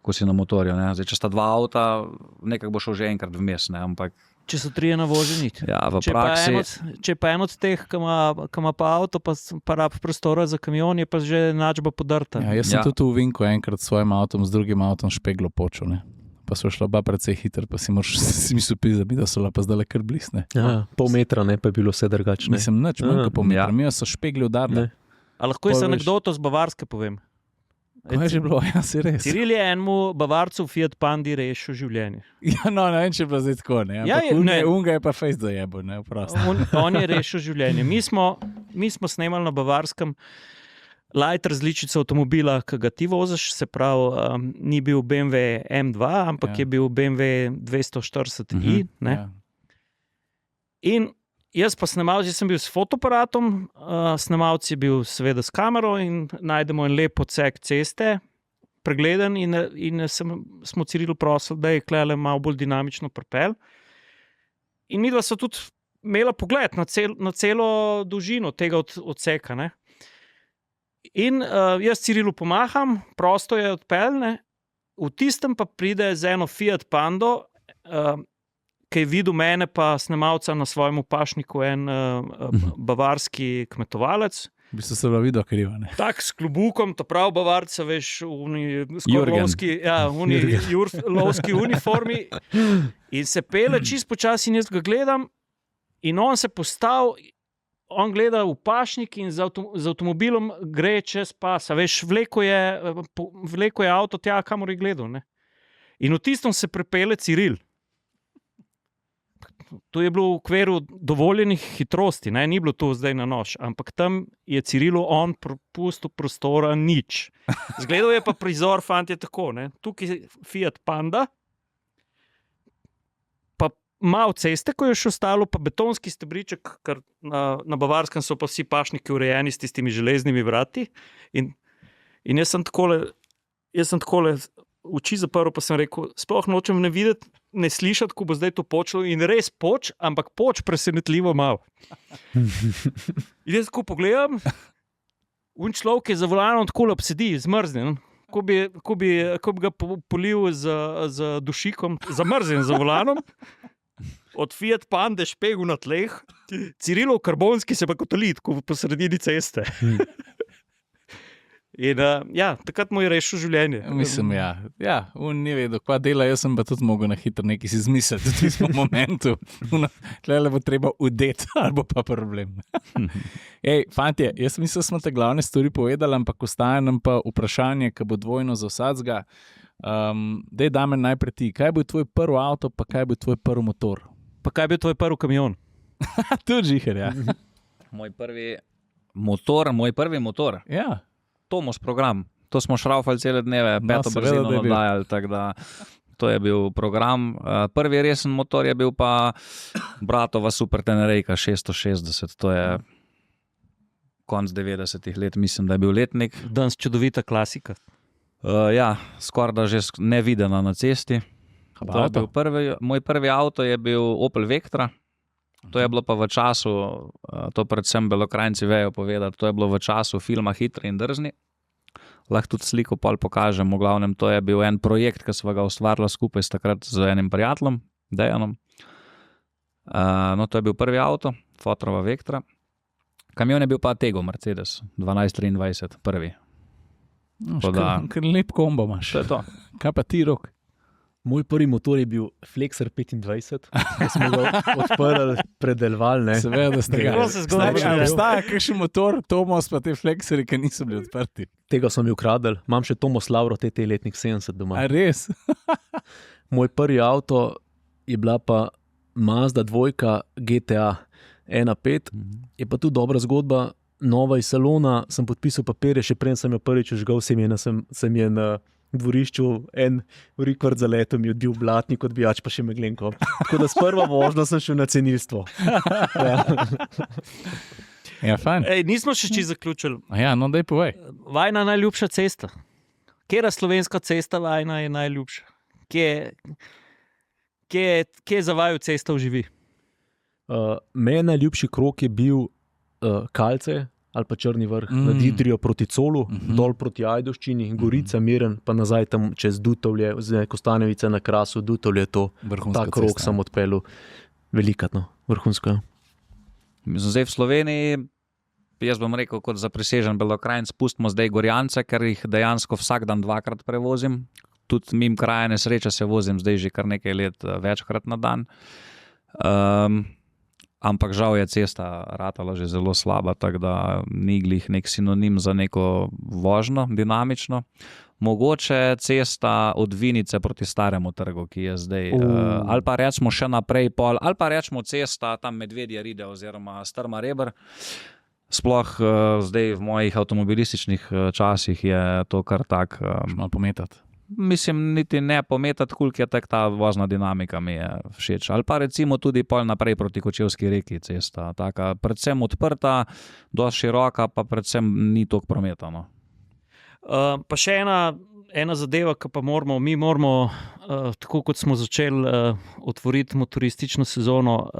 Ko si na motorju. Ne? Zdaj, če sta 2 avta, nekako bo šel že enkrat vmes. Ampak... Če so 3 navoženi. Ja, v praksi... Če pa en od teh, ki ima pa avto, pa rab prostora za kamion, je pa že načba podrta. Ja, jaz sem tudi v Vinku enkrat s svojim avtom, z drugim avtom špeglo počel. Ne? Pa so šla precej hitro, pa si mislil pisati, da so pa zdaj kar blisne. Ja, pol metra, ne, pa je bilo vse drugače. Mislim, nič manj kot pol metra. Mi so špegli udarili. A lahko jaz anekdoto z Bavarske povem? Kaj je že bilo? Ja, si res. Ciril je enemu Bavarcu v Fiat Pandi rešil življenje. Ja, no, ne vem, če je bilo zdaj tako, ne. Unga je pa fejst zajebo, ne, vprosti. On je rešil življenje. Mi smo snemali na Bavarskem light različico avtomobila, ki ga ti voziš, se pravi, ni bil BMW M2, ampak je bil BMW 240i, ne. In jaz pa snemalci, sem bil s fotoaparatom, snemalci je bil seveda s kamero in najdemo en lep odsek ceste, pregleden in smo Cirilu prosili, da je klele malo bolj dinamično pripel. In midva so tudi imela pogled na celo dolžino tega odseka. Ne? In jaz Cirilu pomaham, prosto je odpeljne, v tistem pa pride z eno Fiat Pando, ki je videl mene pa snemalca na svojem pašniku, en bavarski kmetovalec. Bi se bila videla kriva, ne? Tak, s klobukom, to prav bavarca, veš, lovski uniformi. In se pele čist počasi in jaz ga gledam in on se on gleda v pašnik in z avtomobilom gre čez pas. Veš, vleko je avto tja, kamor je gledal, ne? In v tistem se pripelje Ciril. To je bilo v okviru dovoljenih hitrosti, ne? Ni bilo to zdaj na nož, ampak tam je Cirilu on propustil prostora nič. Zgledal je pa prizor, fantje, tako, ne? Tukaj je Fiat Panda, pa malo ceste, ko je še ostalo, pa betonski stebriček, ker na Bavarskem so pa vsi pašniki urejeni s tistimi železnimi vrati. In jaz sem takole oči zaprl, pa sem rekel, sploh nočem ne videti, ne slišati, ko bo zdaj to počelo in res ampak presenetljivo malo. In jaz tako pogledam, un človek je za volanom tako obsedi, zmrznjen, ko bi ga polil z dušikom, zamrznjen za volanom, od Fiat Pande špegu na tleh, Cirilov karbonski se pa kotoli, tako po sredini ceste. In takrat mu je rešil življenje. Mislim, on ni vedel, kva dela, jaz sem pa tudi mogel na hitro nekaj si izmisliti v tistem momentu. Tlele bo treba udeti, ali bo pa problem. Ej, fantje, jaz mislim, da smo te glavne stvari povedali, ampak ostaja nam pa vprašanje, ki bo dvojno za vsadzga. Dej, Damjan, najprej ti, kaj bo tvoj prvi avto, pa kaj bo tvoj prvi motor? Pa kaj bo tvoj prvi kamion? Tudi žiher, ja. Moj prvi motor. Ja. Tomos program. To smo šraufali cele dneve, peto brzino nadajali, tako da to je bil program. Prvi resen motor je bil pa bratova Super Tenerejka 660, to je konc 90-ih let, mislim, da je bil letnik. Danes čudovita klasika. Ja, skoraj da že nevidena na cesti. Moj prvi avto je bil Opel Vectra. To je bilo pa v času, to predvsem Belokranjci vejo povedati, to je bilo v času filma Hitri in drzni. Lahko tudi sliko pol pokažem, v glavnem to je bil en projekt, ki sva ga ustvarila skupaj takrat z enim prijateljem, Dejanom. No, to je bil prvi avto, Fotrova Vectra. Kamion je bil pa Tego Mercedes, 1223, prvi. Ker lep kombo imaš. To je to. Kaj pa ti, Rok? Moj prvi motor je bil Flexer 25, ki smo ga odprli, predelovali. Seveda, da ste ga. Kako se zgodi? Obstaja kakšen motor, Tomos pa te Flexeri, ki niso bili odprti. Tega sem jih ukradel, imam še Tomos Lauro, te letnik 70 doma. A res? Moj prvi avto je bila pa Mazda 2 GTA 1.5, je pa tu dobra zgodba, nova iz salona, sem podpisal papirje, še prej sem jo prvič žgal, sem je na dvorišču en rekord za leto mi odbil blatnik, odbijač pa še meglenko. Tako da s prvo vožnjo sem šel na cenilstvo. Ja, fajn. Nismo še čisto zaključili. Ja, no daj povej. Vajna najljubša cesta. Katera slovenska cesta vajna je najljubša? Kje za vaju cesta živi? Meni najljubši krog je bil Kalce ali pa Črni vrh, nad Idrijo proti Colu, dol proti Ajdovščini, Gorica, Miren, pa nazaj tam čez Dutovlje, Kostanevice na Krasu, Dutovlje, ta krog sem odpeljal velikatno, vrhunsko. Zdaj v Sloveniji, jaz bom rekel, kot zaprisežen Belokranjec, pustimo zdaj Gorjance, ker jih dejansko vsak dan dvakrat prevozim. Tudi mimo kraja nesreče se vozim zdaj že kar nekaj let večkrat na dan. Ampak žal je cesta ratala že zelo slaba, tako da ni glih nek sinonim za neko vožnjo, dinamično. Mogoče cesta od Vinice proti Staremu trgu, ki je zdaj, ali pa rečemo še naprej pol, ali pa rečemo cesta tam Medvedje Ride oziroma Strma Reber. Sploh zdaj v mojih avtomobilističnih časih je to kar tak. Malo pometati. Mislim, niti ne pometati, koliko je tak ta vozna dinamika mi je všeč. Ali pa recimo tudi pol naprej proti Kočevski reki cesta. Taka predvsem odprta, dosti široka, pa predvsem ni toliko prometa. No. Pa še ena zadeva, ki pa mi moramo, tako kot smo začeli otvoriti motoristično sezono,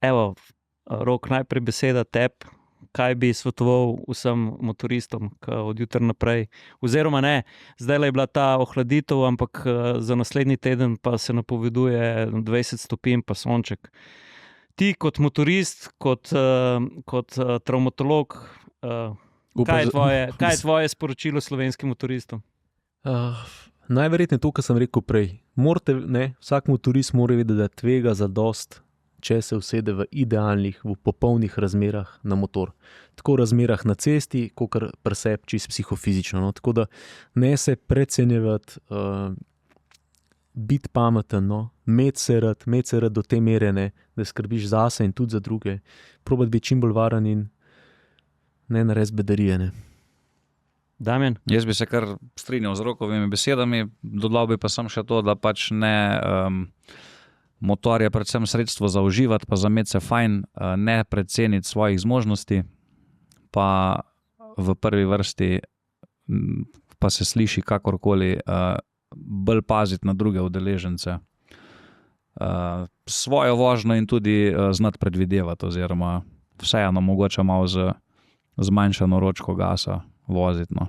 evo, Rok, najprej beseda tebi. Kaj bi svetoval vsem motoristom od jutra naprej? Oziroma ne, zdaj je bila ta ohladitev, ampak za naslednji teden pa se napoveduje 20 stopinj pa sonček. Ti kot motorist, kot travmatolog, kaj je tvoje sporočilo slovenskim motoristom? Najverjetneje to, kar sem rekel prej. Vsak motorist mora vedeti, da tvega zadosti, če se usede v idealnih, v popolnih razmerah na motor. Tako razmerah na cesti, kot pri sebi čisto psihofizično. No. Tako da ne se precenjevati, biti pameten, imeti se rad do te mere, ne, da skrbiš zase in tudi za druge. Probati biti čim bolj varen in ne narediti bedarije. Ne. Damjan? Jaz bi se kar strinjal z Rokovimi besedami, dodal bi pa sem še to, da pač ne... Motor je predvsem sredstvo za uživati, pa za imeti se fajn, ne preceniti svojih zmožnosti, pa v prvi vrsti pa se sliši kakorkoli bolj paziti na druge udeležence. Svojo vožnjo in tudi znati predvidevati, oziroma vseeno mogoče malo z zmanjšano ročko gasa voziti. No.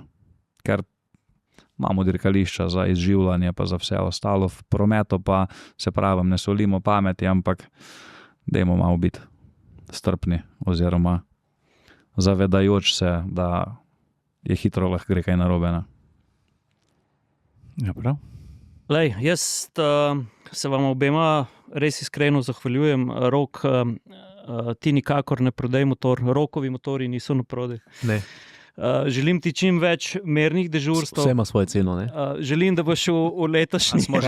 Ker imamo dirkališča za izživljanje, pa za vse ostalo. V prometu pa, se pravim, ne solimo pameti, ampak dajmo malo biti strpni, oziroma zavedajoč se, da je hitro lahko gre kaj narobe. Ja, prav. Lej, jaz se vam obema res iskreno zahvaljujem. Rok, ti nikakor ne prodaj motor, Rokovi motori niso na prodaj. Ne. Želim ti čim več mernih dežurstv. Vse ima svoje ceno, ne? Želim, da boš v letošnji... Smo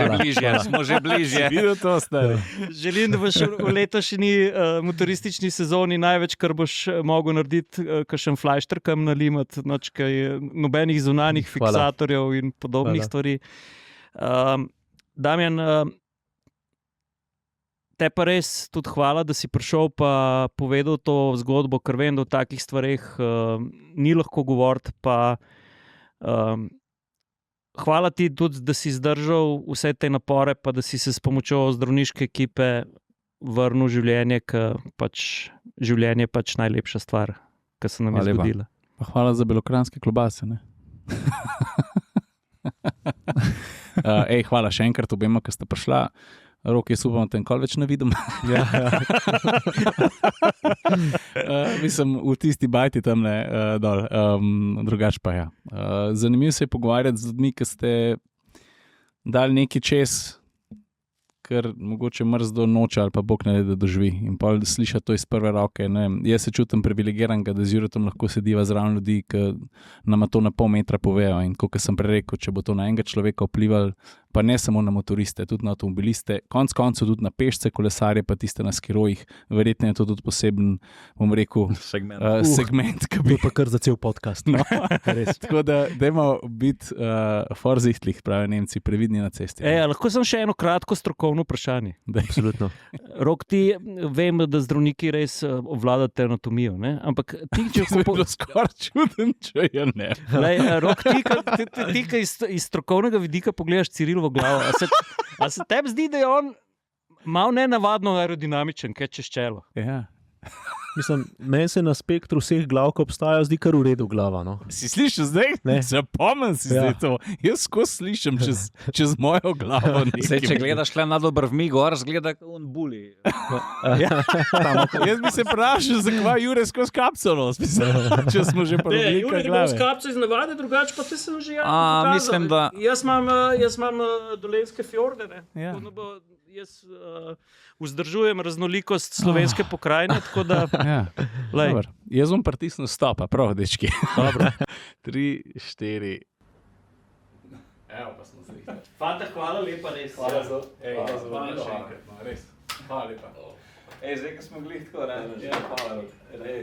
že bližje. Želim, da boš v letošnji motoristični sezoni največ, kar boš mogel narediti, kakšen flajšter kam nalimati, nobenih zunanjih fiksatorjev in podobnih stvari. Damjan, te pa res tudi hvala, da si prišel pa povedal to zgodbo, ker vem, da o takih stvareh ni lahko govoriti, pa hvala ti tudi, da si zdržal vse te napore, pa da si se s pomočjo zdravniške ekipe vrnil v življenje, ker pač življenje je pač najlepša stvar, ki se nam je zgodila. Pa hvala za belokranjske klobase. Hvala še enkrat obema, ki sta prišla. Rok, jaz upam, da te nikoli več ne vidim. Mislim, v tisti bajti tam dol, drugač pa ja. Zanimivo se je pogovarjati z ljudmi, ki ste dali nekaj čez, ker mogoče mrzdo noče ali pa Bog ne da doživi. In pa slišati to iz prve roke. Jaz se čutim privilegiranega, da z Juretom lahko sediva zraven ljudi, ki nama to na pol metra povejo. In kot sem prej rekel, če bo to na enega človeka vplivalo, pa ne samo na motoriste, tudi na avtomobiliste, konec koncev tudi na pešce, kolesarje, pa tiste na skirojih. Verjetno je to tudi poseben, bom rekel, segment. To je pa kar za cel podcast. No. Tako da dajmo biti vorsichtig, pravi Nemci, previdni na cesti. Lahko sem še eno kratko strokovno vprašanje. Absolutno. Rok, ti vem, da zdravniki res obvladate anatomijo, ne? Ampak ti, če bi bilo skoraj čuden, če je ne. Rok, ti, ki iz strokovnega vidika pogledaš Cirilovo glavo, a se tebi zdi, da je on malo nenavadno aerodinamičen, kaj čez čelo? Ja. Mislim, meni se na spektru vseh glav, ko obstajajo, zdi kar v redu glava. No? Si slišal zdaj? Zapomnim si zdaj to. Jaz skozi slišim čez mojo glavo. Sej, če gledaš le na dober v mi gor, zgleda kot on buli. Jaz bi se vprašal, zakaj Jure skozi kapsulo, če smo že porobili Jure je bil s kapsulo iz navade, drugače pa te sem že pokazal. Mislim, da... Jaz imam dolenjske fjorde, ne? Ja. Jaz vzdržujem raznolikost slovenske pokrajine, tako da... Ja. Jaz bom pritisnil stopa, prav, dečki. 3, 4... Evo, pa smo zrihali. Fanta, hvala lepa, res. Hvala za še enkrat, res. Hvala lepa. Zdaj, ko smo glih tako, hvala.